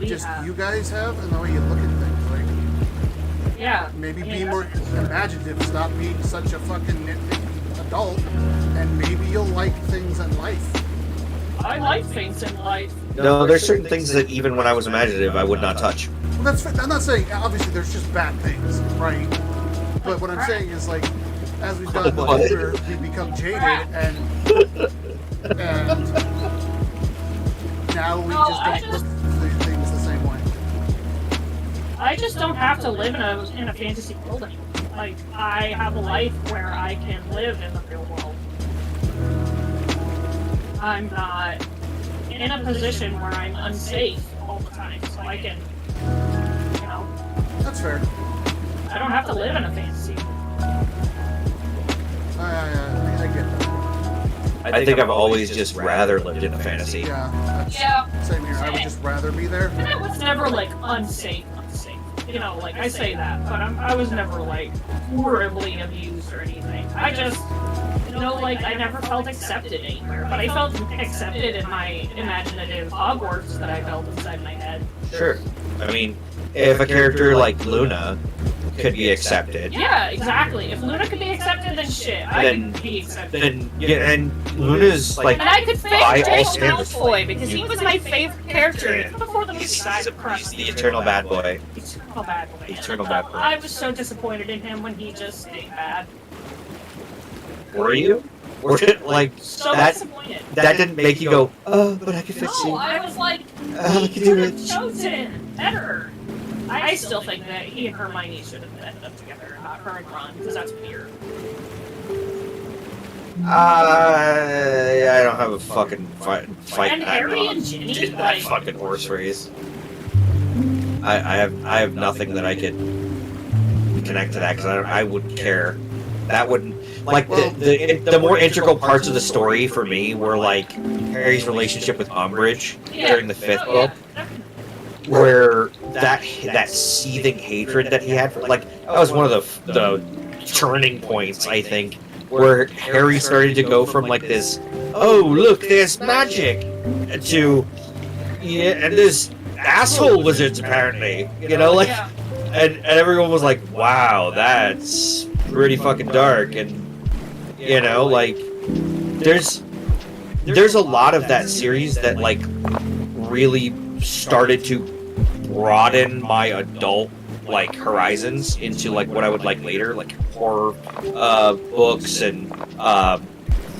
Just you guys have, and the way you look at things. Like, yeah. Maybe be more imaginative. Stop being such a fucking nitpicky adult, and maybe you'll like things in life. I like things in life. No, there's certain things that even when I was imaginative, I would not touch. Well, that's. I'm not saying obviously there's just bad things, right? But what I'm saying is like, as we've gotten older, we become jaded, and now we just don't look at things the same way. I just don't have to live in a fantasy world anymore. Like, I have a life where I can live in the real world. I'm not in a position where I'm unsafe all the time, so I can, That's fair. I don't have to live in a fantasy world. I get that. I think I've always just rather lived in a fantasy. Yeah. Same here. I would just rather be there. And I was never, like, unsafe. Like, I say that, but I was never, like, horribly abused or anything. I just, like, I never felt accepted anywhere, but I felt accepted in my imaginative Hogwarts that I felt inside my head. Sure. I mean, if a character like Luna could be accepted. Yeah, exactly. If Luna could be accepted, then shit, I could be accepted. And Luna's, like, and I could fake by all Draco standards. Malfoy, because he was my favorite character. Even before the movie He's died, the eternal bad boy. Eternal bad boy. Eternal bad boy. I was so disappointed in him when he just stayed bad. Were you? Or like So that? disappointed. That didn't make you go, oh, but I could fix No, you. I was like, I he could do could have it. chosen better. I still think that he and Hermione should have ended up together, not her and Ron, because that's weird. I don't have a fucking fight. And Harry and Ginny, that like, fucking horse race. I have nothing that I could connect to that because I wouldn't care. That wouldn't like the more integral parts of the story for me were like Harry's relationship with Umbridge during the fifth book, where that seething hatred that he had for that was one of the turning points, I think, where Harry started to go from like this, oh look, there's magic, to and this asshole wizards apparently, and everyone was like, wow, that's pretty fucking dark, and there's a lot of that series that like really started to broaden my adult like horizons into like what I would like later, like horror books and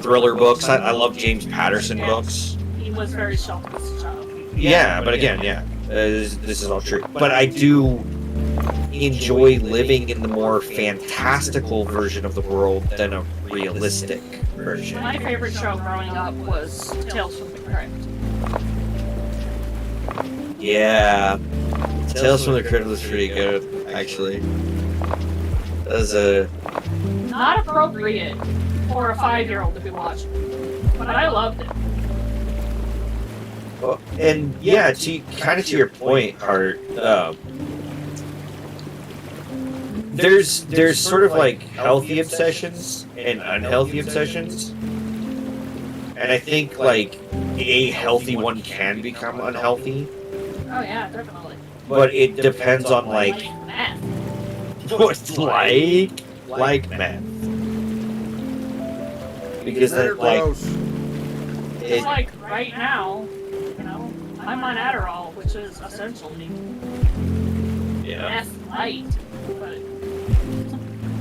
thriller books. I love James Patterson books. He was very selfish child. Yeah, but again, this is all true. But I do, enjoy living in the more fantastical version of the world than a realistic version. My favorite show growing up was Tales from the Crypt. Yeah, Tales from the Crypt was pretty good, actually. That was a... Not appropriate for a 5-year-old to be watching, but I loved it. Well, and yeah, kind of to your point, Art, there's sort of like healthy obsessions and unhealthy obsessions, and I think like a healthy one can become unhealthy. Oh yeah, definitely. But it depends on like math. what's like math, because then like It's like right now, you know, I'm on Adderall, which is essentially meth light. But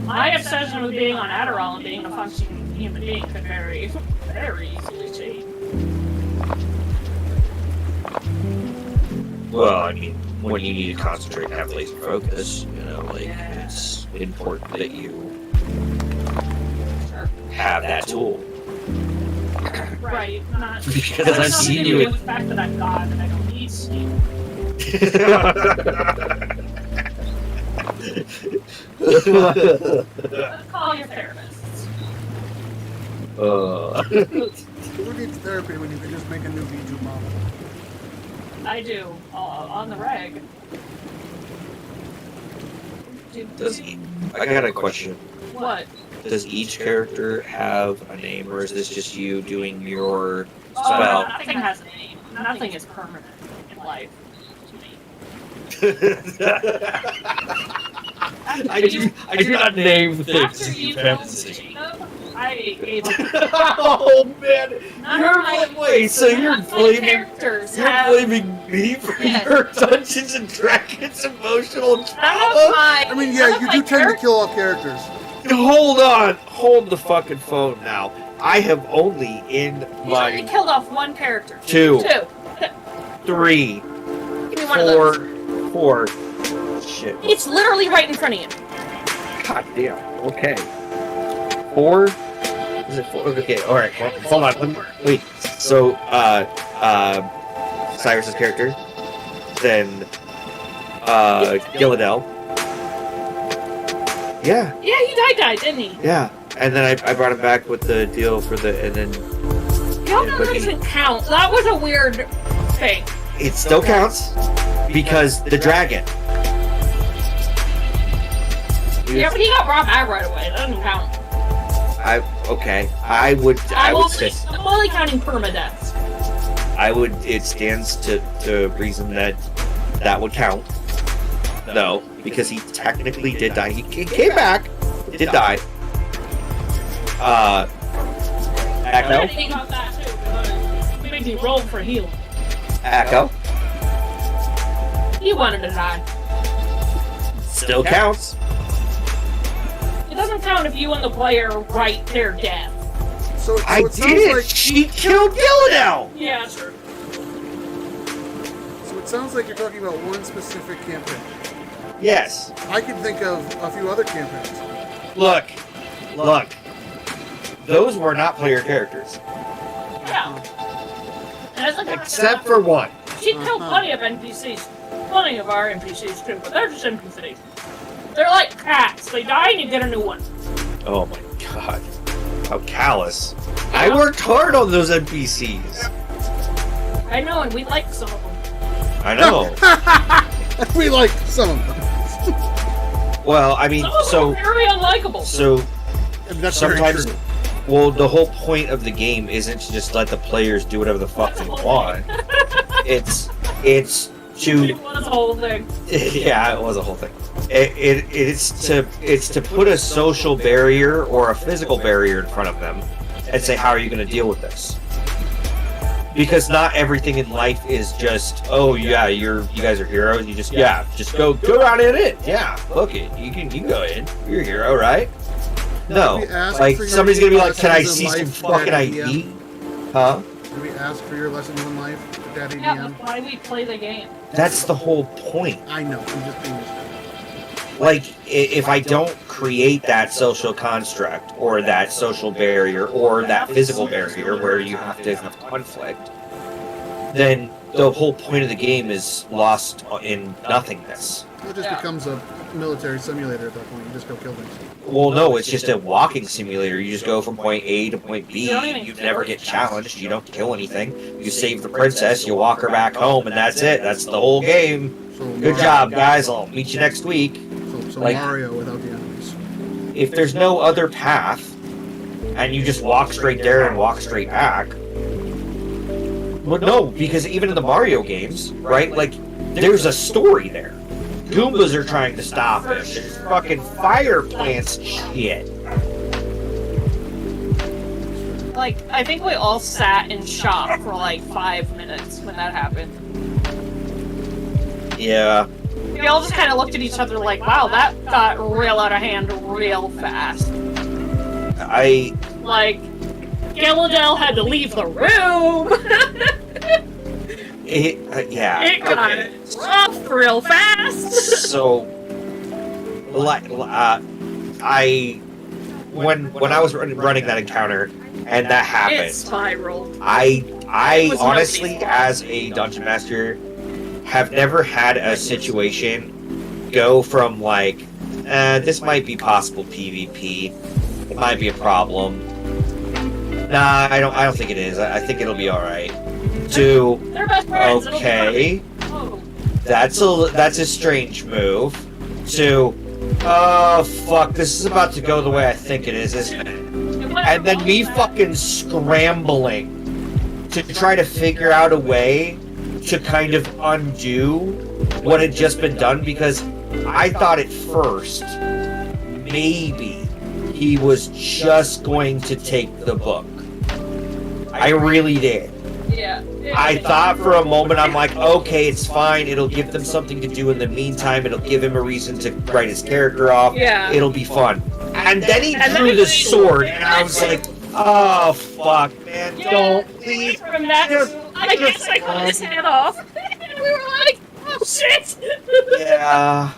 my obsession with being on Adderall and being a functioning human being could very, very easily change. well, I mean, when you need to concentrate and have laser focus, you know, like it's important that you have that tool. Right, not Because I've seen you with the fact that I'm God and I don't need sleep. Call your therapists. Who needs therapy when you can just make a new V2 model? I do, on the reg. I got a question. What? Does each character have a name, or is this just you doing your Oh, spell? nothing has a name. Nothing is permanent in life. I do not name things. After you killed Jacob, I gave up. Oh man! So you're blaming characters me for your Dungeons and Dragons emotional trauma? I mean, yeah, you do tend to kill all characters. Hold on, hold the fucking phone now. I have only in You only my killed off one character. Two. give 3, me one of those. 4. Shit. It's literally right in front of you. God damn. Okay. 4? Is it 4? Okay, alright. Well, hold on. Wait. So, Cyrus's character. Then, Gilladell. Yeah. Yeah, he died, didn't he? Yeah. And then I brought him back with the deal for the, and then... Gilladell doesn't count. That was a weird thing. It still counts, because the dragon. Yeah, but he got brought back right away. That doesn't count. I would say... I'm only counting permadeaths. it stands to reason that would count. No, because he technically did die. He came back, did die. Echo? He got that too, because he made me roll for healing. Echo? He wanted to die. Still counts. It doesn't count if you and the player write their death. So I it sounds did! like She killed Gilladell! Yeah, sure. so it sounds like you're talking about one specific campaign. Yes. I can think of a few other campaigns. Look. Those were not player characters. Yeah. And as a Except for one. she killed plenty of NPCs. Plenty of our NPCs too, but they're just NPCs. They're like cats. They die and you get a new one. Oh my god. How callous. I worked hard on those NPCs. I know, and we like some of them. I know. We like some of them. Well, I mean, Some of them so... are very unlikable. So, And that's very sometimes... true. Well, the whole point of the game isn't to just let the players do whatever the fuck they want. It's to... It was a whole thing. Yeah, it was a whole thing. It's to put a social barrier or a physical barrier in front of them and say, how are you going to deal with this? Because not everything in life is just, oh yeah, you guys are heroes. You just go around in it. Yeah, look it. You can go in. You're a hero, right? No, Did we ask like for your somebody's gonna be like, can I lessons see in some life, fucking Daddy ID? Huh? Do we ask for your lessons in life, Daddy Yeah, DM? that's why we play the game. That's the whole point. I know. I'm just being like, if I don't create that social construct, or that social barrier, or that physical barrier where you have to have conflict, then the whole point of the game is lost in nothingness. It just becomes a military simulator at that point. You just go kill things. Well, no, it's just a walking simulator. You just go from point A to point B. You never get challenged. You don't kill anything. You save the princess, you walk her back home, and that's it. That's the whole game. So Good job, guys. I'll meet you next week. So Like- Mario without the enemies. If there's no other path, and you just walk straight there and walk straight back, well, no, because even in the Mario games, right, like, there's a story there. Goombas are trying to stop him. There's fucking fire plants and shit. Like, I think we all sat in shock for like 5 minutes when that happened. Yeah. We all just kind of looked at each other like, wow, that got real out of hand real fast. Like, Galadel had to leave the room. Yeah. It got rough real fast. So, like, when I was running that encounter and that It happened, spiraled. I It was honestly, nobody's as a dungeon master, have never had a situation go from like, this might be possible PvP, it might be a problem. Nah, I don't think it is. I think it'll be all right. To They're best friends. it'll be okay, fine. Oh. that's a strange move. To oh fuck, this is about to go the way I think it is, isn't it? And then me fucking scrambling to try to figure out a way to kind of undo what had just been done, because I thought at first maybe he was just going to take the book. I really did. Yeah. I thought for a moment, I'm like, okay, it's fine. It'll give them something to do in the meantime. It'll give him a reason to write his character off. Yeah. It'll be fun. And then he drew the sword, and I was like, oh, fuck, man, don't please. From that, I guess I cut his head off. And we were like, oh shit. Yeah.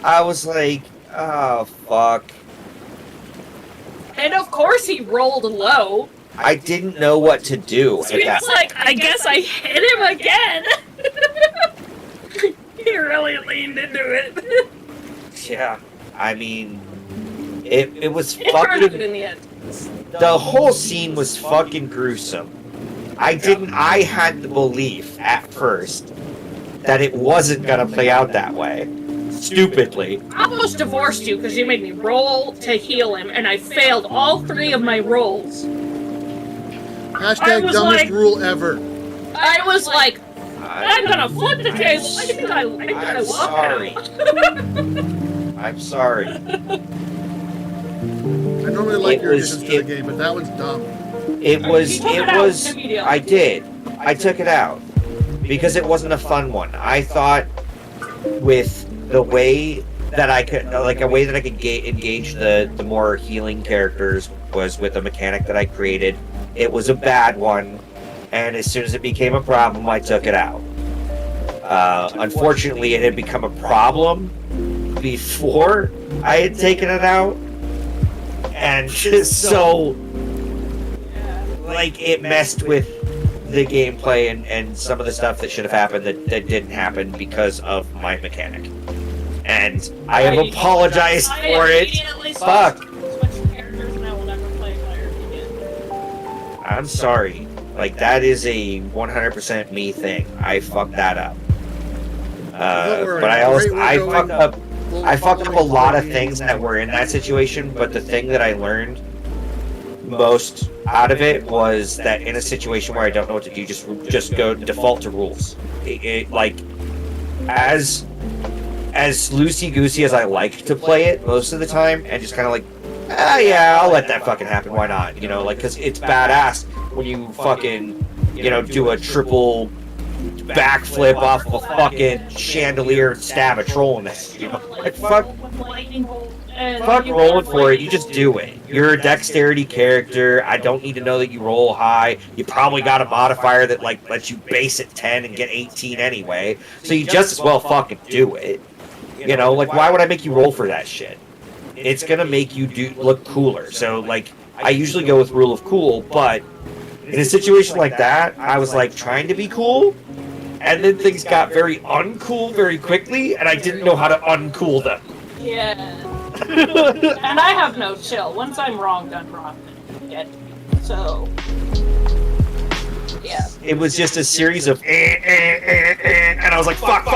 I was like, oh, fuck. And of course he rolled low. I didn't know what to do. So he was like, I guess I hit him again. He really leaned into it. Yeah. I mean, it was It hurt him fucking... in the end. The whole scene was fucking gruesome. I had the belief at first that it wasn't gonna play out that way. Stupidly. I almost divorced you because you made me roll to heal him, and I failed all 3 of my rolls. Hashtag was dumbest like- rule ever. I was like, I'm gonna flip the table. I think I I'm love sorry. him. I'm sorry. I normally like It your was- additions to the game, but that one's dumb. It was, You took it it out was, immediately. I did. I took it out. Because it wasn't a fun one. I thought with the way that I could, like a way that I could engage the more healing characters was with a mechanic that I created. It was a bad one, and as soon as it became a problem, I took it out. Unfortunately, it had become a problem before I had taken it out, and so, like, it messed with the gameplay and some of the stuff that should have happened that didn't happen because of my mechanic. And I have apologized for it. Fuck. I'm sorry. Like, that is a 100% me thing. I fucked that up. But I fucked up a lot of things that were in that situation, but the thing that I learned most out of it was that in a situation where I don't know what to do, just go default to rules. Like, as loosey-goosey as I like to play it most of the time, and just kind of like, yeah, I'll let that fucking happen, why not? You know, like, because it's badass when you fucking, you know, do a triple backflip off of a fucking chandelier and stab a troll in it. You know, like, fuck rolling for it, you just do it. You're a dexterity character, I don't need to know that you roll high. You probably got a modifier that, like, lets you base at 10 and get 18 anyway, so you just as well fucking do it. You know, like, why would I make you roll for that shit? It's gonna make you look cooler. So, like, I usually go with rule of cool, but in a situation like that, I was, like, trying to be cool, and then things got very uncool very quickly, and I didn't know how to uncool them. Yeah. And I have no chill. Once I'm wrong, done wrong. Get so. Yeah. It was just a series of and I was like, fuck.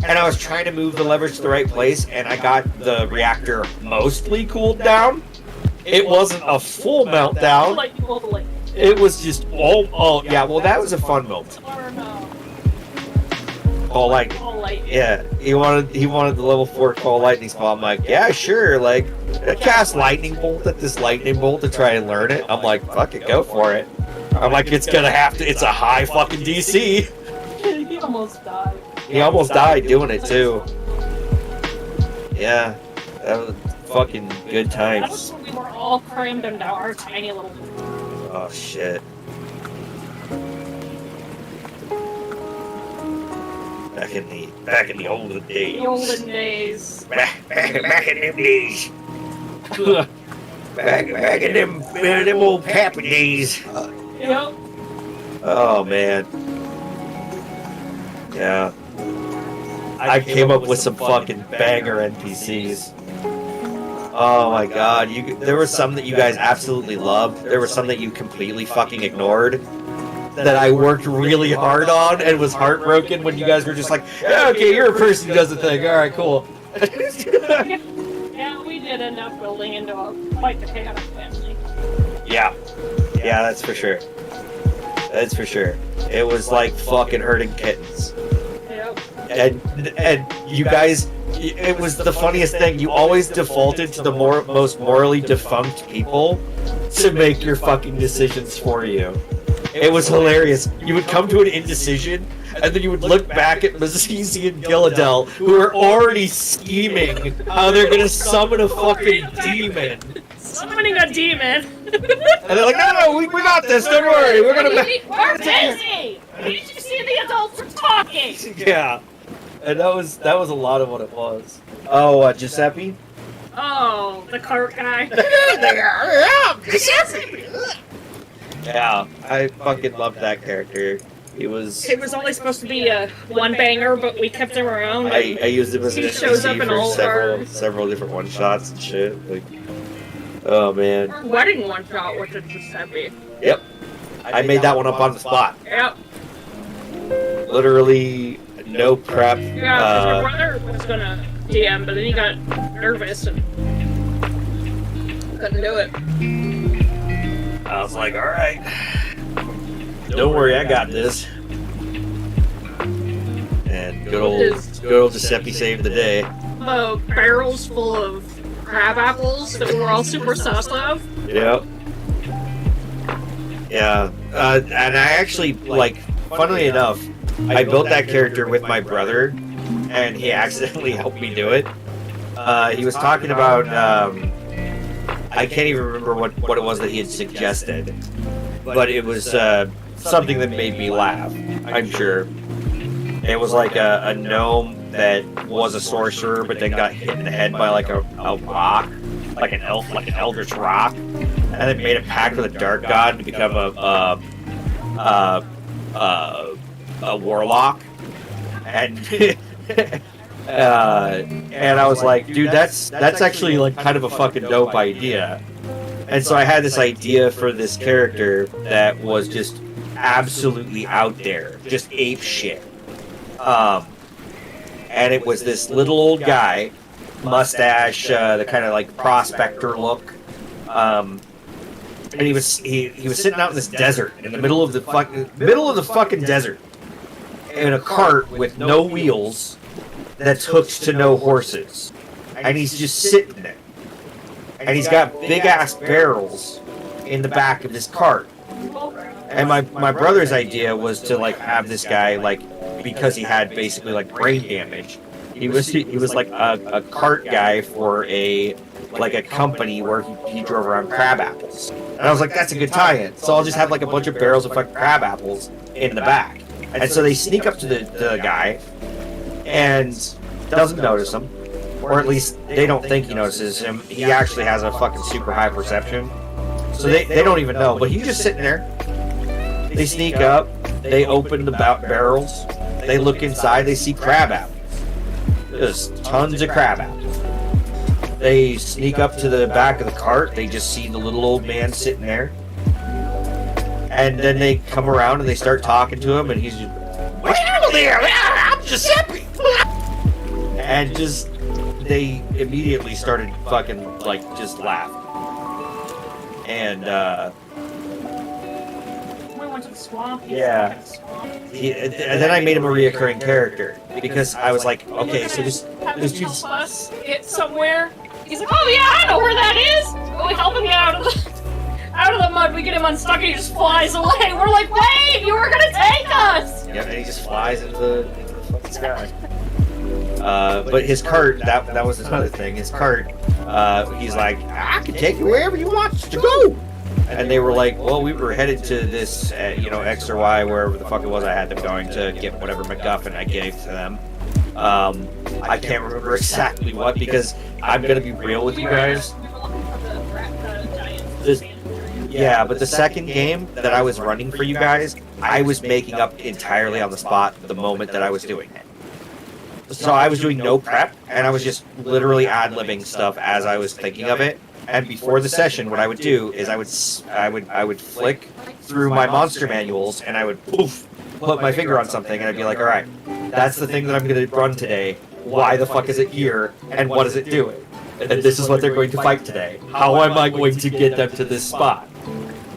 And I was trying to move the leverage to the right place, and I got the reactor mostly cooled down. It wasn't a full meltdown. It was just oh yeah. Well, that was a fun moment. Call lightning. Yeah, he wanted the level 4 call lightning spell. I'm like, yeah, sure. Like, cast lightning bolt at this lightning bolt to try and learn it. I'm like, fuck it, go for it. I'm like, it's gonna have to. It's a high fucking DC. He almost died. He almost died doing it too. Yeah, that was fucking good That times. was when we were all crammed into our tiny little. Oh shit. Back in the olden days. The olden days. Back in them days. back in them old pappy days. Yep. Oh man. Yeah. I came up with some fucking banger NPCs. Oh my god, there were some that you guys absolutely loved. There were some that you completely fucking ignored. That I worked really hard on and was heartbroken when you guys were just like, yeah, okay, you're a person who does the thing. Alright, cool. Yeah, we did end up building into quite the chaotic family. Yeah. Yeah, that's for sure. That's for sure. It was like fucking herding kittens. Yep. And you guys, it was the funniest thing. You always defaulted to the most morally defunct people to make your fucking decisions for you. It was hilarious. You would come to an indecision, and then you would look back at Mazizi and Gilladel, who are already scheming how they're gonna summon a fucking demon. Summoning a demon. And they're like, no, we got this. Don't worry. We're gonna. We're busy. Did you see the adults are talking? Yeah, and that was a lot of what it was. Oh, Giuseppe. Oh, the cart guy. Yeah, I fucking loved that character. It was only supposed to be a one banger, but we kept him around. I used him as an He shows up NPC in for all of our several different one shots and shit. Like, oh man. wedding one shot with a Giuseppe. Yep. I made that one up on the spot. Yep. Literally no prep. Yeah, because my brother was gonna DM, but then he got nervous and couldn't do it. I was like, alright. Don't worry, I got this. And good old Giuseppe saved the day. Barrels full of crab apples that we were all super sus of. Yep. Yeah. And I actually, like, funnily enough, I built that character with my brother, and he accidentally helped me do it. He was talking about, I can't even remember what it was that he had suggested, but it was something that made me laugh, I'm sure. It was like a gnome that was a sorcerer, but then got hit in the head by like a rock, like an eldritch rock, and then made a pact with a dark god to become a warlock, and and I was like, dude, that's actually like kind of a fucking dope idea. And so I had this idea for this character that was just absolutely out there, just ape shit. And it was this little old guy, mustache, the kind of like prospector look. And he was sitting out in this desert, in the middle of the fucking desert, in a cart with no wheels that's hooked to no horses. And he's just sitting there. And he's got big ass barrels in the back of this cart. And my brother's idea was to like have this guy, like, because he had basically like brain damage, he was like a cart guy for a company where he drove around crab apples. And I was like, that's a good tie-in. So I'll just have like a bunch of barrels of fucking crab apples in the back. And so they sneak up to the guy, and doesn't notice him, or at least they don't think he notices him. He actually has a fucking super high perception, so they don't even know. But he's just sitting there. They sneak up, they open the barrels, they look inside, they see crab apples. There's tons of crab apples. They sneak up to the back of the cart, they just see the little old man sitting there. And then they come around and they start talking to him, and he's just, well, there, I'm Giuseppe. And just, they immediately started fucking, like, just laugh. And, We went to the swamp. yeah. And then I made him a reoccurring character, because I was like, okay, so there's two... Help us get somewhere. He's like, oh yeah, I know where that is. We help him get out of the mud. We get him unstuck, and he just flies away. We're like, wait, you were gonna take us. Yeah, and he just flies into the fucking sky. But his cart, that was another thing. His cart, he's like, I can take you wherever you want to go. And they were like, well, we were headed to this, X or Y, wherever the fuck it was I had them going to get whatever MacGuffin I gave to them. I can't remember exactly what, because I'm gonna be real with you guys. Yeah, but the second game that I was running for you guys, I was making up entirely on the spot the moment that I was doing it. So I was doing no prep, and I was just literally ad-libbing stuff as I was thinking of it. And before the session, what I would do is I would flick through my monster manuals, and I would poof, put my finger on something, and I'd be like, all right, that's the thing that I'm going to run today. Why the fuck is it here, and what is it doing? And this is what they're going to fight today. How am I going to get them to this spot?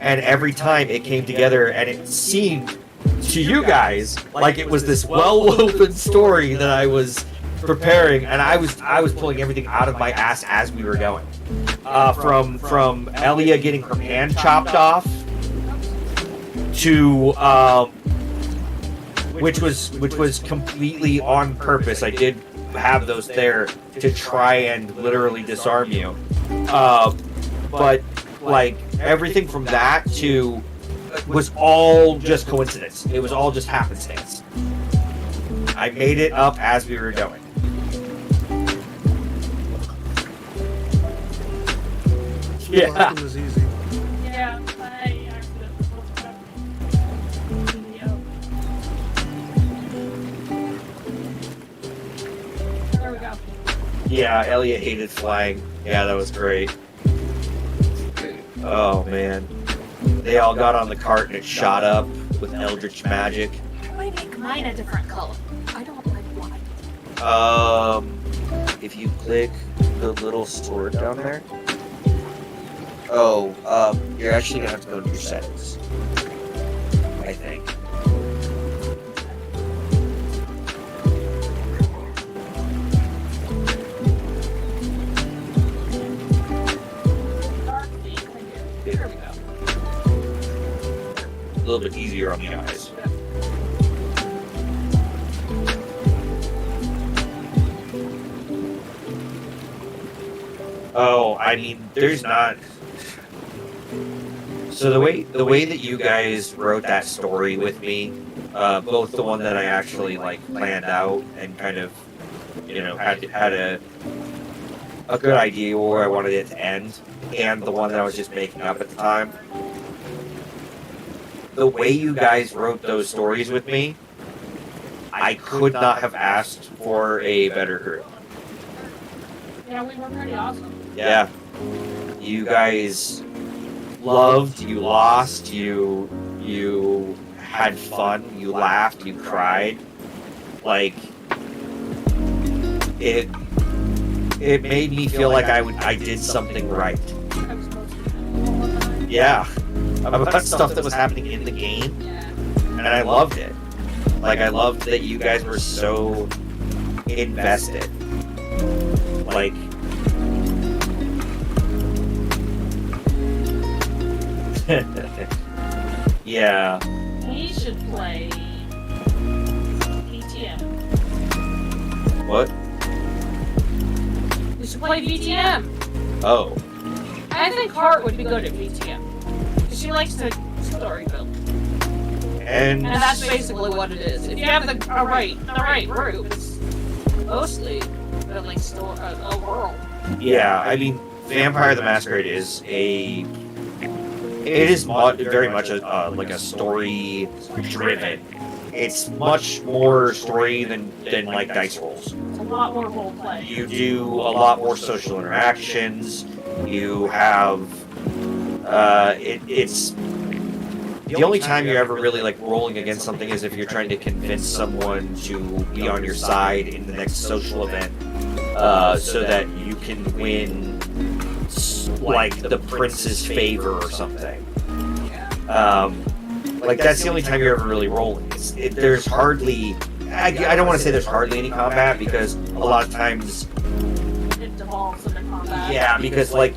And every time it came together, and it seemed to you guys like it was this well-woven story that I was preparing, and I was pulling everything out of my ass as we were going. From Elia getting her hand chopped off to which was completely on purpose. I did have those there to try and literally disarm you. But like everything from that to was all just coincidence. It was all just happenstance. I made it up as we were going. Yeah. Well, it was easy. Yeah, I accidentally looked up video. There we go. Yeah, Elliot hated flying. Yeah, that was great. Oh man. They all got on the cart and it shot up with Eldritch Magic. How do I make mine a different color? I don't like white. If you click the little sword down there. Oh, you're actually gonna have to go to your settings. I think. There we go. A little bit easier on the eyes. Oh, I mean, there's not. So the way that you guys wrote that story with me, both the one that I actually like planned out and kind of, had a good idea where I wanted it to end, and the one that I was just making up at the time. The way you guys wrote those stories with me, I could not have asked for a better group. Yeah, we were pretty awesome. Yeah. You guys loved, you lost, you had fun, you laughed, you cried. Like it made me feel like I did something right. Yeah. About stuff that was happening in the game. And I loved it. Like I loved that you guys were so invested. Like yeah. We should play VTM. What? We should play VTM. Oh. I think Hart would be good at VTM. She likes to story build. And And that's basically what it is. If you have the right group, it's mostly building a world. Yeah, I mean, Vampire the Masquerade is a... It is very much like a story-driven. It's much more story than like dice rolls. It's a lot more roleplay. You do a lot more social interactions. You have... it's... The only time you're ever really like rolling against something is if you're trying to convince someone to be on your side in the next social event, so that you can win like the prince's favor or something. Like that's the only time you're ever really rolling. There's hardly, I don't want to say there's hardly any combat because a lot of times It devolves into combat. yeah, because like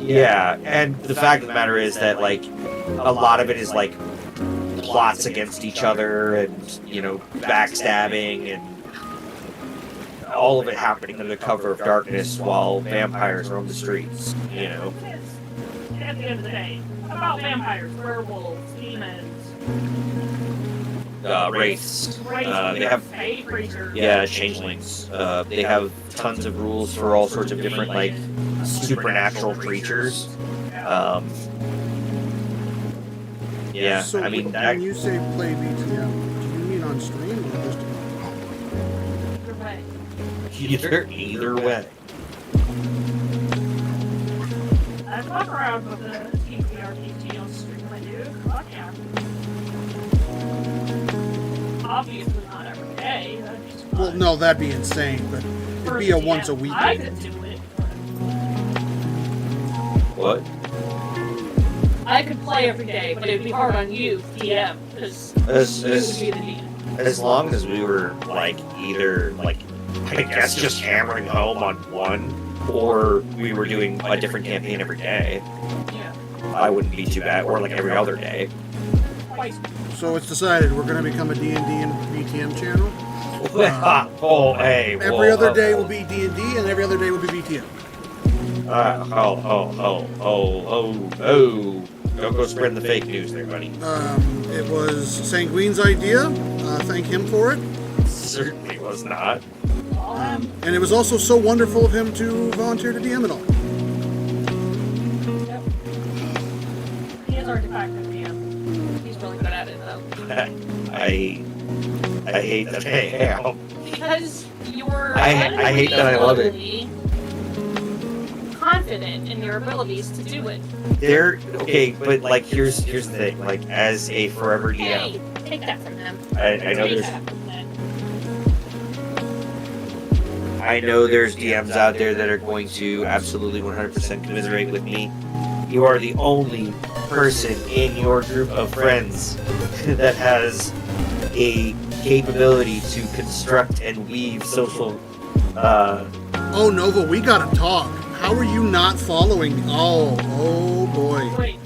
yeah, and the fact of the matter is that like a lot of it is like plots against each other and, you know, backstabbing and all of it happening under the cover of darkness while vampires roam the streets, you know. At the end of the day, about vampires, werewolves, demons, Wraiths. races, They have fey creatures. yeah, changelings. They have tons of rules for all sorts of different like supernatural creatures. Yeah, So I mean when you say play BTM, do you mean on stream or just? Either way. either way. I fuck around with the TPRPG on stream, I do. Fuck yeah. Obviously not every day. That'd be too Well, much. no, that'd be insane, but it'd be a once a week. I could do it. What? I could play every day, but it'd be hard on you, DM, because As you would be the DM. as long as we were like either like I guess just hammering home on one, or we were doing a different campaign every day, Yeah. I wouldn't be too bad. Or like every other day. Twice. So it's decided we're going to become a D&D and BTM channel. Oh, hey. Every other day will be D&D, and every other day will be BTM. Don't go spreading the fake news there, buddy. It was Sanguine's idea. Thank him for it. Certainly was not. And it was also so wonderful of him to volunteer to DM it all. Yep. He is our de facto DM. He's really good at it, though. I hate that I am. Because you're I hate that I love it. confident in your abilities to do it. Okay, but like here's the thing. Like as a forever DM, Hey, take that from them. I know Take there's that from them. I know there's DMs out there that are going to absolutely 100% commiserate with me. You are the only person in your group of friends that has a capability to construct and weave social. Oh, Nova, we gotta talk. How are you not following? Oh boy. Wait,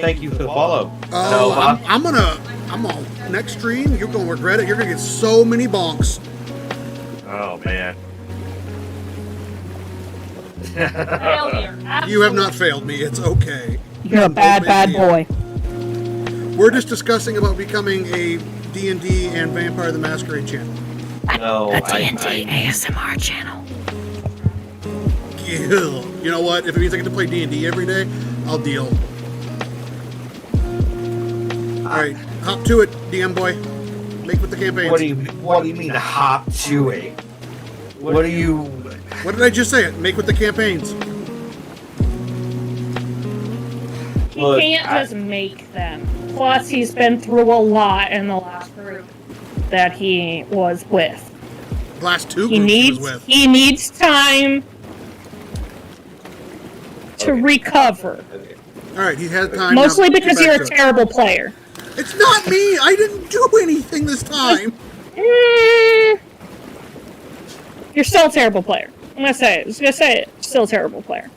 Thank you for the follow. Oh, I'm on next stream. You're gonna regret it. You're gonna get so many bonks. Oh man. failure. You have not failed me. It's okay. You're a bad, bad boy. We're just discussing about becoming a D&D and Vampire the Masquerade channel. No, ASMR channel. Ew. You know what? If it means I get to play D&D every day, I'll deal. Alright, hop to it, DM boy. Make with the campaigns. What do you mean hop to it? What do you? What did I just say? Make with the campaigns. He Look, can't just make them. Plus, he's been through a lot in the last group that he was with. Last two He groups he needs was with. he needs time to Okay. recover. Okay. Alright, he had time. Mostly now. because Get you're back a to it. terrible player. It's not me! I didn't do anything this time! You're still a terrible player. I'm gonna say it. I was gonna say it. Still a terrible player.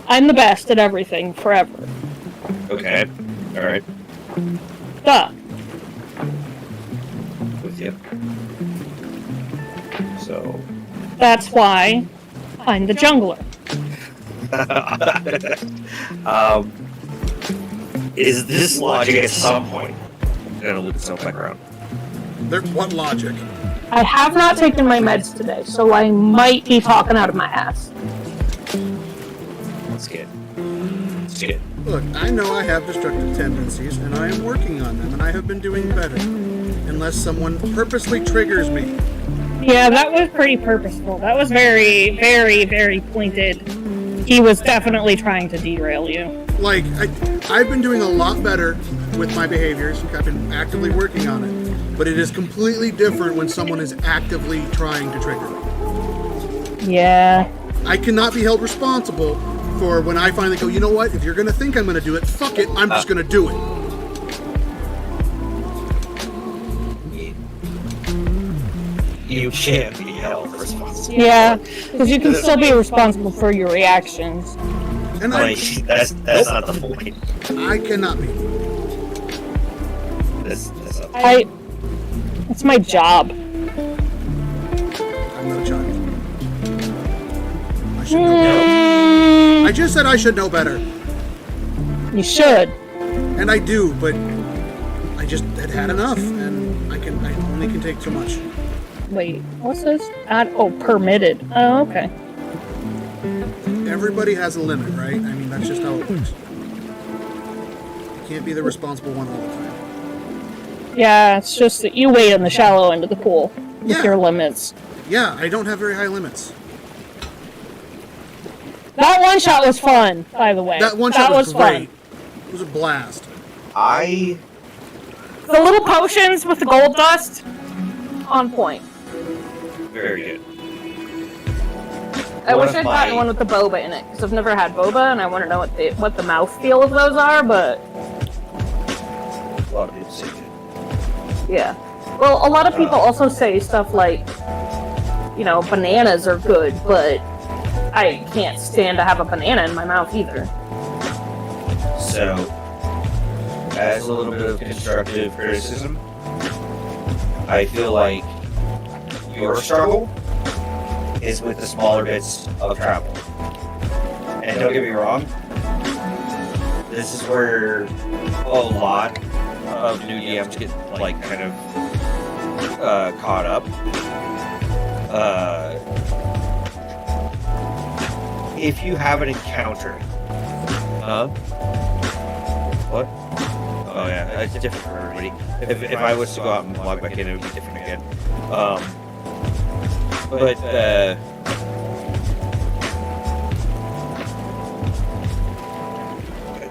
I'm the best at everything forever. Okay. All right. Duh. With you. So. That's why I'm the jungler. Is this logic at some point? I'm gonna loop myself back around. What logic? I have not taken my meds today, so I might be talking out of my ass. That's good. That's good. Look, I know I have destructive tendencies, and I am working on them, and I have been doing better. Unless someone purposely triggers me. Yeah, that was pretty purposeful. That was very, very, very pointed. He was definitely trying to derail you. Like, I've been doing a lot better with my behaviors. I've been actively working on it. But it is completely different when someone is actively trying to trigger me. Yeah. I cannot be held responsible for when I finally go, you know what, if you're going to think I'm going to do it, fuck it, I'm just going to do it. You can't be held responsible. Yeah, because you can still be responsible for your reactions. And That's not the point. I cannot be. That's not It's my job. I'm not a child. I should know better. I just said I should know better. You should. And I do, but I just had enough, and I only can take so much. Wait, what's this? Permitted. Oh, okay. Everybody has a limit, right? I mean, that's just how it works. You can't be the responsible one all the time. Yeah, it's just that you wade in the shallow end of the pool with your limits. Yeah, I don't have very high limits. That one shot was fun, by the way. That one shot was great. fun. It was a blast. I The little potions with the gold dust, on point. very good. I One wish of I'd gotten my- one with the boba in it, because I've never had boba, and I want to know what the mouthfeel of those are, but A lot of people say good. yeah. Well, a lot of people also say stuff like, bananas are good, but I can't stand to have a banana in my mouth either. So, as a little bit of constructive criticism, I feel like your struggle is with the smaller bits of travel. And don't get me wrong, this is where a lot of new DMs get kind of caught up. If you have an encounter, what? Oh yeah, it's different for everybody. If I was to go out and log back in, it would be different again. But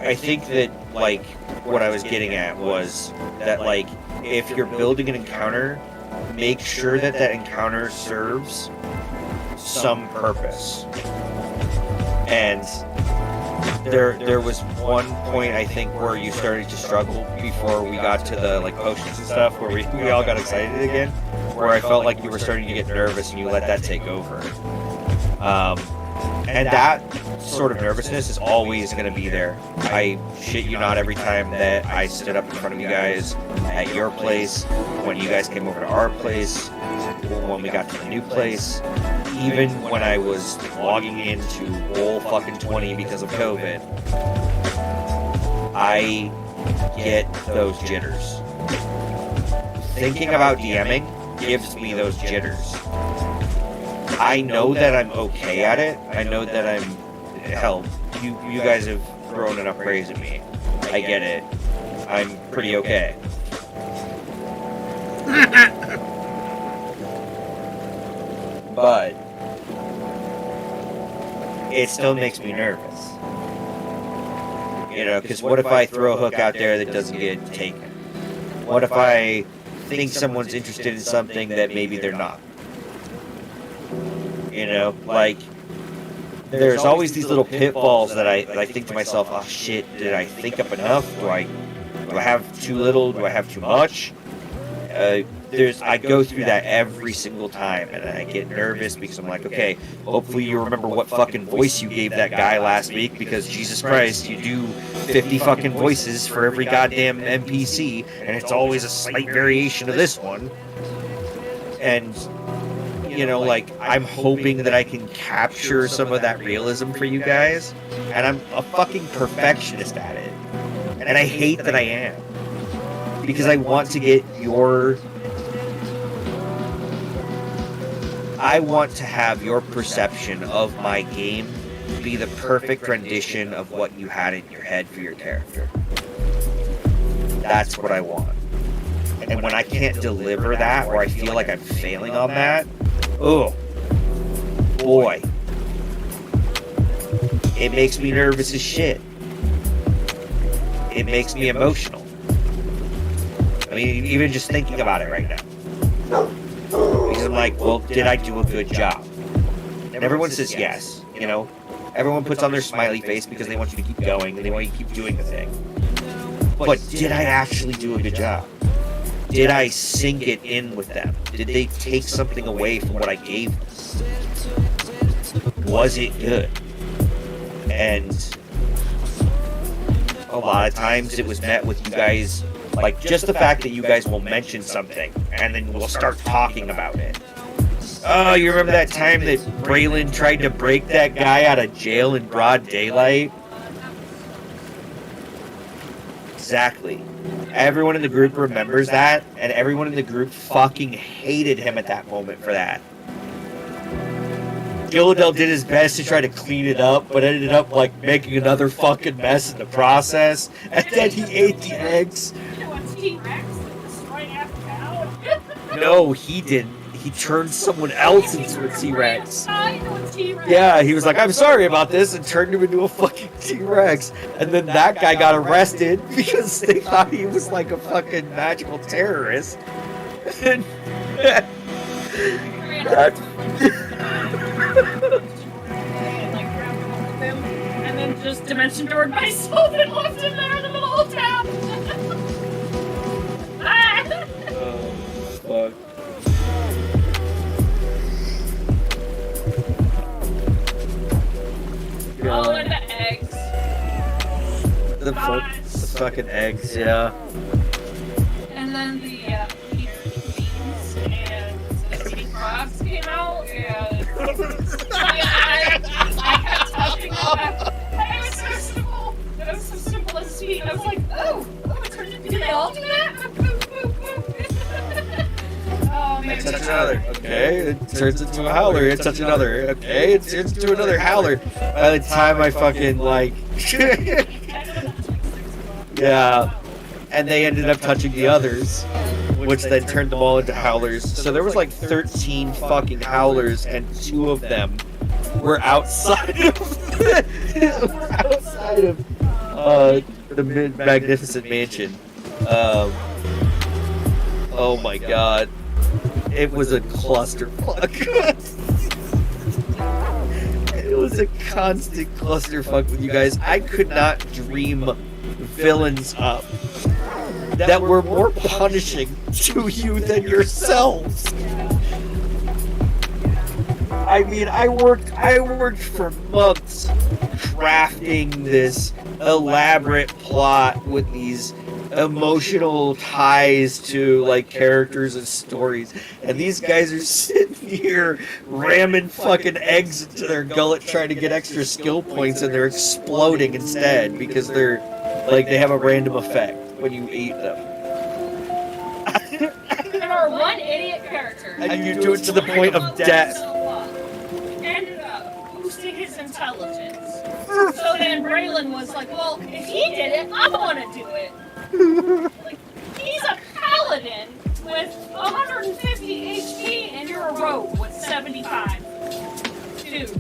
I think that what I was getting at was that if you're building an encounter, make sure that encounter serves some purpose. And there was one point I think where you started to struggle before we got to the potions and stuff, where we all got excited again, where I felt like you were starting to get nervous and you let that take over. And that sort of nervousness is always going to be there. I shit you not, every time that I stood up in front of you guys at your place, when you guys came over to our place, when we got to the new place, even when I was logging into roll fucking 20 because of COVID, I get those jitters. Thinking about DMing gives me those jitters. I know that I'm okay at it. I know that I'm... Hell, you guys have thrown enough praise at me. I get it. I'm pretty okay. But it still makes me nervous. Because what if I throw a hook out there that doesn't get taken? What if I think someone's interested in something that maybe they're not? There's always these little pitfalls that I think to myself, oh shit, did I think up enough? Do I have too little? Do I have too much? I go through that every single time, and I get nervous because I'm like, okay, hopefully you remember what fucking voice you gave that guy last week, because Jesus Christ, you do 50 fucking voices for every goddamn NPC, and it's always a slight variation of this one. And I'm hoping that I can capture some of that realism for you guys, and I'm a fucking perfectionist at it, and I hate that I am, because I want to get your I want to have your perception of my game be the perfect rendition of what you had in your head for your character. That's what I want. And when I can't deliver that, or I feel like I'm failing on that, oh, boy. It makes me nervous as shit. It makes me emotional. I mean, even just thinking about it right now. Because I'm like, well, did I do a good job? And everyone says yes, you know? Everyone puts on their smiley face because they want you to keep going and they want you to keep doing the thing. But did I actually do a good job? Did I sink it in with them? Did they take something away from what I gave them? Was it good? And a lot of times it was met with you guys, like just the fact that you guys will mention something and then we'll start talking about it. Oh, you remember that time that Braylon tried to break that guy out of jail in broad daylight? Exactly. Everyone in the group remembers that, and everyone in the group fucking hated him at that moment for that. Gilladell did his best to try to clean it up, but ended up like making another fucking mess in the process, and then he ate the eggs. No, he didn't. He turned someone else into a T-Rex. Yeah, he was like, I'm sorry about this, and turned him into a fucking T-Rex. And then that guy got arrested because they thought he was like a fucking magical terrorist. And and then just dimension doored myself and left him there in the middle of town. Oh, fuck. Oh, and the eggs. The fucking eggs, yeah. And then the beans and the seed crabs came out, and I kept touching them. It was so simple. It was so simple and sweet. I was like, oh, it turned into, do they all do that? Oh, man. Touch another. Okay, it turns into a howler. It touch another. Okay, it turns into another howler. By the time I fucking like, yeah, and they ended up touching the others, which then turned them all into howlers. So there was like 13 fucking howlers, and 2 of them were outside of the magnificent mansion. Oh my god. It was a clusterfuck. It was a constant clusterfuck with you guys. I could not dream villains up that were more punishing to you than yourselves. I mean, I worked for months crafting this elaborate plot with these emotional ties to like characters and stories, and these guys are sitting here ramming fucking eggs into their gullet trying to get extra skill points, and they're exploding instead because they're like they have a random effect when you eat them. There are one idiot character, And you do it to the point of death. Ended up boosting his intelligence. So then Braylon was like, well, if he did it, I'm gonna do it. Like, he's a paladin with 150 HP and you're a rogue with 75. Dude.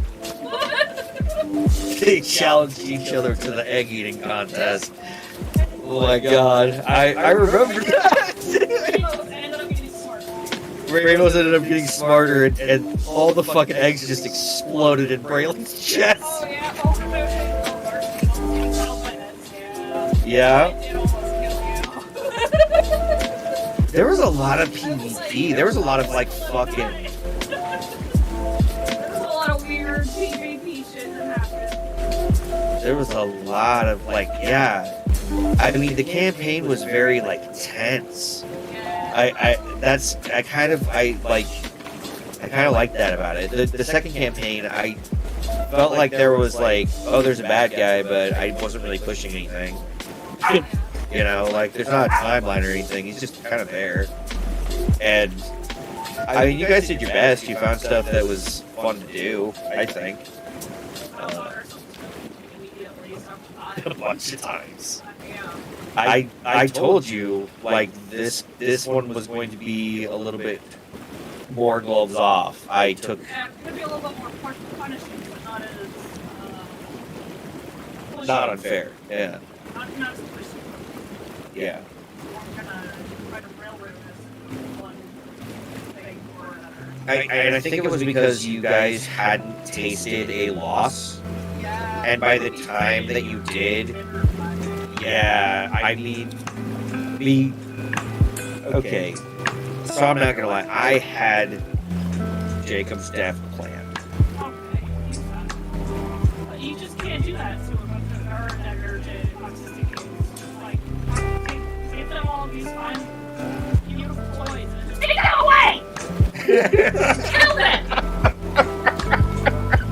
They challenged each other to the egg eating contest. Oh my god, I remember that. Rainbows ended up getting smarter, and all the fucking eggs just exploded in Braylon's chest. Oh yeah, Yeah. There was a lot of PvP. There was a lot of like fucking. There was a lot of weird PvP shit that happened. There was a lot of like, yeah. I mean, the campaign was very like tense. I kind of like that about it. The second campaign, I felt like there was like, oh, there's a bad guy, but I wasn't really pushing anything. You know, like there's not a timeline or anything. He's just kind of there. And I mean, you guys did your best. You found stuff that was fun to do, I think. A bunch of times. I told you, like, this one was going to be a little bit more gloves off. I took... Yeah, it's gonna be a little bit more punishing, but not as... Not unfair, yeah. Not as pushing. Yeah. I'm gonna try to railroad this one thing or another. And I think it was because you guys hadn't tasted a loss. Yeah. And by the time that you did, yeah, I mean, okay. So I'm not gonna lie, I had Jacob's death planned. Okay, but you just can't do that to a bunch of neurodivergent, autistic kids. Like, give them all these fun, beautiful toys and just take them away! Kill them!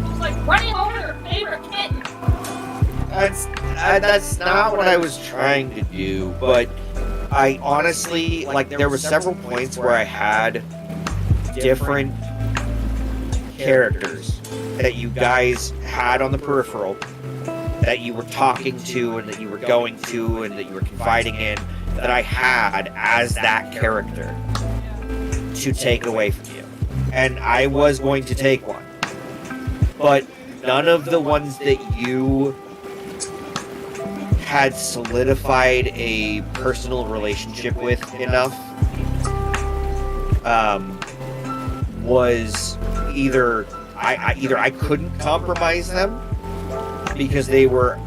It's like running over their favorite kitten. That's not what I was trying to do, but I honestly, like, there were several points where I had different characters that you guys had on the peripheral, that you were talking to and that you were going to and that you were confiding in, that I had as that character to take away from you. And I was going to take one. But none of the ones that you had solidified a personal relationship with enough was either I couldn't compromise them because they were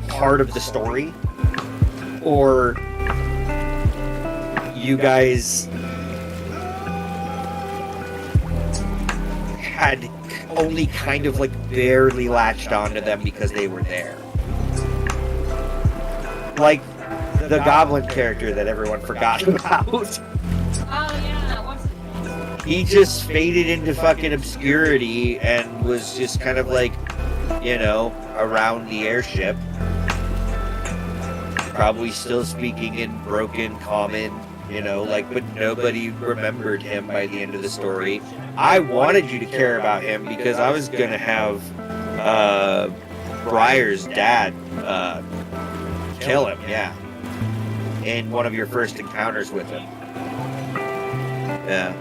part of the story, or you guys had only kind of like barely latched onto them because they were there. Like the goblin character that everyone forgot about. Oh yeah, what's it? He just faded into fucking obscurity and was just kind of like, you know, around the airship. Probably still speaking in broken common, you know, like, but nobody remembered him by the end of the story. I wanted you to care about him because I was gonna have Briar's dad kill him, yeah. In one of your first encounters with him. Yeah.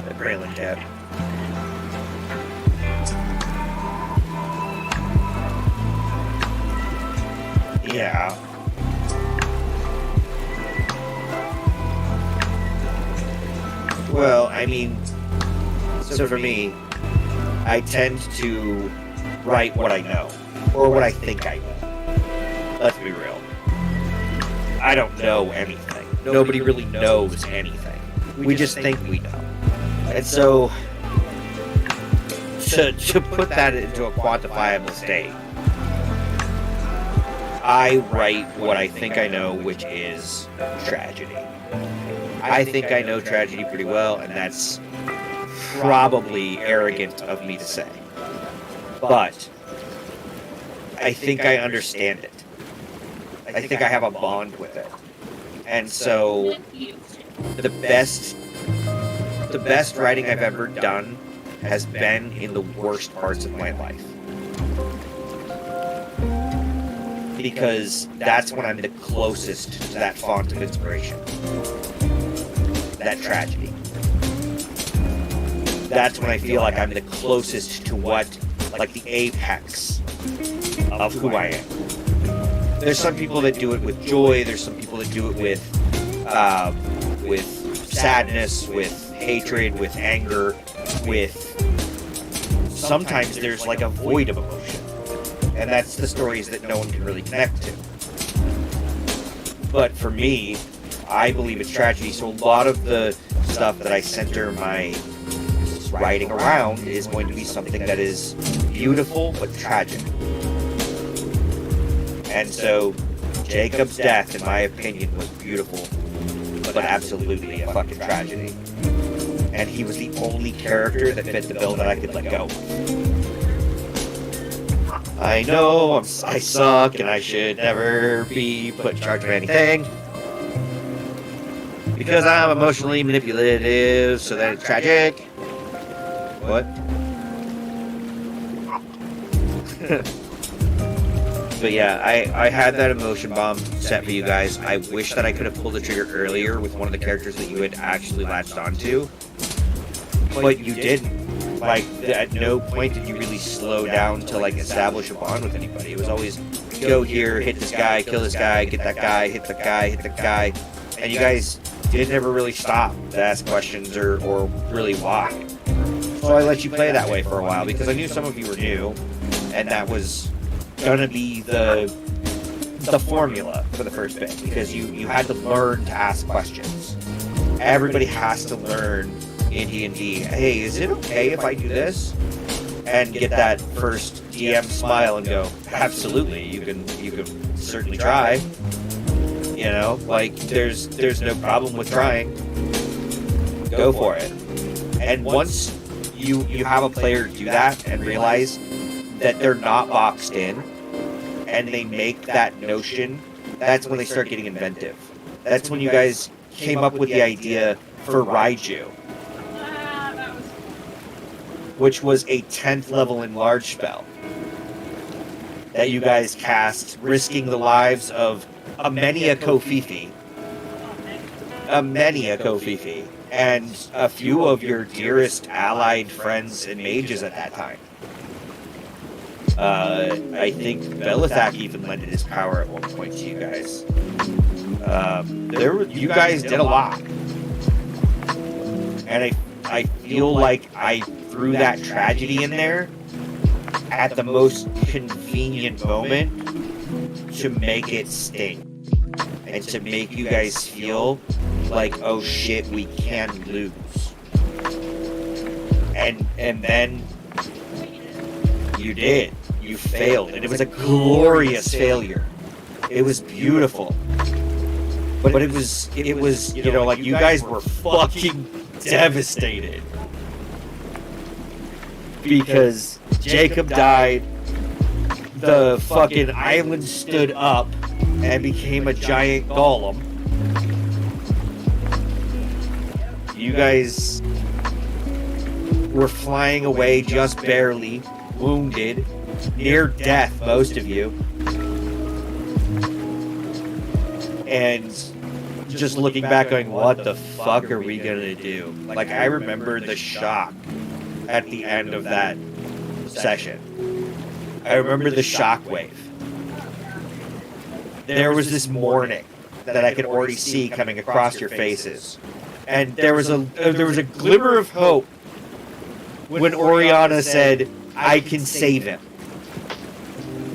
The Braylon cat. Yeah. Well, I mean, so for me, I tend to write what I know, or what I think I know. Let's be real. I don't know anything. Nobody really knows anything. We just think we know. And so, to put that into a quantifiable state, I write what I think I know, which is tragedy. I think I know tragedy pretty well, and that's probably arrogant of me to say. But I think I understand it. I think I have a bond with it. And so the best writing I've ever done has been in the worst parts of my life. Because that's when I'm the closest to that font of inspiration. That tragedy. That's when I feel like I'm the closest to what, like the apex of who I am. There's some people that do it with joy. There's some people that do it with sadness, with hatred, with anger, with... Sometimes there's like a void of emotion. And that's the stories that no one can really connect to. But for me, I believe it's tragedy. So a lot of the stuff that I center my writing around is going to be something that is beautiful but tragic. And so Jacob's death, in my opinion, was beautiful, but absolutely a fucking tragedy. And he was the only character that fit the bill that I could let go. I know I suck and I should never be put in charge of anything. because I'm emotionally manipulative, so that it's tragic. What? But yeah, I had that emotion bomb set for you guys. I wish that I could have pulled the trigger earlier with one of the characters that you had actually latched onto, but you didn't. Like, at no point did you really slow down to like establish a bond with anybody. It was always go here, hit this guy, kill this guy, get that guy, hit the guy, hit the guy, and you guys did never really stop to ask questions or really why. So I let you play that way for a while because I knew some of you were new, and that was gonna be the formula for the first bit, because you had to learn to ask questions. Everybody has to learn in D&D, hey, is it okay if I do this? And get that first DM smile and go, absolutely, you can certainly try. You know, like there's no problem with trying. Go for it. And once you have a player do that and realize that they're not boxed in, and they make that notion, that's when they start getting inventive. That's when you guys came up with the idea for Raiju, which was a 10th level enlarge spell that you guys cast, risking the lives of a many a Kofifi, and a few of your dearest allied friends and mages at that time. I think Belithak even lended his power at one point to you guys. You guys did a lot, and I feel like I threw that tragedy in there at the most convenient moment to make it sting and to make you guys feel like, oh shit, we can lose. And then you did. You failed, and it was a glorious failure. It was beautiful. But it was, you know, like, you guys were fucking devastated. Because Jacob died, the fucking island stood up and became a giant golem. You guys were flying away just barely, wounded, near death, most of you. And just looking back going, what the fuck are we gonna do? Like, I remember the shock at the end of that session. I remember the shockwave. There was this mourning that I could already see coming across your faces. And there was a glimmer of hope when Oriana said, I can save him.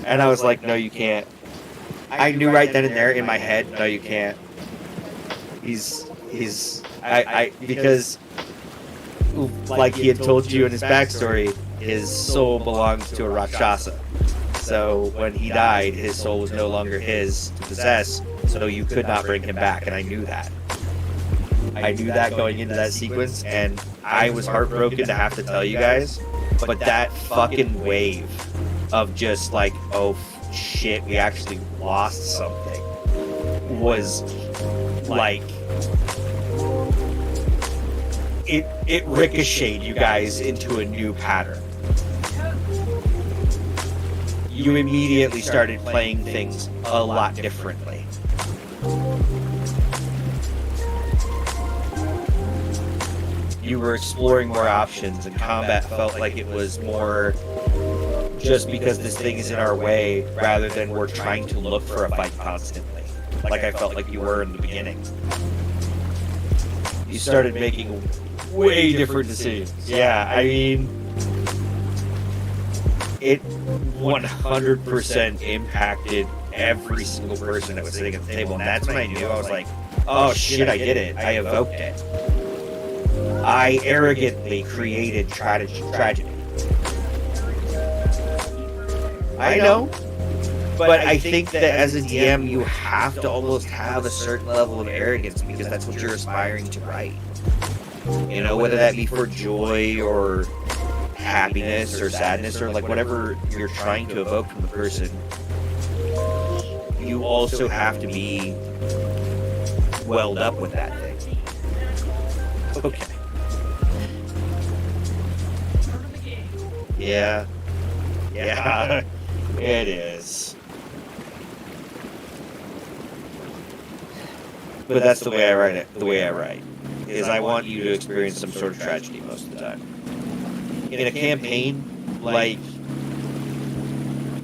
And I was like, no, you can't. I knew right then and there in my head, no, you can't. Because, like he had told you in his backstory, his soul belongs to a Rakshasa. So when he died, his soul was no longer his to possess, so you could not bring him back, and I knew that. I knew that going into that sequence, and I was heartbroken to have to tell you guys, but that fucking wave of just like, oh shit, we actually lost something, was like, it ricocheted you guys into a new pattern. You immediately started playing things a lot differently. You were exploring more options, and combat felt like it was more just because this thing is in our way, rather than we're trying to look for a fight constantly, like I felt like you were in the beginning. You started making way different decisions. Yeah, I mean, it 100% impacted every single person that was sitting at the table, and that's when I knew. I was like, oh shit, I did it. I evoked it. I arrogantly created tragedy. I know, but I think that as a DM, you have to almost have a certain level of arrogance, because that's what you're aspiring to write. You know, whether that be for joy or happiness or sadness or like whatever you're trying to evoke from the person, you also have to be welled up with that thing. Okay. Yeah. Yeah. It is. But that's the way I write it. The way I write is I want you to experience some sort of tragedy most of the time. In a campaign like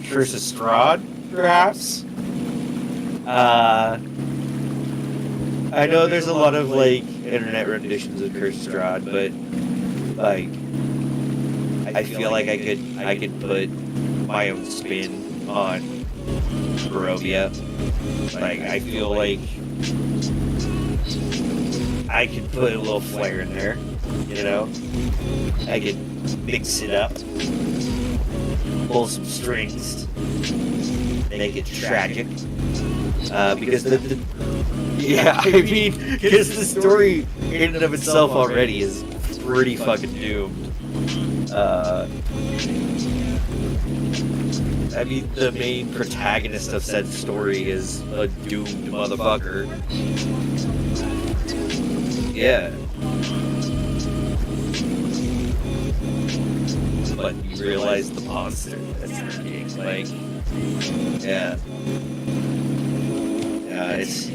Curse of Strahd, perhaps. I know there's a lot of like internet renditions of Curse of Strahd, but like I feel like I could put my own spin on Barovia. Like I feel like I could put a little flair in there, you know? I could mix it up, pull some strings, make it tragic. Because yeah, I mean, because the story in and of itself already is pretty fucking doomed. I mean, the main protagonist of said story is a doomed motherfucker. Yeah. But you realize the monster that's lurking, like, yeah. It's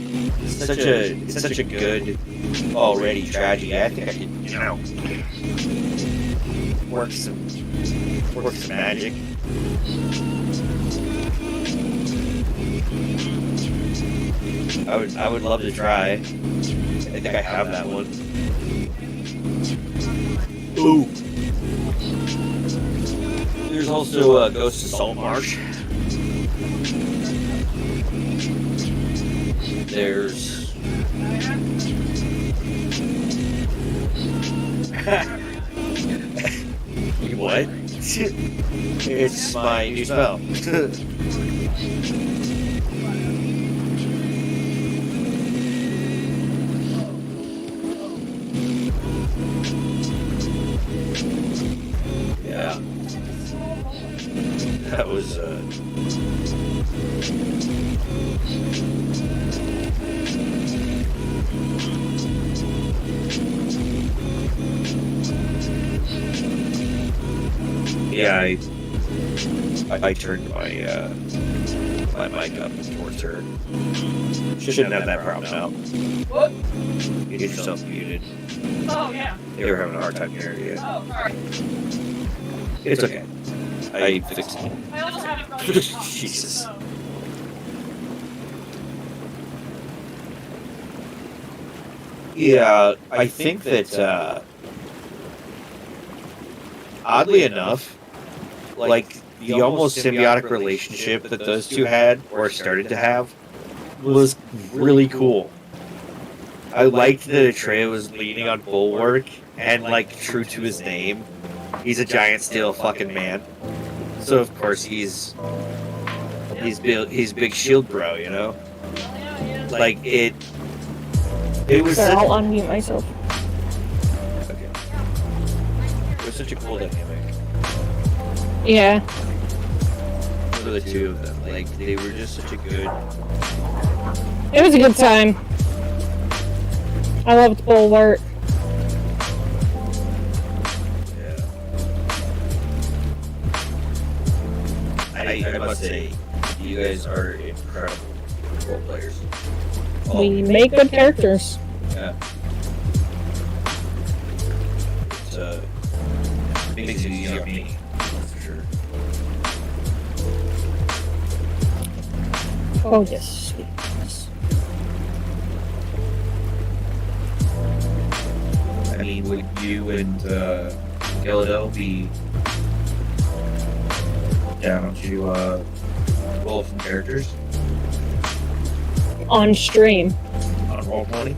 such a good already tragedy. I think I could, you know, work some magic. I would love to try. I think I have that one. Ooh. There's also Ghost of Saltmarsh. There's what? It's my new spell. Yeah. That was yeah, I turned my mic up towards her. Shouldn't have that problem now. What? Get yourself muted. Oh, yeah. They were having a hard time hearing you. Oh, sorry. It's okay. I fixed it. I also have it Jesus. Yeah, I think that oddly enough, like the almost symbiotic relationship that those two had or started to have was really cool. I liked that Atreya was leaning on Bulwark and like true to his name. He's a giant steel fucking man. So of course he's big shield bro, you know? Like it was Sorry, I'll unmute myself. okay. It was such a cool dynamic. Yeah. For the two of them. Like they were just such a good It was a good time. I loved Bulwark. yeah. I must say, you guys are incredible role players. We make good characters. Yeah. It makes it easier on me, that's for sure. Oh, yes. Yes. I mean, would you and Gilladell be down to roll some characters On stream. on Roll20?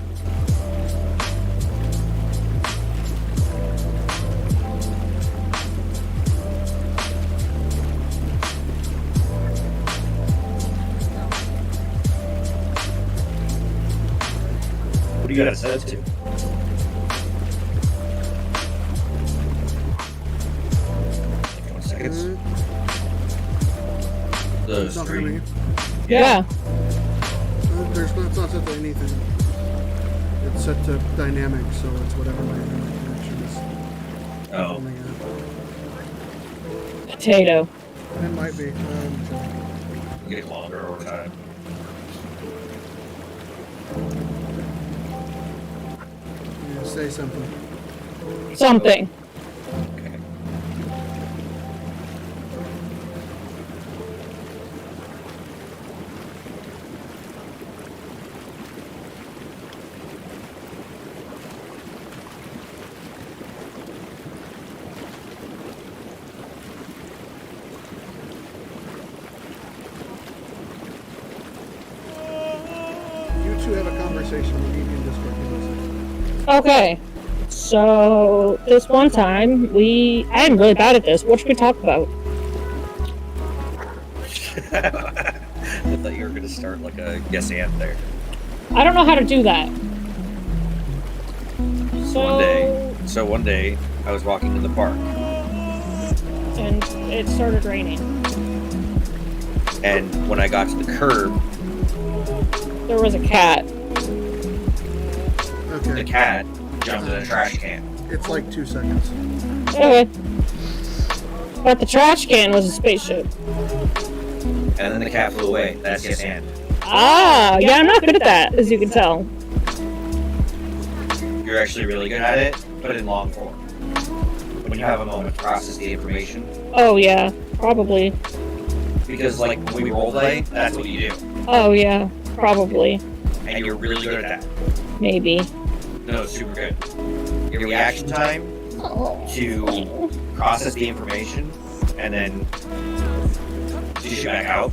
What do you got it set to? Like 20 seconds? The It's not gonna stream. be. Yeah. It's not set to anything. it's set to dynamic, so it's whatever my internet connection is. Oh. Only, Potato. it might be. Get longer over time. Yeah, say something. Something. Okay. You two have a conversation with you can Discord. Okay. So this one time I'm really bad at this. What should we talk about? I thought you were gonna start like a yes and there. I don't know how to do that. So One day, I was walking in the park, and it started raining. and when I got to the curb, There was a cat. the Okay. cat jumped in a trash can. It's like 2 seconds. Okay. But the trash can was a spaceship. And then the cat flew away. That's yes and. Ah, yeah, I'm not good at that, as you can tell. You're actually really good at it, but in long form. When you have a moment to process the information. Oh yeah, probably. Because like when we roleplay, that's what you do. Oh yeah, probably. And you're really good at that. Maybe. No, super good. Your reaction time to process the information and then dish it back out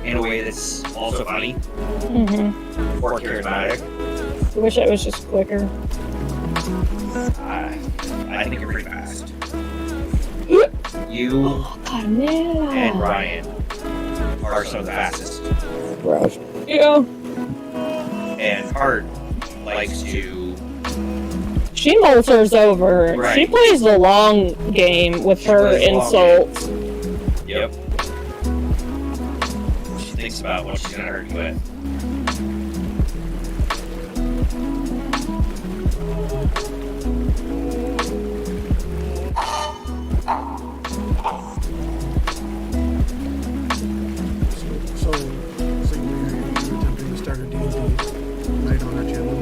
in a way that's also funny Mm-hmm. or charismatic. I wish it was just quicker. I think you're pretty fast. You and Ryan are some of the fastest. Gross. Yeah. And Hart likes to. She molters over. Right. She plays the long game with She her plays the long insults. Yep. She thinks about what she's gonna hurt you with. So you attempting to start a D&D night on our channel?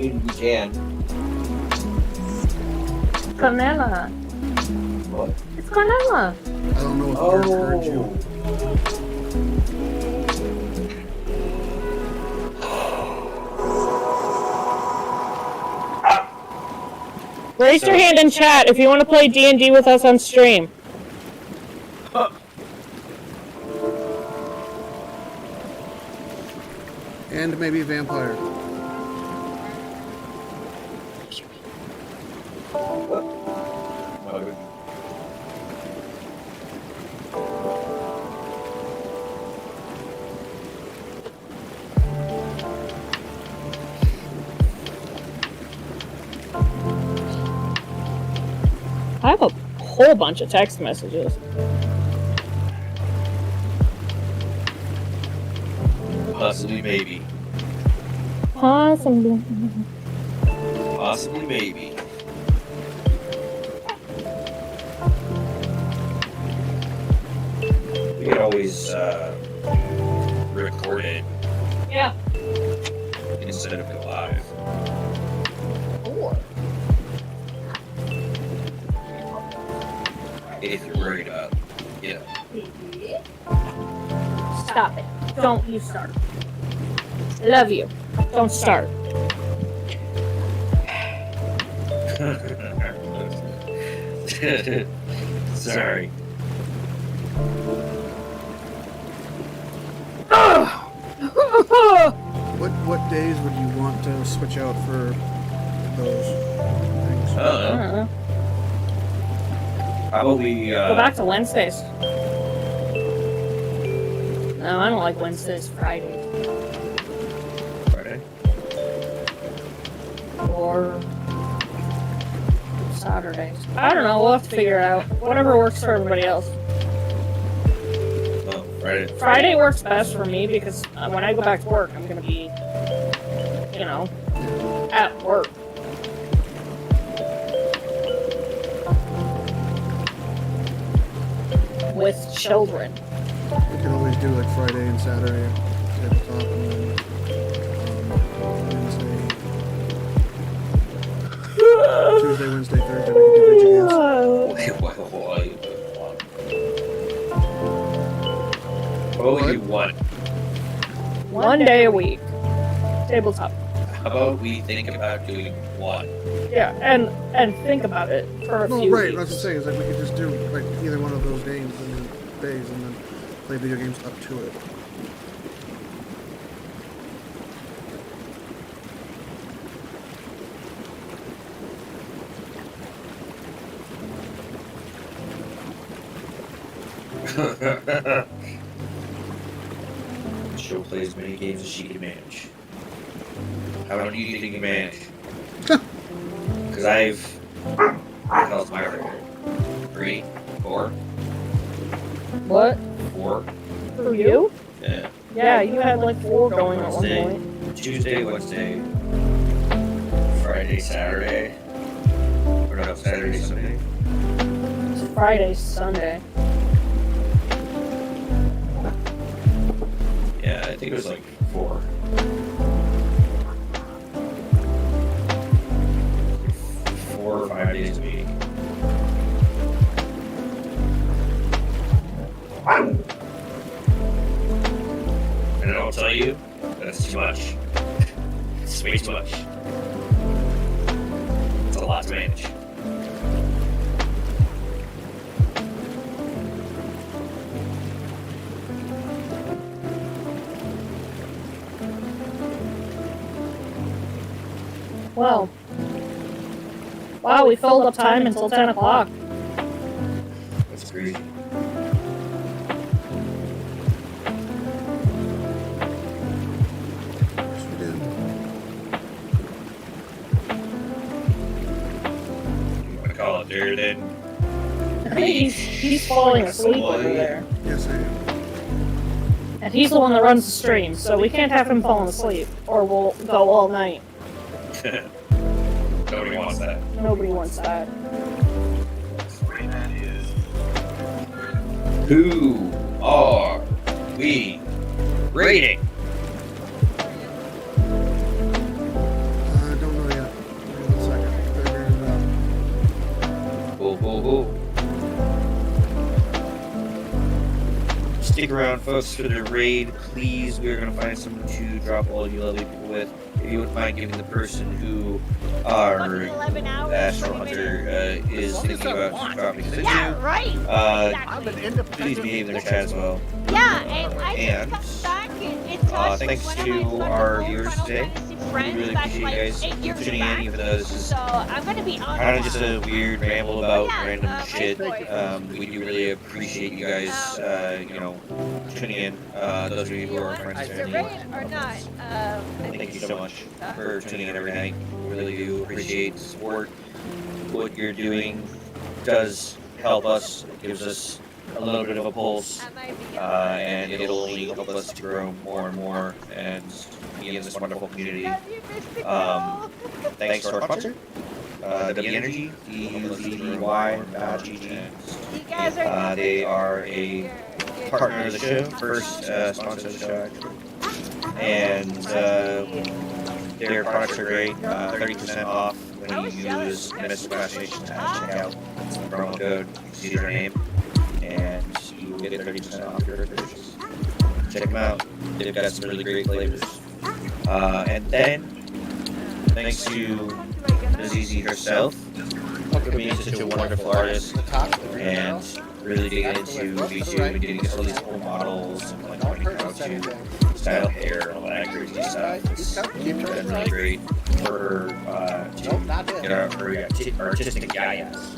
You can. Vanilla. What? It's vanilla. I don't know if Art heard you. Raise your hand in chat if you want to play D&D with us on stream. And maybe vampire. I have a whole bunch of text messages. Possibly, maybe. Possibly. Possibly, maybe. We could always record it Yeah. instead of go live. If you're worried about, you know. Stop it. Don't you start. Love you. Don't start. Sorry. What days would you want to switch out for those things? I don't know. Probably, Go back to Wednesdays. No, I don't like Wednesdays. Friday. Friday? Or Saturdays. I don't know. We'll have to figure it out. Whatever works for everybody else. Oh. Friday works best for me because when I go back to work, I'm gonna be, you know, at work. With children. We can always do like Friday and Saturday tabletop, and then Tuesday, Wednesday, Thursday we can do video games. What would you want? 1 day a week. Tabletop. How about we think about doing one? Yeah, and think about it for a No, few right. weeks. That's what I'm saying. Is like we could just do like either one of those days and then play video games up to it. She'll play as many games as she can manage. How many do you think you can manage? Because what the hell's my record? 3, 4, What? 4. For you? Yeah. Yeah, you had like 4 going at one Wednesday, point. Tuesday, Wednesday, Friday, Saturday. Or no, Saturday, Sunday. It's Friday, Sunday. Yeah, I think it was like 4. 4 or 5 days a week. And I'll tell you, that's too much. It's way too much. It's a lot to manage. Well. Wow, we filled up time until 10 o'clock. That's crazy. Yes, we did. You want to call it there then? He's falling asleep over there. Yes, I am. And he's the one that runs the stream, so we can't have him falling asleep, or we'll go all night. Nobody wants that. Nobody wants that. Who are we rating? I don't know yet. Give me 1 second. Figuring it out. Cool. Stick around, folks, for the raid, please. We're gonna find someone to drop all you lovely people with. If you wouldn't mind giving the person who our Astral Hunter is thinking about dropping us into, right. Please behave in the chat as well. Yeah, and I And just come back and talk thanks one to of my our Final viewers Fantasy today. friends We really back appreciate like you guys 8 years tuning back. in, even though this is So I'm gonna be on kind of just a weird ramble about Yeah, random shit. my We do really appreciate you guys, tuning in. Those of you who are friends Is of it me, rain or not? thank you so much for tuning in every night. We really do appreciate the support. What you're doing does help us. It gives us a little bit of a pulse, and it'll only help us to grow more and more and be in this wonderful community. Thanks to our sponsor, W Energy, DUZY.GG. They are a partner of the show, first sponsor of the show actually, and their products are great. 30% off when you use MS Fascination at checkout. Promo code, you can see their name, and you will get 30% off your purchase. Check them out. They've got some really great flavors. And then, thanks to Azizi herself for being such a wonderful artist and really digging into V2 and getting all these cool models and like learning how to style hair and all that crazy stuff. It's been really great for her to get her artistic guidance.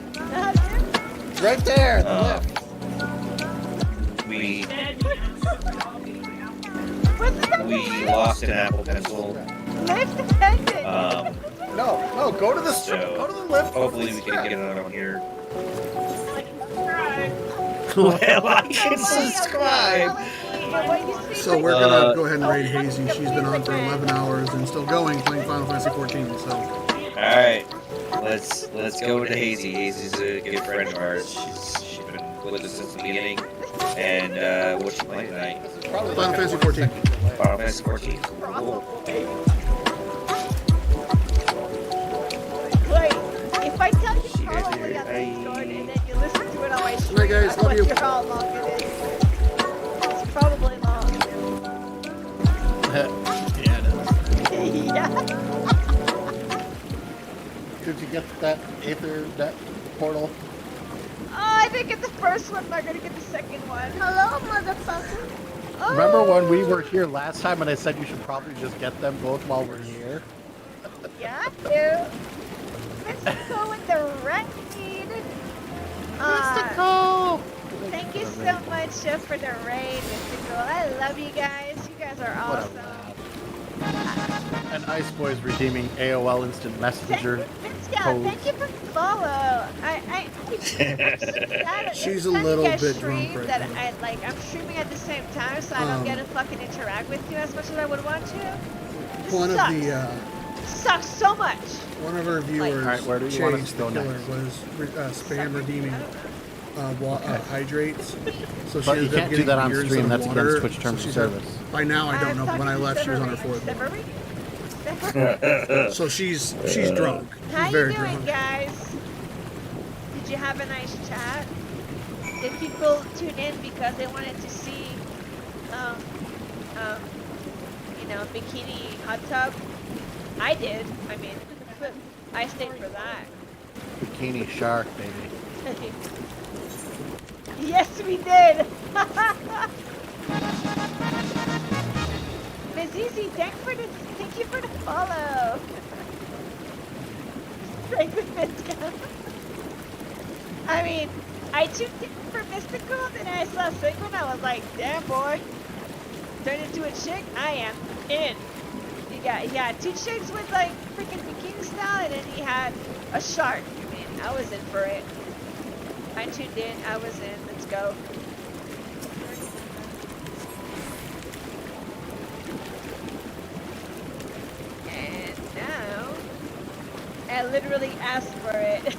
Right there. We lost an Apple Pencil. No, go to the So go to the lift. hopefully we can get another one here. like and subscribe. So we're gonna go ahead and raid Hazy. She's been on for 11 hours and still going, playing Final Fantasy 14. So. All right, let's go to Hazy. Hazy's a good friend of ours. She's been with us since the beginning. And what's she playing tonight? Final Fantasy 14. Final Fantasy 14. Cool. Wait, if I tell you probably on Discord and then you listen to it on my stream, Right, guys, I love you. wonder how long it is. It's probably long. Yeah, it is. Yeah. Did you get that Aether that portal? Oh, I didn't get the first one, but I'm gonna get the second one. Hello, motherfucker. Oh. Remember when we were here last time and I said you should probably just get them both while we're here? Yeah, dude. Mystical with the right feed. Mystical! Thank you so much for the raid, Mystical. I love you guys. You guys are What a awesome. lad. And Ice Boy's redeeming AOL Instant Messenger. Thank you for the follow. She's a little bit drunk right that now. I'm streaming at the same time, so I don't get to fucking interact with you as much as I would want to. This One sucks. of the Sucks so much. one of our viewers, Alright, where do you want us Chase to the go Killer, next? was spam redeeming hydrates. So she But you ended up can't do getting that on beers stream, and that's water. against Twitch terms So of she's at- service. By now, I don't know, but when I left, she was on her fourth one. So she's drunk. How She's you very doing, drunk. guys? Did you have a nice chat? Did people tune in because they wanted to see, bikini hot tub? I did. I mean, I stayed for that. Bikini shark, baby. Yes, we did. Miss Easy, thank you for the follow. Drink with Mystical. I mean, I tuned in for Mystical, then I saw Sigmund, I was like, damn boy. Turned into a chick, I am in. He had two chicks with like freaking bikini style, and then he had a shark. I mean, I was in for it. I tuned in, I was in, let's go. And now, I literally asked for it.